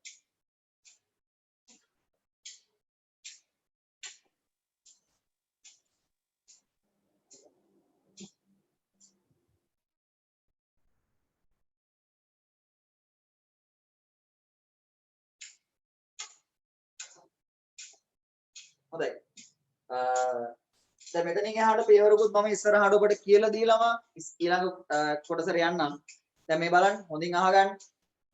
[SPEAKER 1] හොඳයි. දැන් මෙතනින් එහාට පියවරකුත් මම ඉස්සරහට ඔබට කියලා දීලාම ඊළඟ කොටසට යන්නම්. දැන් මේ බලන්න හොඳින් අහගන්න.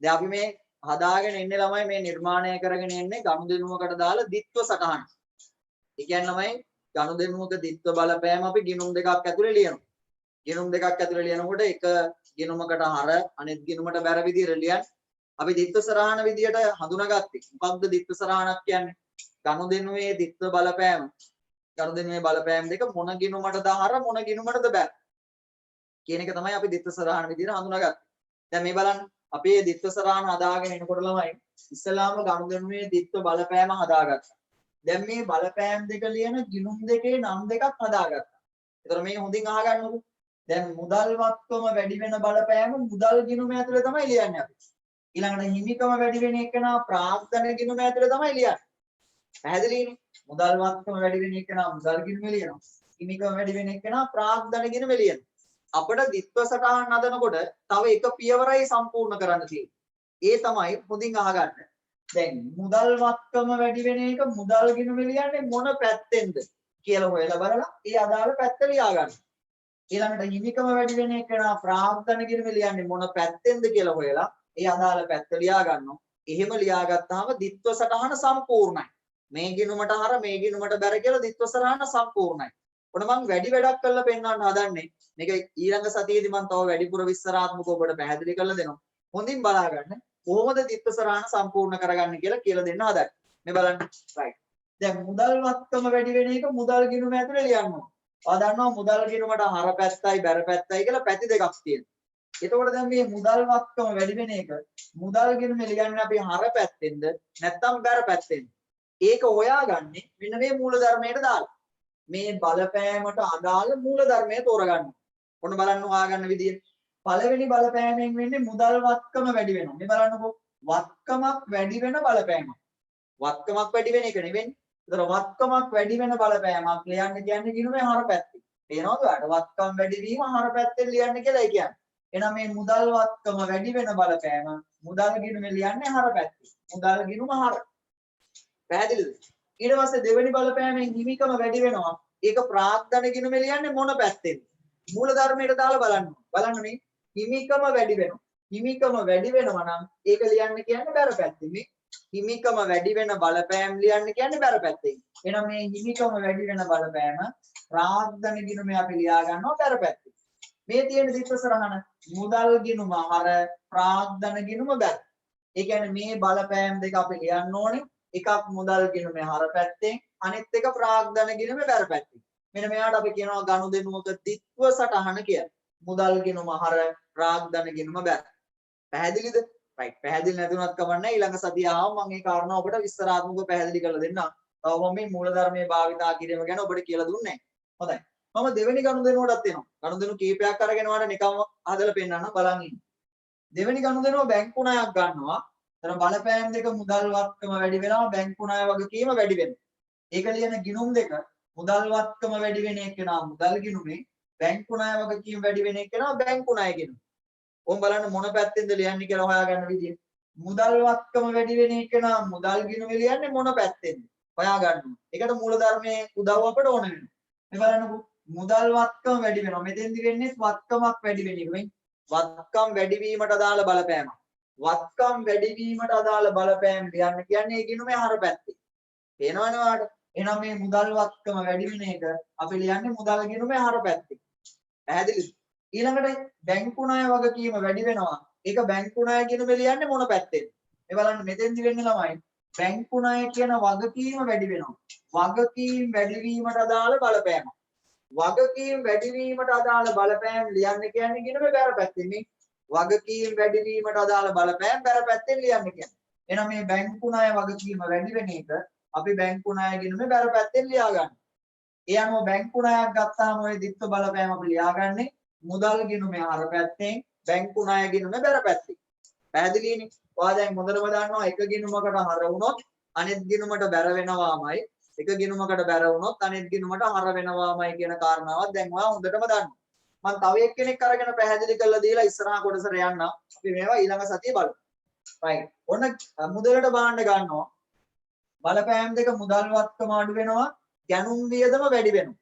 [SPEAKER 1] දැන් අපි මේ හදාගෙන ඉන්නේ ළමයි මේ නිර්මාණය කරගෙන ඉන්නේ ගනුදෙනුවකට දාලා ditthව සටහන. ඒ කියන්නේ ළමයි ගනුදෙනුවක ditthව බලපෑම අපි ගිණුම් දෙකක් ඇතුලේ ලියනවා. ගිණුම් දෙකක් ඇතුලේ ලියනකොට එක ගිණුමකට හර අනෙත් ගිණුමට බැර විදිහට ලියන්න. අපි ditthව සරහන විදිහට හඳුනාගත්තේ. මොකක්ද ditthව සරහනක් කියන්නේ? ගනුදෙනුවේ ditthව බලපෑම. ගනුදෙනුවේ බලපෑම් දෙක මොන ගිණුමටද හර මොන ගිණුමටද බැර කියන එක තමයි අපි ditthව සරහන විදිහට හඳුනාගත්තේ. දැන් මේ බලන්න අපි මේ ditthව සරහන හදාගෙන එනකොට ළමයි ඉස්සලාම ගනුදෙනුවේ ditthව බලපෑම හදාගත්තා. දැන් මේ බලපෑම් දෙක ලියන ගිණුම් දෙකේ නම් දෙකක් හදාගත්තා. ඒතර මේ හොඳින් අහගන්නකො. දැන් මුදල් වත්කම වැඩි වෙන බලපෑම මුදල් ගිණුම ඇතුලේ තමයි ලියන්නේ අපි. ඊළඟට හිමිකම වැඩි වෙන එක නා ප්‍රාග්ධන ගිණුම ඇතුලේ තමයි ලියන්නේ. පැහැදිලිනේ? මුදල් වත්කම වැඩි වෙන එක නා මුදල් ගිණුම ලියනවා. හිමිකම වැඩි වෙන එක නා ප්‍රාග්ධන ගිණුම ලියනවා. අපිට ditthව සටහන් හදනකොට තව එක පියවරයි සම්පූර්ණ කරන්න තියෙන්නේ. ඒ තමයි හොඳින් අහගන්න. දැන් මුදල් වත්කම වැඩි වෙන එක මුදල් ගිණුම ලියන්නේ මොන පැත්තෙන්ද කියලා හොයලා බලලා ඒ අදාළ පැත්ත ලියා ගන්න. ඊළඟට හිමිකම වැඩි වෙන එක නා ප්‍රාග්ධන ගිණුම ලියන්නේ මොන පැත්තෙන්ද කියලා හොයලා ඒ අදාළ පැත්ත ලියා ගන්නවා. එහෙම ලියාගත්තාම ditthව සටහන සම්පූර්ණයි. මේ ගිණුමට හර මේ ගිණුමට බැර කියලා ditthව සටහන සම්පූර්ණයි. ඔන්න මම වැඩි වැඩක් කරලා පෙන්වන්න හදන්නේ. මේක ඊළඟ සතියේදී මම තව වැඩිපුර විස්තරාත්මකව ඔබට පැහැදිලි කරලා දෙනවා. හොඳින් බලා ගන්න. කොහොමද ditthව සටහන සම්පූර්ණ කරගන්නේ කියලා දෙන්න හදන්නේ. මේ බලන්න. right. දැන් මුදල් වත්කම වැඩි වෙන එක මුදල් ගිණුම ඇතුලේ ලියන්න ඕන. ඔයා දන්නවා මුදල් ගිණුමට හර පැත්තයි බැර පැත්තයි කියලා පැති දෙකක් තියෙනවා. එතකොට දැන් මේ මුදල් වත්කම වැඩි වෙන එක මුදල් ගිණුම ලියන්නේ අපි හර පැත්තෙන්ද නැත්නම් බැර පැත්තෙන්ද? ඒක හොයාගන්නේ මෙන්න මේ මූල ධර්මයට දාලා. මේ බලපෑමට අදාළ මූල ධර්මය තෝරගන්න. ඔන්න බලන්න හොයාගන්න විදිය. පළවෙනි බලපෑමෙන් වෙන්නේ මුදල් වත්කම වැඩි වෙනවා. මේ බලන්නකෝ. වත්කමක් වැඩි වෙන බලපෑමක්. වත්කමක් වැඩි වෙන එක නෙවෙයි. ඒතර වත්කමක් වැඩි වෙන බලපෑමක් ලියන්න කියන්නේ ගිණුමේ හර පැත්තේ. තේරෙනවද ඔයාලට? වත්කම් වැඩි වීම හර පැත්තෙන් ලියන්න කියලා ඒ කියන්නේ. එහෙනම් මේ මුදල් වත්කම වැඩි වෙන බලපෑම මුදල් ගිණුමේ ලියන්නේ හර පැත්තේ. මුදල් ගිණුම හර. පැහැදිලිද? ඊට පස්සේ දෙවෙනි බලපෑමෙන් හිමිකම වැඩි වෙනවා. ඒක ප්‍රාග්ධන ගිණුමේ ලියන්නේ මොන පැත්තෙන්ද? මූල ධර්මයට දාලා බලන්න. බලන්න මේ හිමිකම වැඩි වෙනවා. හිමිකම වැඩි වෙනවා නම් ඒක ලියන්න කියන්නේ බැර පැත්තේ. මේ හිමිකම වැඩි වෙන බලපෑම් ලියන්න කියන්නේ බැර පැත්තේ. එහෙනම් මේ හිමිකම වැඩි වෙන බලපෑම ප්‍රාග්ධන ගිණුමේ අපි ලියා ගන්නවා බැර පැත්තේ. මේ තියෙන ditthව සරහන මුදල් ගිණුම හර ප්‍රාග්ධන ගිණුම බැර. ඒ කියන්නේ මේ බලපෑම් දෙක අපි ලියන්න ඕනේ එකක් මුදල් ගිණුමේ හර පැත්තෙන් අනිත් එක ප්‍රාග්ධන ගිණුමේ බැර පැත්තෙන්. මෙන්න මෙයාට අපි කියනවා ගනුදෙනුවක ද්විත්ව සටහන කියලා. මුදල් ගිණුම හර ප්‍රාග්ධන ගිණුම බැර. පැහැදිලිද? right. පැහැදිලි නැතුණත් කමන්නේ ඊළඟ සතිය ආවම මම මේ කාරණා ඔබට විස්තරාත්මකව පැහැදිලි කරලා දෙන්නම්. තව මම මේ මූලධර්මයේ භාවිතා කිරීම ගැන ඔබට කියලා දුන්නේ නැහැ. හොඳයි. මම දෙවෙනි ගනුදෙනුවටත් එනවා. ගනුදෙනු කීපයක් අරගෙන වාට නිකම්ම හදලා පෙන්නන්න බලන් ඉන්න. දෙවෙනි ගනුදෙනුව බැංකු ණයක් ගන්නවා. එතන බලපෑම් දෙක මුදල් වත්කම වැඩි වෙනවා බැංකු ණය වගකීම වැඩි වෙනවා. ඒක ලියන ගිණුම් දෙක මුදල් වත්කම වැඩි වෙන එක නා මුදල් ගිණුමේ බැංකු ණය වගකීම වැඩි වෙන එක නා බැංකු ණය ගිණුම. ඕම් බලන්න මොන පැත්තෙන්ද ලියන්නේ කියලා හොයාගන්න විදිය. මුදල් වත්කම වැඩි වෙන එක නා මුදල් ගිණුමේ ලියන්නේ මොන පැත්තෙන්ද? හොයාගන්න. ඒකට මූලධර්මයේ උදව් අපට ඕන වෙනවා. මේ බලන්නකෝ මුදල් වත්කම වැඩි වෙනවා. මෙතෙන්දි වෙන්නේ වත්කමක් වැඩි වෙන එක. මේ වත්කම් වැඩි වීමට අදාළ බලපෑමක්. වත්කම් වැඩි වීමට අදාළ බලපෑම් ලියන්න කියන්නේ ඒ ගිණුමේ හර පැත්තේ. පේනවනේ ඔයාලට. එහෙනම් මේ මුදල් වත්කම වැඩි වෙන එක අපි ලියන්නේ මුදල් ගිණුමේ හර පැත්තේ. පැහැදිලිද? ඊළඟට බැංකු ණය වගකීම වැඩි වෙනවා. ඒක බැංකු ණය ගිණුමේ ලියන්නේ මොන පැත්තේද? මේ බලන්න මෙතෙන්දි වෙන්නේ ළමයි බැංකු ණය කියන වගකීම වැඩි වෙනවා. වගකීම් වැඩි වීමට අදාළ බලපෑම. වගකීම් වැඩි වීමට අදාළ බලපෑම් ලියන්න කියන්නේ ගිණුමේ බැර පැත්තෙන්. මේ වගකීම් වැඩි වීමට අදාළ බලපෑම් බැර පැත්තෙන් ලියන්න කියන්නේ. එහෙනම් මේ බැංකු ණය වගකීම වැඩි වෙන එක අපි බැංකු ණය ගිණුමේ බැර පැත්තෙන් ලියා ගන්න. ඒ අනුව බැංකු ණයක් ගත්තාම ওই දිත්ව බලපෑම අපි ලියාගන්නේ මුදල් ගිණුමේ හර පැත්තෙන් බැංකු ණය ගිණුමේ බැර පැත්තෙන්. පැහැදිලිනේ? ඔයා දැන් හොඳටම දන්නවා එක ගිණුමකට හර වුණොත් අනෙත් ගිණුමට බැර වෙනවාමයි. එක ගිණුමකට බැර වුණොත් අනෙත් ගිණුමට හර වෙනවාමයි කියන කාරණාවක් දැන් ඔයා හොඳටම දන්නවා. මම තව එක්කෙනෙක් අරගෙන පැහැදිලි කරලා දීලා ඉස්සරහා කොටසට යන්න. අපි මේවා ඊළඟ සතියේ බලමු. right. ඔන්න මුදලට බාණ්ඩ ගන්නවා. බලපෑම් දෙක මුදල් වත්කම අඩු වෙනවා, ගැනුම් වියදම වැඩි වෙනවා.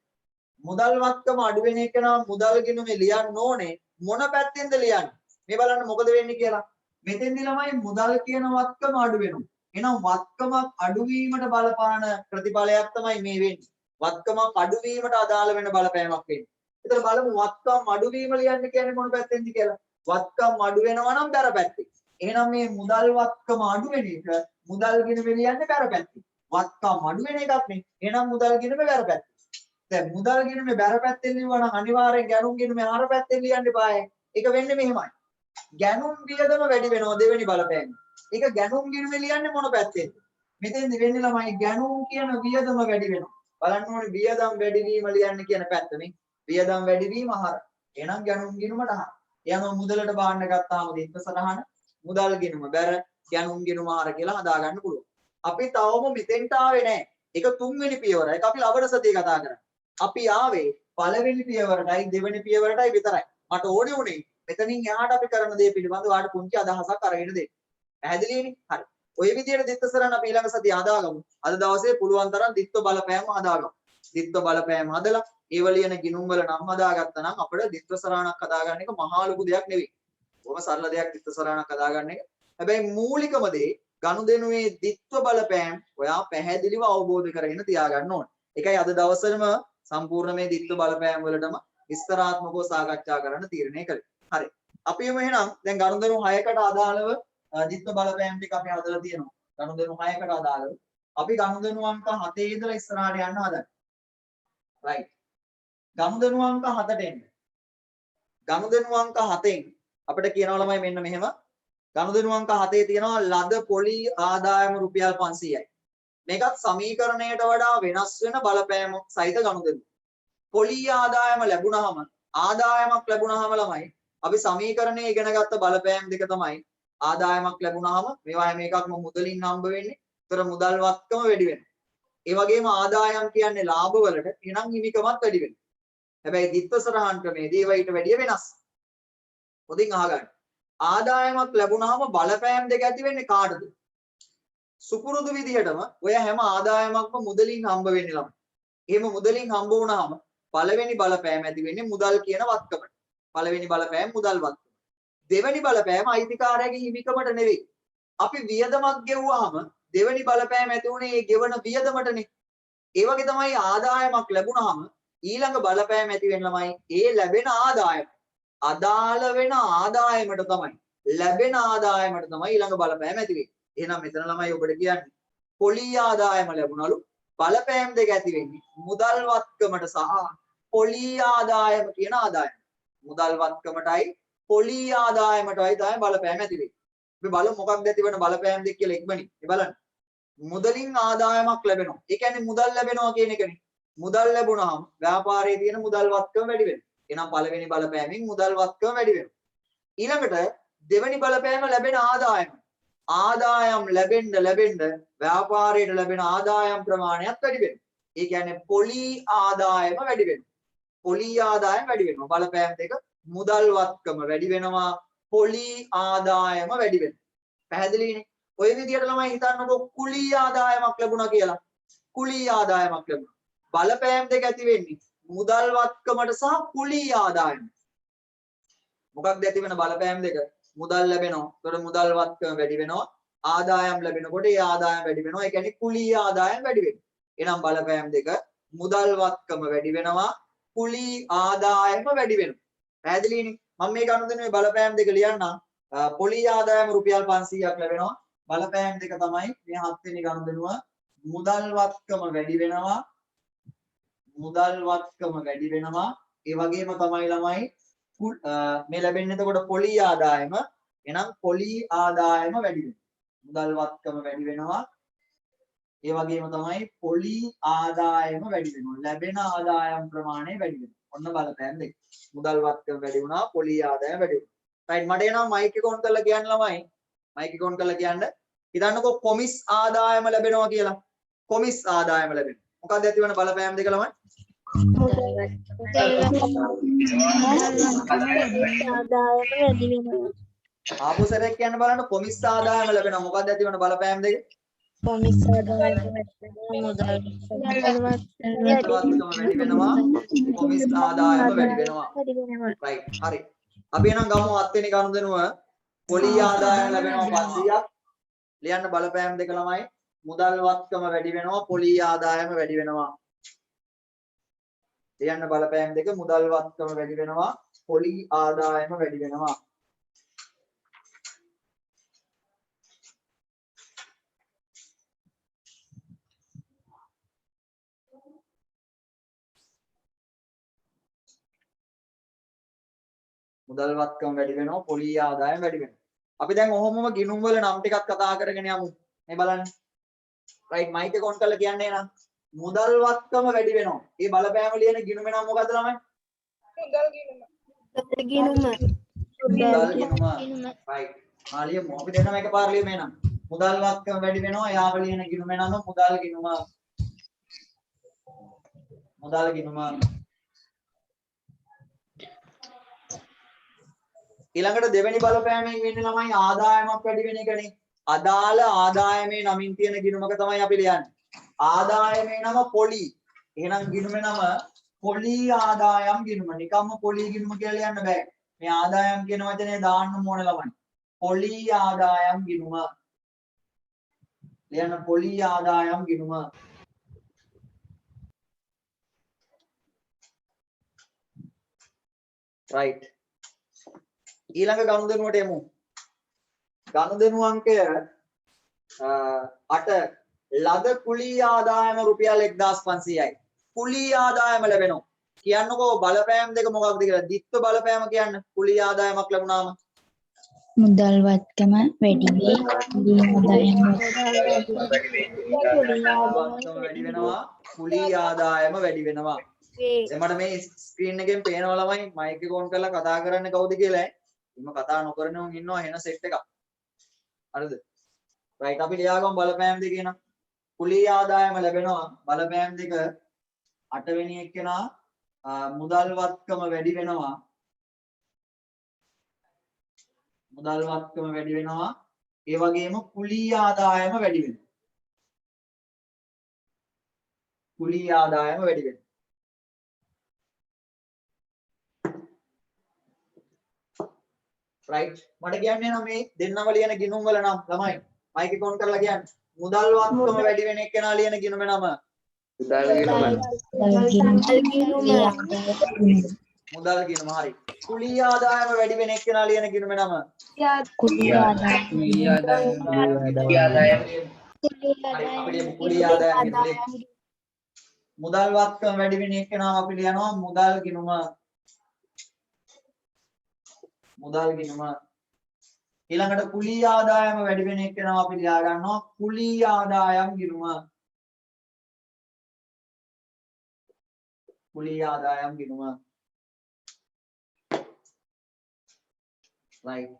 [SPEAKER 1] මුදල් වත්කම අඩු වෙන එක නම් මුදල් ගිණුමේ ලියන්න ඕනේ මොන පැත්තෙන්ද ලියන්නේ? මේ බලන්න මොකද වෙන්නේ කියලා. මෙතෙන්දි ළමයි මුදල් කියන වත්කම අඩු වෙනවා. එහෙනම් වත්කමක් අඩු වීමට බලපාන ප්‍රතිඵලයක් තමයි මේ වෙන්නේ. වත්කමක් අඩු වීමට අදාළ වෙන බලපෑමක් වෙන්නේ. එතන බලමු වත්කම් අඩු වීම ලියන්න කියන්නේ මොන පැත්තෙන්ද කියලා. වත්කම් අඩු වෙනවා නම් බැර පැත්තේ. එහෙනම් මේ මුදල් වත්කම අඩු වෙන එක මුදල් ගිණුමේ ලියන්නේ බැර පැත්තේ. වත්කම් අඩු වෙන එකක් නේ. එහෙනම් මුදල් ගිණුමේ බැර පැත්තේ. දැන් මුදල් ගිණුමේ බැර පැත්තෙන් ලියුවා නම් අනිවාර්යෙන් ගැනුම් ගිණුමේ හර පැත්තෙන් ලියන්න eBay. ඒක වෙන්නේ මෙහෙමයි. ගැනුම් වියදම වැඩි වෙනවා දෙවෙනි බලපෑම. ඒක ගැනුම් ගිණුමේ ලියන්නේ මොන පැත්තේද? මෙතෙන්දි වෙන්නේ ළමයි ගැනුම් කියන වියදම වැඩි වෙනවා. බලන්න ඕනේ වියදම් වැඩි වීම ලියන්න කියන පැත්ත මේ. වියදම් වැඩි වීම හර. එහෙනම් ගැනුම් ගිණුමට හර. එයාම මුදලට බාන්න ගත්තාම දෙන්න සරහන මුදල් ගිණුම බැර ගැනුම් ගිණුම හර කියලා හදා ගන්න පුළුවන්. අපි තවම මෙතෙන්ට ආවේ නැහැ. ඒක තුන්වෙනි පියවර. ඒක අපි ලබන සතියේ කතා කරන්නේ. අපි ආවේ පළවෙනි පියවරටයි දෙවෙනි පියවරටයි විතරයි. මට ඕනේ උනේ මෙතනින් එහාට අපි කරන දේ පිළිබඳව ඔයාලට පුංචි අදහසක් අරගෙන දෙන්න. පැහැදිලිනේ? හරි. ඔය විදිහට දිත්තසරණ අපි ඊළඟ සතිය හදාගමු. අද දවසේ පුළුවන් තරම් දිත්ව බලපෑම හදාගමු. දිත්ව බලපෑම හදලා ඒව ලියන ගිණුම් වල නම් හදාගත්තා නම් අපිට දිත්වසරණක් හදාගන්න එක මහා ලොකු දෙයක් නෙවෙයි. බොහොම සරල දෙයක් දිත්වසරණක් හදාගන්න එක. හැබැයි මූලිකම දේ ගනුදෙනුවේ දිත්ව බලපෑම් ඔයා පැහැදිලිව අවබෝධ කරගෙන තියාගන්න ඕනේ. ඒකයි අද දවසේම සම්පූර්ණ මේ දිත්ව බලපෑම් වලටම විස්තරාත්මකව සාකච්ඡා කරන්න තීරණය කළේ. හරි. අපිම එහෙනම් දැන් ගනුදෙනු 6කට අදාළව දිත්ව බලපෑම් ටික අපි හදලා තියෙනවා. ගනුදෙනු 6කට අදාළව අපි ගනුදෙනු අංක 7 ඉඳලා ඉස්සරහට යන්න හදන්නේ. right. ගනුදෙනු අංක 7ට එන්න. ගනුදෙනු අංක 7න් අපිට කියනවා ළමයි මෙන්න මෙහෙම. ගනුදෙනු අංක 7 තියෙනවා ලද පොලි ආදායම රුපියල් 500යි. මේකත් සමීකරණයට වඩා වෙනස් වෙන බලපෑම සහිත ගනුදෙනු. පොලි ආදායම ලැබුණාම ආදායමක් ලැබුණාම ළමයි අපි සමීකරණයේ ඉගෙන ගත්ත බලපෑම් දෙක තමයි ආදායමක් ලැබුණාම මේවා හැම එකක්ම මුදලින් හම්බ වෙන්නේ. ඒතර මුදල් වත්කම වැඩි වෙනවා. ඒ වගේම ආදායම් කියන්නේ ලාභ වලට එහෙනම් හිමිකමත් වැඩි වෙනවා. හැබැයි දිත්වසරහන් ක්‍රමේදී ඒවා ඊට වැඩිය වෙනස්. පොදින් අහගන්න. ආදායමක් ලැබුණාම බලපෑම් දෙක ඇති වෙන්නේ කාටද? සුපුරුදු විදිහටම ඔය හැම ආදායමක්ම මුදලින් හම්බ වෙන්නේ ළමයි. එහෙම මුදලින් හම්බ වුණාම පළවෙනි බලපෑම ඇති වෙන්නේ මුදල් කියන වත්කමට. පළවෙනි බලපෑම මුදල් වත්කම. දෙවෙනි බලපෑම අයිතිකාරයාගේ හිමිකමට නෙවෙයි. අපි වියදමක් ගෙවුවාම දෙවෙනි බලපෑම ඇති උනේ ඒ ගෙවන වියදමටනේ. ඒ වගේ තමයි ආදායමක් ලැබුණාම ඊළඟ බලපෑම ඇති වෙන ළමයි ඒ ලැබෙන ආදායම අදාළ වෙන ආදායමට තමයි ලැබෙන ආදායමට තමයි ඊළඟ බලපෑම ඇති වෙන්නේ. එහෙනම් මෙතන ළමයි ඔබට කියන්නේ පොලී ආදායම ලැබුණලු. බලපෑම් දෙක ඇති වෙන්නේ මුදල් වත්කමට සහ පොලී ආදායම කියන ආදායම. මුදල් වත්කමටයි පොලී ආදායමටයි තමයි බලපෑම ඇති වෙන්නේ. අපි බලමු මොකක්ද ඇතිවන බලපෑම් දෙක කියලා ඉක්මනින්. මේ බලන්න. මුදලින් ආදායමක් ලැබෙනවා. ඒ කියන්නේ මුදල් ලැබෙනවා කියන එකනේ. මුදල් ලැබුණාම ව්‍යාපාරයේ තියෙන මුදල් වත්කම වැඩි වෙනවා. එහෙනම් පළවෙනි බලපෑමෙන් මුදල් වත්කම වැඩි වෙනවා. ඊළඟට දෙවෙනි බලපෑම ලැබෙන ආදායම. ආදායම් ලැබෙන්න ව්‍යාපාරයට ලැබෙන ආදායම් ප්‍රමාණයත් වැඩි වෙනවා. ඒ කියන්නේ පොලී ආදායම වැඩි වෙනවා. පොලී ආදායම වැඩි වෙනවා. බලපෑම් දෙක මුදල් වත්කම වැඩි වෙනවා. පොලී ආදායම වැඩි වෙනවා. පැහැදිලිනේ? ඔය විදිහට ළමයි හිතන්නකෝ කුලී ආදායමක් ලැබුණා කියලා. කුලී ආදායමක් ලැබුණා. බලපෑම් දෙක ඇති වෙන්නේ මුදල් වත්කමට සහ කුලී ආදායම. මොකක්ද ඇති වෙන බලපෑම් දෙක? මුදල් ලැබෙනවා. ඒතකොට මුදල් වත්කම වැඩි වෙනවා. ආදායම් ලැබෙනකොට ඒ ආදායම් වැඩි වෙනවා. ඒ කියන්නේ කුලී ආදායම් වැඩි වෙනවා. එහෙනම් බලපෑම් දෙක මුදල් වත්කම වැඩි වෙනවා. කුලී ආදායම වැඩි වෙනවා. පැහැදිලිනේ? මම මේ ගනුදෙනුවේ බලපෑම් දෙක ලියන්නම්. පොලී ආදායම රුපියල් 500ක් ලැබෙනවා. බලපෑම් දෙක තමයි මේ 7 වෙනි ගනුදෙනුව. මුදල් වත්කම වැඩි වෙනවා. මුදල් වත්කම වැඩි වෙනවා. ඒ වගේම තමයි ළමයි මේ ලැබෙන්නේ එතකොට පොලී ආදායම. එහෙනම් පොලී ආදායම වැඩි වෙනවා. මුදල් වත්කම වැඩි වෙනවා. ඒ වගේම තමයි පොලී ආදායම වැඩි වෙනවා. ලැබෙන ආදායම් ප්‍රමාණය වැඩි වෙනවා. ඔන්න බලපෑම් දෙක. මුදල් වත්කම වැඩි වුණා, පොලී ආදායම වැඩි වුණා. රයිට් මට එනවා මයික් එක ඔන් කරලා කියන්න ළමයි. මයික් එක ඔන් කරලා කියන්න. හිතන්නකෝ කොමිස් ආදායම ලැබෙනවා කියලා. කොමිස් ආදායම ලැබෙනවා. මොකක්ද ඇතිවන බලපෑම් දෙක ළමයි? ආපහු සැරයක් කියන්න බලන්න කොමිස් ආදායම ලැබෙනවා. මොකක්ද ඇතිවන බලපෑම් දෙක?
[SPEAKER 5] කොමිස් ආදායම මුදල්
[SPEAKER 1] වත්කම වැඩි වෙනවා. කොමිස් ආදායම වැඩි වෙනවා. රයිට් හරි. අපි එහෙනම් ගමු 7 වෙනි ගනුදෙනුව. පොලී ආදායම ලැබෙනවා 500ක්. ලියන්න බලපෑම් දෙක ළමයි. මුදල් වත්කම වැඩි වෙනවා. පොලී ආදායම වැඩි වෙනවා. ලියන්න බලපෑම් දෙක මුදල් වත්කම වැඩි වෙනවා. පොලී ආදායම වැඩි වෙනවා. මුදල් වත්කම වැඩි වෙනවා. පොලී ආදායම වැඩි වෙනවා. අපි දැන් ඔහොමම ගිණුම් වල නම් ටිකක් කතා කරගෙන යමු. මේ බලන්න. රයිට් මයික් එක ඔන් කරලා කියන්න එනවා. මුදල් වත්කම වැඩි වෙනවා. මේ බලපෑම ලියන ගිණුමේ නම මොකද්ද ළමයි? මුදල් ගිණුම. රයිට්. ආලියමු අපි දෙන්නම එකපාර ලියමු එනවා. මුදල් වත්කම වැඩි වෙනවා. යාව ලියන ගිණුමේ නම මුදල් ගිණුම. මුදල් ගිණුම. ඊළඟට දෙවෙනි බලපෑමෙන් වෙන්නේ ළමයි ආදායමක් වැඩි වෙන එකනේ. අදාළ ආදායමේ නමින් තියෙන ගිණුමක තමයි අපි ලියන්නේ. ආදායමේ නම පොලී. එහෙනම් ගිණුමේ නම පොලී ආදායම් ගිණුම. නිකම්ම පොලී ගිණුම කියලා ලියන්න බෑ. මේ ආදායම් කියන වචනේ දාන්න ඕනේ ළමයි. පොලී ආදායම් ගිණුම. ලියන්න පොලී ආදායම් ගිණුම. right. ඊළඟ ගනුදෙනුවට එමු. ගනුදෙනු අංකය 8 ලද කුලී ආදායම රුපියල් 1500යි. කුලී ආදායම ලැබෙනවා. කියන්නකෝ බලපෑම් දෙක මොකක්ද කියලා. දිත්ව බලපෑම කියන්න. කුලී ආදායමක් ලැබුණාම
[SPEAKER 5] මුදල් වත්කම වැඩි වේ.
[SPEAKER 1] වැඩි වෙනවා. කුලී ආදායම වැඩි වෙනවා. මට මේ ස්ක්‍රීන් එකෙන් පේනවා ළමයි මයික් එක ඔන් කරලා කතා කරන්නේ කවුද කියලා. ඉතින් කතා නොකරන උන් ඉන්නවා වෙන සෙට් එකක්. හරිද? රයිට් අපි ලියාගමු බලපෑම් දෙක එනවා. කුලී ආදායම ලැබෙනවා. බලපෑම් දෙක 8 වෙනි එක්කෙනා මුදල් වත්කම වැඩි වෙනවා. මුදල් වත්කම වැඩි වෙනවා. ඒ වගේම කුලී ආදායම වැඩි වෙනවා. කුලී ආදායම වැඩි වෙනවා. right මට කියන්නේ නම් මේ දෙන්නම ලියන ගිණුම් වල නම් ළමයි මයික් එක ඔන් කරලා කියන්න මුදල් වත්කම වැඩි වෙන එක්කෙනා ලියන ගිණුමේ නම මුදල් ගිණුම හරි කුලී ආදායම වැඩි වෙන එක්කෙනා ලියන ගිණුමේ නම හරි අපිට කුලී ආදායම් ගිණුම මුදල් වත්කම වැඩි වෙන එක නම් අපි ලියනවා මුදල් ගිණුම ඊළඟට කුලී ආදායම වැඩි වෙන එක නම් අපි ලියා ගන්නවා කුලී ආදායම් ගිණුම right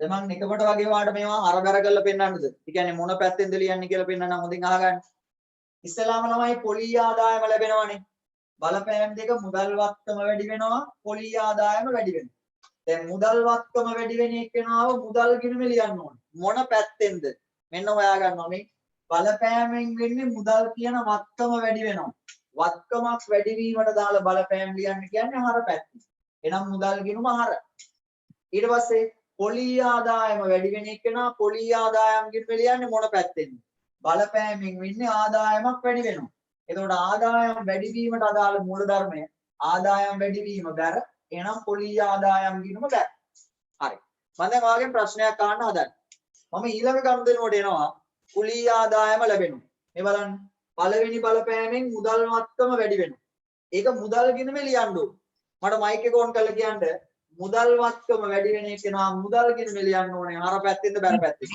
[SPEAKER 1] දැන් මම නිකමට වගේ වාට මේවා අරබර කරලා පෙන්නන්නද? ඒ කියන්නේ මොන පැත්තෙන්ද ලියන්නේ කියලා පෙන්නන්න හොඳින් අහගන්න. ඉස්සලාම ළමයි පොලී ආදායම ලැබෙනවනේ. බලපෑම් දෙක මුදල් වත්කම වැඩි වෙනවා, පොලී ආදායම වැඩි වෙනවා. දැන් මුදල් වත්කම වැඩි වෙන එකනාව මුදල් ගිණුම ලියන්න ඕනේ. මොන පැත්තෙන්ද? මෙන්න හොයාගන්න ඕනේ. බලපෑමෙන් වෙන්නේ මුදල් කියන වත්කම වැඩි වෙනවා. වත්කමක් වැඩි වීමට දාලා බලපෑම් ලියන්න කියන්නේ හර පැත්ත. එහෙනම් මුදල් ගිණුම හර. ඊට පස්සේ පොලී ආදායම වැඩි වෙන එකනා පොලී ආදායම් ගිණුම ලියන්නේ මොන පැත්තෙන්ද? බලපෑමෙන් වෙන්නේ ආදායමක් වැඩි වෙනවා. එතකොට ආදායම් වැඩි වීමට අදාළ මූලධර්මය ආදායම් වැඩි වීම බැර එහෙනම් පොලී ආදායම් ගිණුම බැර. හරි. මම දැන් ඔයාගෙන් ප්‍රශ්නයක් අහන්න හදන්නේ. මම ඊළඟ ගනුදෙනුවට එනවා පොලී ආදායම ලැබෙනවා. මේ බලන්න. පළවෙනි බලපෑමෙන් මුදල් වත්කම වැඩි වෙනවා. ඒක මුදල් ගිණුමේ ලියන්න ඕන. මට මයික් එක ඔන් කරලා කියන්න මුදල් වත්කම වැඩි වෙන එක නා මුදල් ගිණුමේ ලියන්න ඕනේ. අර පැත්තෙන්ද බැර පැත්තෙන්ද?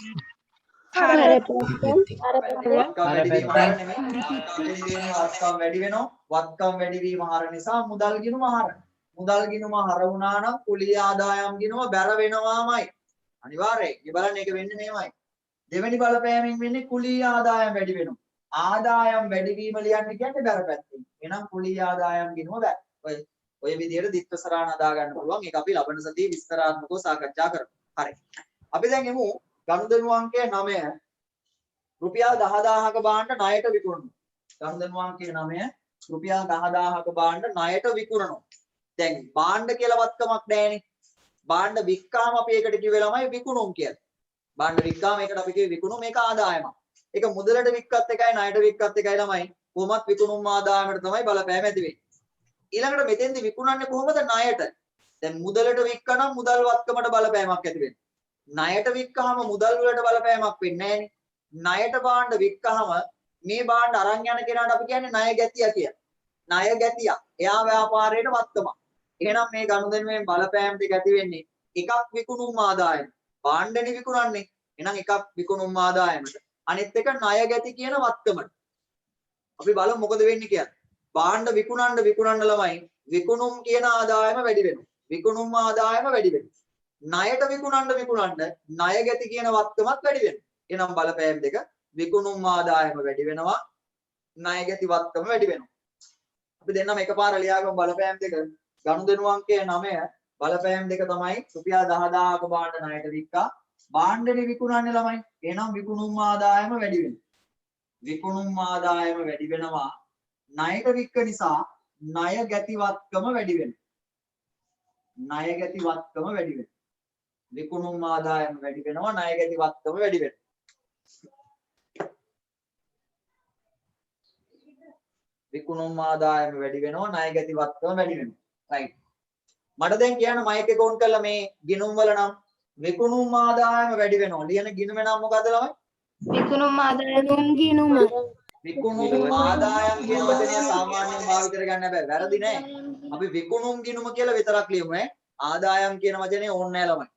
[SPEAKER 1] වත්කම් වැඩි වෙනවා. වත්කම් වැඩි වීම හර නිසා මුදල් ගිණුම හර. මුදල් ගිණුම හර වුණා නම් කුලී ආදායම් ගිණුම බැර වෙනවාමයි. අනිවාර්යයෙන්. මේ බලන්න ඒක වෙන්නේ මේමයි. දෙවෙනි බලපෑමෙන් වෙන්නේ කුලී ආදායම් වැඩි වෙනවා. ආදායම් වැඩි වීම ලියන්න කියන්නේ බැර පැත්තෙන්. එහෙනම් කුලී ආදායම් ගිණුම බැර. ඔය විදිහට දිත්වසරාණ හදා ගන්න පුළුවන්. ඒක අපි ලබන සතියේ විස්තරාත්මකව සාකච්ඡා කරමු. හරි. අපි දැන් එමු ගනුදෙනු අංකය 9 රුපියල් 10000ක භාණ්ඩ ණයට විකුණනවා. ගනුදෙනු අංකය 9 රුපියල් 10000ක භාණ්ඩ ණයට විකුණනවා. දැන් භාණ්ඩ කියලා වත්කමක් නැහැනේ. භාණ්ඩ වික්කාම අපි ඒකට කිව්වේ ළමයි විකුණුම් කියලා. භාණ්ඩ වික්කාම ඒකට අපි කිව්වේ විකුණුම් මේක ආදායමක්. ඒක මුදලට වික්කත් එකයි ණයට වික්කත් එකයි ළමයි. කොහොමත් විකුණුම් ආදායමකට තමයි බලපෑම ඇති වෙන්නේ. ඊළඟට මෙතෙන්දි විකුණන්නේ කොහොමද ණයට? දැන් මුදලට වික්කනම් මුදල් වත්කමට බලපෑමක් ඇති වෙනවා. ණයට වික්කහම මුදල් වලට බලපෑමක් වෙන්නේ නැහැනේ. ණයට භාණ්ඩ වික්කහම මේ භාණ්ඩ අරන් යන කෙනාට අපි කියන්නේ ණය ගැතිය කියලා. ණය ගැතිය. එයා ව්‍යාපාරයට වත්කමක්. එහෙනම් මේ ගනුදෙනුවෙන් බලපෑම් දෙක ඇති වෙන්නේ එකක් විකුණුම් ආදායම. භාණ්ඩනේ විකුණන්නේ. එහෙනම් එකක් විකුණුම් ආදායමට. අනිත් එක ණය ගැති කියන වත්කමට. අපි බලමු මොකද වෙන්නේ කියලා. භාණ්ඩ විකුණන්න ළමයි විකුණුම් කියන ආදායම වැඩි වෙනවා. විකුණුම් ආදායම වැඩි වෙනවා. ණයට විකුණන්න ණය ගැති කියන වත්කමත් වැඩි වෙනවා. එහෙනම් බලපෑම් දෙක විකුණුම් ආදායම වැඩි වෙනවා. ණය ගැති වත්කම වැඩි වෙනවා. අපි දෙන්නම එකපාර ලියාගමු බලපෑම් දෙක. ගනුදෙනු අංකය 9 බලපෑම් දෙක තමයි රුපියල් 10000ක භාණ්ඩ ණයට වික්කා. භාණ්ඩනේ විකුණන්නේ ළමයි. එහෙනම් විකුණුම් ආදායම වැඩි වෙනවා. විකුණුම් ආදායම වැඩි වෙනවා. ණයට වික්ක නිසා ණය ගැති වත්කම වැඩි වෙනවා. ණය ගැති වත්කම වැඩි වෙනවා. විකුණුම් ආදායම වැඩි වෙනවා ණය ගැති වත්කම වැඩි වෙනවා. විකුණුම් ආදායම වැඩි වෙනවා ණය ගැති වත්කම වැඩි වෙනවා. right. මට දැන් කියන්න මයික් එක ඔන් කරලා මේ ගිණුම් වල නම් විකුණුම් ආදායම වැඩි වෙනවා. ලියන ගිණුම නම් මොකද්ද ළමයි?
[SPEAKER 4] විකුණුම් ආදායම් ගිණුම.
[SPEAKER 1] විකුණුම් ආදායම් කියන වචනය සාමාන්‍යයෙන් භාවිත කරගන්න බෑ. වැරදි නෑ. අපි විකුණුම් ගිණුම කියලා විතරක් ලියමු ඈ. ආදායම් කියන වචනේ ඕනේ නෑ ළමයි.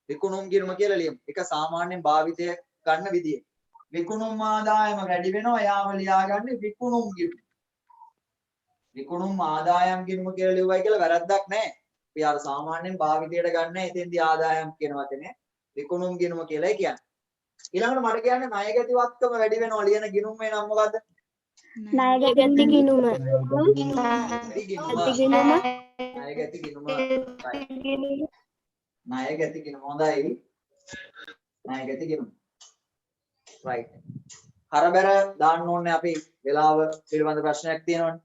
[SPEAKER 1] විකුණුම් ගිණුම කියලා ලියමු. ඒක සාමාන්‍යයෙන් භාවිතය ගන්න විදිය. විකුණුම් ආදායම වැඩි වෙනවා. යාම ලියාගන්නේ විකුණුම් ගිණුම. විකුණුම් ආදායම් ගිණුම කියලා ලියුවයි කියලා වැරද්දක් නෑ. අපි අර සාමාන්‍යයෙන් භාවිතයට ගන්න එතෙන්දී ආදායම් කියන වචනේ විකුණුම් ගිණුම කියලා කියන්නේ. ඊළඟට මට කියන්නේ ණය ගැති වත්කම වැඩි වෙනවා ලියන ගිණුම් මේ නම මොකද්ද?
[SPEAKER 4] ණය ගැති ගිණුම.
[SPEAKER 1] ණය ගැති ගිණුම. ණය ගැති ගිණුම හොඳයි. ණය ගැති ගිණුම. right. හරබර දාන්න ඕනේ අපි වෙලාව පිළිබඳ ප්‍රශ්නයක් තියෙනවනේ.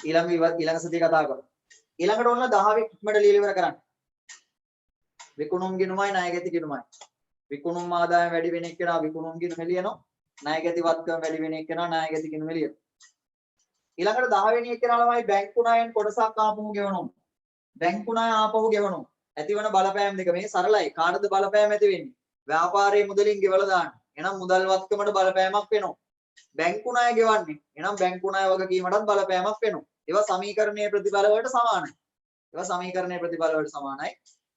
[SPEAKER 1] ඊළඟ සතියේ කතා කරමු. ඊළඟට ඔන්න 10 ඉක්මනට ලියලා ඉවර කරන්න. විකුණුම් ගිණුමයි ණය ගැති ගිණුමයි. විකුණුම් ආදායම වැඩි වෙන එක්කෙනා විකුණුම් ගිණුම ලියනවා. ණය ගැති වත්කම වැඩි වෙන එක්කෙනා ණය ගැති ගිණුම ලියනවා. ඊළඟට 10 වෙනි එක්කෙනා ළමයි බැංකු ණයෙන් කොටසක් ආපහු ගෙවනවා. බැංකු ණය ආපහු ගෙවනවා. ඇතිවන බලපෑම් දෙක මේ සරලයි. කාටද බලපෑම් ඇති වෙන්නේ? ව්‍යාපාරයේ මුදලින් ගෙවලා දාන්න. එහෙනම් මුදල් වත්කමට බලපෑමක් වෙනවා. බැංකු ණය ගෙවන්නේ. එහෙනම් බැංකු ණය වගකීමටත් බලපෑමක් වෙනවා. ඒවා සමීකරණයේ ප්‍රතිඵල වලට සමානයි. ඒවා සමීකරණයේ ප්‍රතිඵල වලට සමානයි.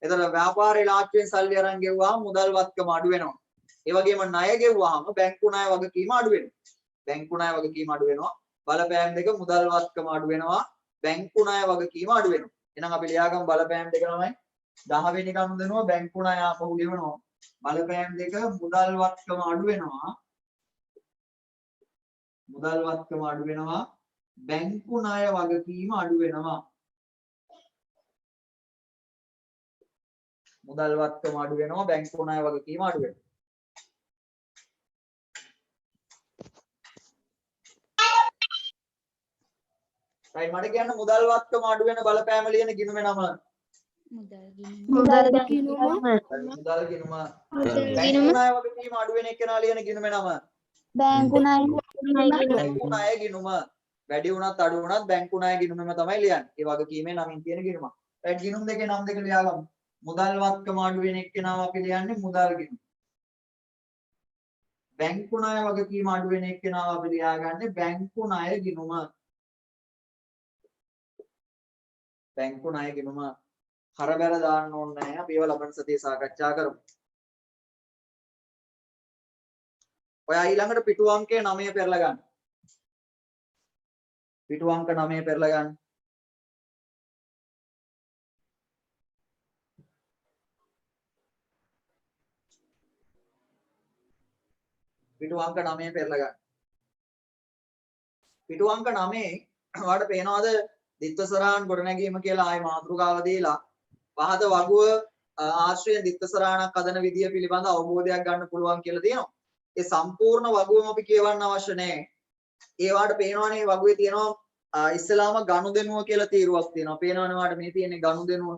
[SPEAKER 1] එතකොට ව්‍යාපාරේ ලාච්චුවෙන් සල්ලි අරන් ගෙවුවාම මුදල් වත්කම අඩු වෙනවා. ඒ වගේම ණය ගෙවුවාම බැංකු ණය වගකීම අඩු වෙනවා. බැංකු ණය වගකීම අඩු වෙනවා. බලපෑම් දෙක මුදල් වත්කම අඩු වෙනවා. බැංකු ණය වගකීම අඩු වෙනවා. එහෙනම් අපි ලියාගමු බලපෑම් දෙක තමයි 10 වෙනි ගනුදෙනුව බැංකු ණය ආපහු ගෙවනවා. බලපෑම් දෙක මුදල් වත්කම අඩු වෙනවා. මුදල් වත්කම අඩු වෙනවා. බැංකු ණය වගකීම අඩු වෙනවා. මුදල් වත්කම අඩු වෙනවා. බැංකු ණය වගකීම අඩු වෙනවා. right මට කියන්න මුදල් වත්කම අඩු වෙන බලපෑම ලියන ගිණුමේ නම
[SPEAKER 4] මුදල් ගිණුම
[SPEAKER 1] මුදල් ගිණුම බැංකු ණය වගකීම අඩු වෙන එකනා ලියන ගිණුමේ නම
[SPEAKER 5] බැංකු ණය
[SPEAKER 1] බැංකු ණය ගිණුම වැඩි වුණත් අඩු වුණත් බැංකු ණය ගිණුමම තමයි ලියන්නේ. ඒ වගකීමේ නමින් තියෙන ගිණුම. right ගිණුම් දෙකේ නම් දෙක ලියාගමු. මුදල් වත්කම අඩු වෙන එක්කෙනාව අපි ලියන්නේ මුදල් ගිණුම. බැංකු ණය වගකීම අඩු වෙන එක්කෙනාව අපි ලියාගන්නේ බැංකු ණය ගිණුම. බැංකු ණය ගිණුම හරබැර දාන්න ඕනේ නැහැ. අපි ඒවා ලබන සතියේ සාකච්ඡා කරමු. ඔයා ඊළඟට පිටු අංකය 9 පෙරලා ගන්න. පිටු අංක 9 පෙරලා ගන්න. පිටු අංක 9 පෙරලා ගන්න. පිටු අංක 9 ඔයාලට පේනවද දිත්වසරාන් ගොඩනැගීම කියලා ආයේ මාතෘකාව දීලා පහත වගුව ආශ්‍රයෙන් දිත්වසරාණක් හදන විදිය පිළිබඳ අවබෝධයක් ගන්න පුළුවන් කියලා තියෙනවා. ඒ සම්පූර්ණ වගුවම අපි කියවන්න අවශ්‍ය නැහැ. ඒ වාට පේනවනේ වගුවේ තියෙනවා ඉස්ලාම ගනුදෙනුව කියලා තීරුවක් තියෙනවා. පේනවනේ වාට මේ තියෙන්නේ ගනුදෙනුව.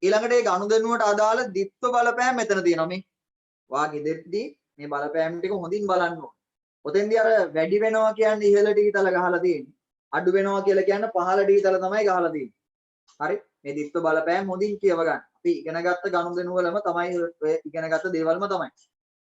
[SPEAKER 1] ඊළඟට ඒ ගනුදෙනුවට අදාළ දිත්ව බලපෑම් මෙතන තියෙනවා. මේ වාගේ දෙද්දී මේ බලපෑම් ටික හොඳින් බලන්න ඕන. ඔතෙන්දී අර වැඩි වෙනවා කියන්නේ ඉහළ ඩීතල ගහලා තියෙන්නේ. අඩු වෙනවා කියලා කියන්නේ පහළ ඩීතල තමයි ගහලා තියෙන්නේ. හරි? මේ දිත්ව බලපෑම් හොඳින් කියව ගන්න. අපි ඉගෙනගත්ත ගනුදෙනු වලම තමයි ඔය ඉගෙනගත්ත දේවල්ම තමයි.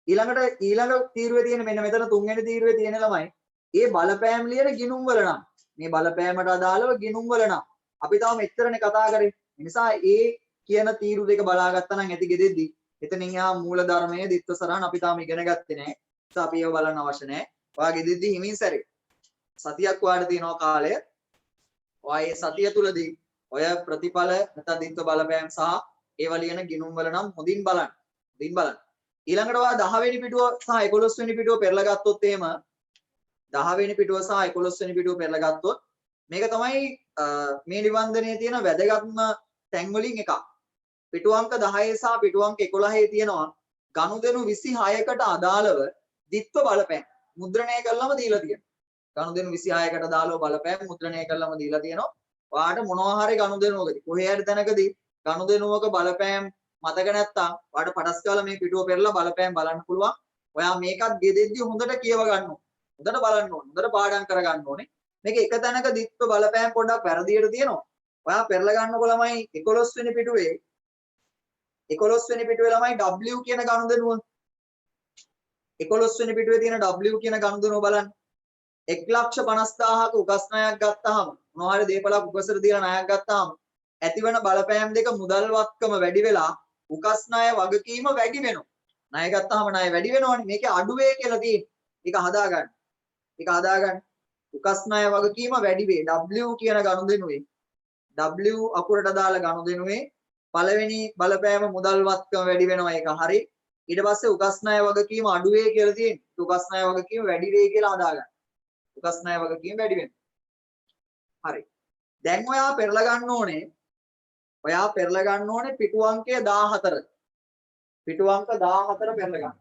[SPEAKER 1] ඊළඟට ඊළඟ තීරුවේ තියෙන මෙන්න මෙතන තුන්වෙනි තීරුවේ තියෙන ළමයි ඒ බලපෑම් ලියන ගිණුම් වල නම් මේ බලපෑමට අදාළව ගිණුම් වල නම් අපි තාම මෙච්චරනේ කතා කරේ. ඒ නිසා ඒ කියන තීරු දෙක බලාගත්තා නම් ඇති ගෙදෙද්දි එතනින් යා මූල ධර්මයේ දිත්වසරහන් අපි තාම ඉගෙන ගත්තේ නැහැ. ඒ නිසා අපි ඒව බලන්න අවශ්‍ය නැහැ. ඔයා ගෙදෙද්දි හිමින් සැරේ සතියක් වාඩි තියෙනවා කාලය. ඔයා ඒ සතිය තුලදී ඔය ප්‍රතිඵල නැත්නම් දිත්ව බලපෑම් සහ ඒව ලියන ගිණුම් වල නම් හොඳින් බලන්න. හොඳින් බලන්න. ඊළඟට ඔයා 10 වෙනි පිටුව සහ 11 වෙනි පිටුව පෙරලා ගත්තොත් එහෙම 10 වෙනි පිටුව සහ 11 වෙනි පිටුව පෙරලා ගත්තොත් මේක තමයි මේ නිබන්ධනයේ තියෙන වැදගත්ම තැන් වලින් එකක්. පිටු අංක 10 සහ පිටු අංක 11 තියෙනවා ගනුදෙනු 26කට අදාළව දිත්ව බලපෑම් මුද්‍රණය කරලම දීලා තියෙනවා. ගනුදෙනු 26කට අදාළව බලපෑම් මුද්‍රණය කරලම දීලා තියෙනවා. ඔයාට මොනවා හරි ගනුදෙනුවකදී කොහේ හරි තැනකදී ගනුදෙනුවක බලපෑම් මතක නැත්තම් ඔයාට පටස් කාලා මේ පිටුව පෙරලා බලපෑම් බලන්න පුළුවන්. ඔයා මේකත් ගෙදෙද්දි හොඳට කියව ගන්න ඕනේ. හොඳට බලන්න ඕනේ. හොඳට පාඩම් කර ගන්න ඕනේ. මේක එක තැනක දිත්ව බලපෑම් පොඩ්ඩක් වැරදියට තියෙනවා. ඔයා පෙරලා ගන්නකො ළමයි 11 වෙනි පිටුවේ 11 වෙනි පිටුවේ ළමයි W කියන ගනුදෙනුව 11 වෙනි පිටුවේ තියෙන W කියන ගනුදෙනුව බලන්න. 1,50,000ක උකස් ණයක් ගත්තාම මොනවා හරි දේපලක් උකසට දීලා ණයක් ගත්තාම ඇතිවන බලපෑම් දෙක මුදල් වත්කම වැඩි වෙලා උකස් ණය වගකීම වැඩි වෙනවා. ණය ගත්තාම ණය වැඩි වෙනවනේ. මේකේ අඩු වේ කියලා තියෙන්නේ. ඒක හදාගන්න. ඒක හදාගන්න. උකස් ණය වගකීම වැඩි වේ. W කියන ගනුදෙනුවේ W අකුරට දාලා ගනුදෙනුවේ පළවෙනි බලපෑම මුදල් වත්කම වැඩි වෙනවා. ඒක හරි. ඊට පස්සේ උකස් ණය වගකීම අඩු වේ කියලා තියෙන්නේ. උකස් ණය වගකීම වැඩි වේ කියලා හදාගන්න. උකස් ණය වගකීම වැඩි වෙනවා. හරි. දැන් ඔයා පෙරලා ගන්න ඕනේ. ඔයා පෙරලා ගන්න ඕනේ පිටු අංකය 14. පිටු අංක 14 පෙරලා ගන්න.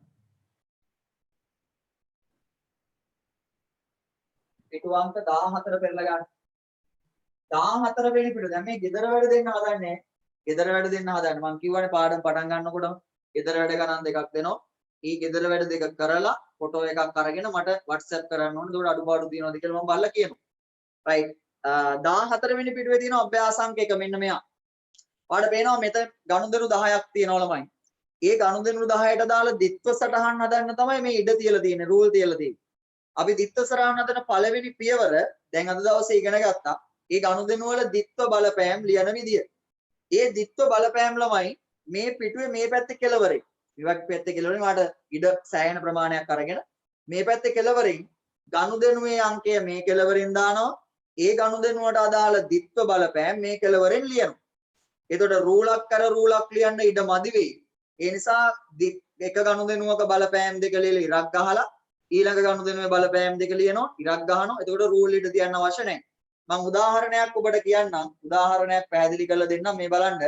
[SPEAKER 1] පිටු අංක 14 පෙරලා ගන්න. 14 වෙනි පිටුව. දැන් මේ ගෙදර වැඩ දෙන්න හදන්නේ. ගෙදර වැඩ දෙන්න හදන්නේ. මම කියවනේ පාඩම් පටන් ගන්නකොටම ගෙදර වැඩ ගණන් දෙකක් දෙනවා. ඊ ගෙදර වැඩ දෙක කරලා ෆොටෝ එකක් අරගෙන මට WhatsApp කරන්න ඕනේ. ඒකට අඩුපාඩු තියෙනවද කියලා මම බලලා කියනවා. right 14 වෙනි පිටුවේ තියෙන අභ්‍යාස අංක එක මෙන්න මෙයා. ඔයාලට පේනවා මෙතන ගනුදෙනු 10ක් තියෙනවා ළමයි. ඒ ගනුදෙනු 10ට දාලා ditth සටහන් හදන්න තමයි මේ ඉඩ තියලා තියෙන්නේ රූල් තියලා තියෙන්නේ. අපි ditth සටහන් හදන පළවෙනි පියවර දැන් අද දවසේ ඉගෙන ගත්තා. ඒ ගනුදෙනු වල ditth බලපෑම් ලියන විදිය. ඒ ditth බලපෑම් ළමයි මේ පිටුවේ මේ පැත්තේ කෙළවරේ. විවක් පැත්තේ කෙළවරේ මාට ඉඩ සෑහෙන ප්‍රමාණයක් අරගෙන මේ පැත්තේ කෙළවරින් ගනුදෙනුවේ අංකය මේ කෙළවරින් දානවා. ඒ ගනුදෙනුවට අදාළ ditth බලපෑම් මේ කෙළවරෙන් ලියනවා. එතකොට රූලක් කර රූලක් ලියන්න ඉඩ මදි වෙයි. ඒ නිසා එක ගනුදෙනුවක බලපෑම් දෙක ලියලා ඉරක් ගහලා ඊළඟ ගනුදෙනුවේ බලපෑම් දෙක ලියනවා ඉරක් ගහනවා. එතකොට රූල් ඉද තියන්න අවශ්‍ය නැහැ. මම උදාහරණයක් ඔබට කියන්නම්. උදාහරණයක් පැහැදිලි කරලා දෙන්නම් මේ බලන්න.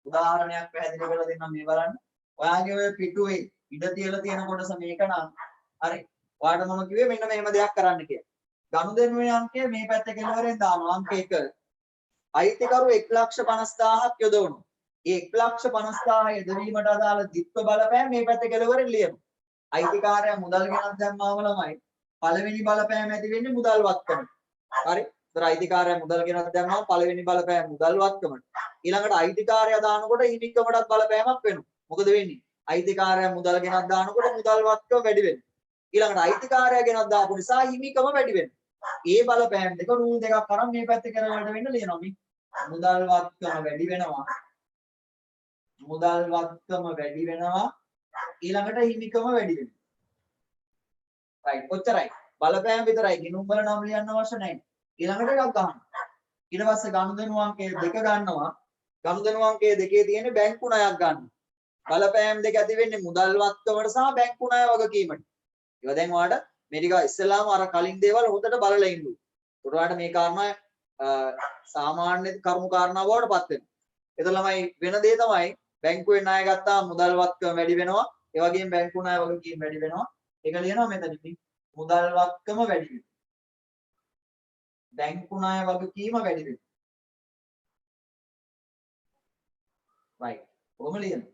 [SPEAKER 1] උදාහරණයක් පැහැදිලි කරලා දෙන්නම් මේ බලන්න. ඔයාගේ ඔය පිටුවේ ඉඩ තියලා තියෙන කොටස මේක නම් හරි. ඔයාලට මම කිව්වේ මෙන්න මෙහෙම දෙයක් කරන්න කියලා. ගනුදෙනුවේ අංකය මේ පැත්තේ කෙළවරෙන් දානවා අංක 1. අයිතිකරු 1,50,000ක් යොදවනවා. ඒ 1,50,000 යොදවීමට අදාළ ditth බලපෑම මේ පැත්තේ කෙළවරෙන් ලියනවා. අයිතිකාරයා මුදල් ගෙනත් දැම්මාම ළමයි පළවෙනි බලපෑම ඇති වෙන්නේ මුදල් වත්කමට. හරි. ඒතර අයිතිකාරයා මුදල් ගෙනත් දැම්මාම පළවෙනි බලපෑම මුදල් වත්කමට. ඊළඟට අයිතිකාරයා දානකොට හිමිකමටත් බලපෑමක් වෙනවා. මොකද වෙන්නේ? අයිතිකාරයා මුදල් ගෙනත් දානකොට මුදල් වත්කම වැඩි වෙනවා. ඊළඟට අයිතිකාරයා ගෙනත් දාපු නිසා හිමිකම වැඩි වෙනවා. ඒ බලපෑම් දෙක රූල් දෙකක් අරන් මේ පැත්තේ කරවලට වෙන්න ලියනවා. මේ මුදල් වත්කම වැඩි වෙනවා. මුදල් වත්කම වැඩි වෙනවා. ඊළඟට හිමිකම වැඩි වෙනවා. රයිට් ඔච්චරයි. බලපෑම් විතරයි. ගිණුම් වල නම් ලියන්න අවශ්‍ය නැහැ. ඊළඟට එකක් ගන්නවා. ඊට පස්සේ ගනුදෙනු අංකය 2 ගන්නවා. ගනුදෙනු අංකය 2 තියෙන බැංකු ණයක් ගන්නවා. බලපෑම් දෙක ඇති වෙන්නේ මුදල් වත්කමට සහ බැංකු ණය වගකීමට. ඒවා දැන් ඔයාලට මේ ටික ඉස්සෙල්ලාම අර කලින් දේවල් හොඳට බලලා ඉන්න ඕනේ. ඒකට ඔයාලට මේ කාරණා සාමාන්‍ය කරුණු කාරණා බවට පත් වෙනවා. ඒතර ළමයි වෙන දේ තමයි බැංකුවේ ණය ගත්තාම මුදල් වත්කම වැඩි වෙනවා. ඒ වගේම බැංකු ණය වගකීම් වැඩි වෙනවා. ඒක ලියනවා මෙතනදී. මුදල් වත්කම වැඩි වෙනවා. බැංකු ණය වගකීම වැඩි වෙනවා. right. කොහොම ලියන්නේ?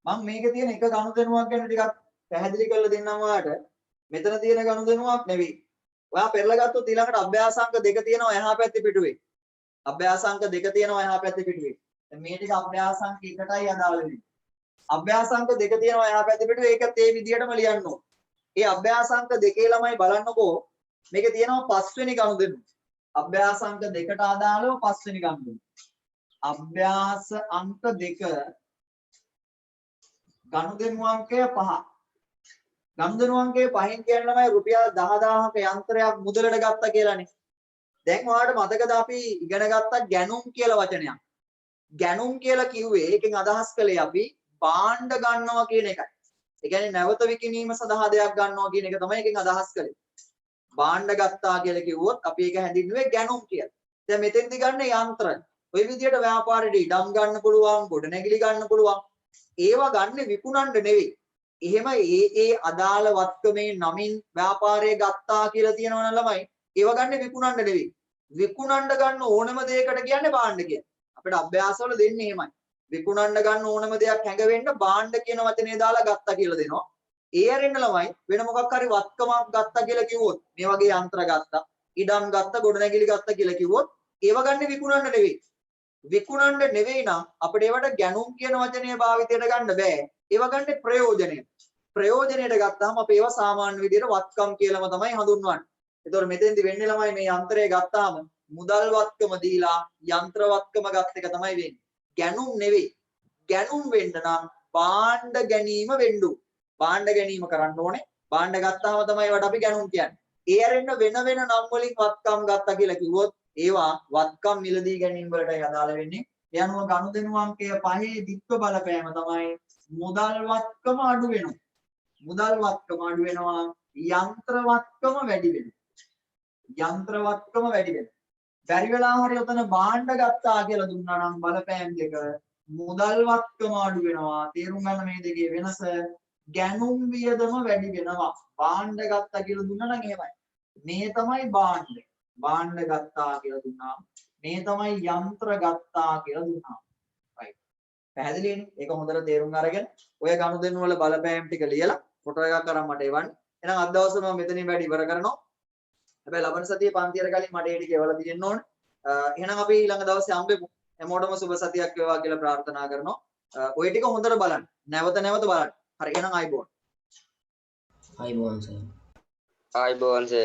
[SPEAKER 1] මම මේකේ තියෙන එක ගනුදෙනුවක් ගැන ටිකක් පැහැදිලි කරලා දෙන්නම් ඔයාලට. මෙතන තියෙන ගනුදෙනුවක් නෙවෙයි. ඔයා පෙරලා ගත්තොත් ඊළඟට අභ්‍යාසාංක 2 තියෙනවා එහා පැත්තේ පිටුවේ. අභ්‍යාසාංක 2 තියෙනවා එහා පැත්තේ පිටුවේ. දැන් මේ ටික අභ්‍යාසාංක 1ටයි අදාළ වෙන්නේ. අභ්‍යාසාංක 2 තියෙනවා එහා පැත්තේ පිටුවේ. ඒකත් ඒ විදිහටම ලියන්න ඕන. ඒ අභ්‍යාසාංක 2 ළමයි බලන්නකෝ. මේකේ තියෙනවා 5 වෙනි ගනුදෙනුව. අභ්‍යාසාංක 2ට අදාළව 5 වෙනි ගනුදෙනුව. අභ්‍යාස අංක 2 ගනුදෙනු අංකය 5. ගනුදෙනු අංකය 5න් කියන්නේ ළමයි රුපියල් 10000ක යන්ත්‍රයක් මුදලට ගත්තා කියලානේ. දැන් ඔයාලට මතකද අපි ඉගෙන ගත්තා ගැනුම් කියලා වචනයක්. ගැනුම් කියලා කිව්වේ ඒකෙන් අදහස් කළේ අපි භාණ්ඩ ගන්නවා කියන එකයි. ඒ කියන්නේ නැවත විකිණීම සඳහා දෙයක් ගන්නවා කියන එක තමයි ඒකෙන් අදහස් කළේ. භාණ්ඩ ගත්තා කියලා කිව්වොත් අපි ඒක හැඳින්වුවේ ගැනුම් කියලා. දැන් මෙතෙන්දි ගන්න යන්ත්‍ර. ওই විදිහට ව්‍යාපාරෙට ඉඩම් ගන්න පුළුවන්, ගොඩනැගිලි ගන්න පුළුවන්. ඒවා ගන්න විකුණන්න නෙවෙයි. එහෙම ඒ අදාළ වත්කමේ නමින් ව්‍යාපාරය ගත්තා කියලා තියෙනවනම් ළමයි ඒව ගන්න විකුණන්න නෙවෙයි. විකුණන්න ගන්න ඕනම දෙයකට කියන්නේ භාණ්ඩ කියලා. අපිට අභ්‍යාසවල දෙන්නේ එහෙමයි. විකුණන්න ගන්න ඕනම දෙයක් හැඟවෙන්න භාණ්ඩ කියන වචනේ දාලා ගත්තා කියලා දෙනවා. ඒ ඇරෙන්න ළමයි වෙන මොකක් හරි වත්කමක් ගත්තා කියලා කිව්වොත් මේ වගේ යන්ත්‍ර ගත්තා, ඉඩම් ගත්තා, ගොඩනැගිලි ගත්තා කියලා කිව්වොත් ඒව ගන්න විකුණන්න නෙවෙයි. විකුණන්න නෙවෙයි නම් අපිට ඒවට ගැනුම් කියන වචනය භාවිතයට ගන්න බෑ. ඒව ගන්න ප්‍රයෝජනය. ප්‍රයෝජනයට ගත්තාම අපි ඒවා සාමාන්‍ය විදිහට වත්කම් කියලාම තමයි හඳුන්වන්නේ. ඒතකොට මෙතෙන්දි වෙන්නේ ළමයි මේ යන්ත්‍රය ගත්තාම මුදල් වත්කම දීලා යන්ත්‍ර වත්කම ගත් එක තමයි වෙන්නේ. ගැනුම් නෙවෙයි. ගැනුම් වෙන්න නම් භාණ්ඩ ගැනීම වෙන්න ඕනේ. භාණ්ඩ ගැනීම කරන්න ඕනේ. භාණ්ඩ ගත්තාම තමයි ඒවට අපි ගැනුම් කියන්නේ. ඒ ඇරෙන්න වෙන වෙන නම් වලින් වත්කම් ගත්තා කියලා කිව්වොත් ඒවා වත්කම් මිලදී ගැනීම වලටයි අදාළ වෙන්නේ. ඒ අනුව ගනුදෙනු අංකය 5 ditth බලපෑම තමයි මුදල් වත්කම අඩු වෙනවා. මුදල් වත්කම අඩු වෙනවා, යන්ත්‍ර වත්කම වැඩි වෙනවා. යන්ත්‍ර වත්කම වැඩි වෙනවා. බැරි වෙලා හරි උතන භාණ්ඩ ගත්තා කියලා දුන්නා නම් බලපෑම් දෙක මුදල් වත්කම අඩු වෙනවා. තේරුම් ගන්න මේ දෙකේ වෙනස. ගැනුම් වියදම වැඩි වෙනවා. භාණ්ඩ ගත්තා කියලා දුන්නා නම් එහෙමයි. මේ තමයි භාණ්ඩ. භාණ්ඩ ගත්තා කියලා දුන්නා. මේ තමයි යන්ත්‍ර ගත්තා කියලා දුන්නා. right. පැහැදිලිනේ? ඒක හොඳට තේරුම් අරගෙන ඔය ගනුදෙනු වල බලපෑම් ටික ලියලා ෆොටෝ එකක් අරන් මට එවන්න. එහෙනම් අද දවසේ මම මෙතනින් වැඩි ඉවර කරනවා. හැබැයි ලබන සතියේ පන්තියට කලින් මට ඒ ටික එවලා තියෙන්න ඕනේ. එහෙනම් අපි ඊළඟ දවසේ හම්බෙමු. හැමෝටම සුබ සතියක් වේවා කියලා ප්‍රාර්ථනා කරනවා. ඔය ටික හොඳට බලන්න. නැවත නැවත බලන්න. හරි එහෙනම් ආයිබෝන්.
[SPEAKER 6] ආයිබෝන් සර්.
[SPEAKER 7] ආයිබෝන් සර්.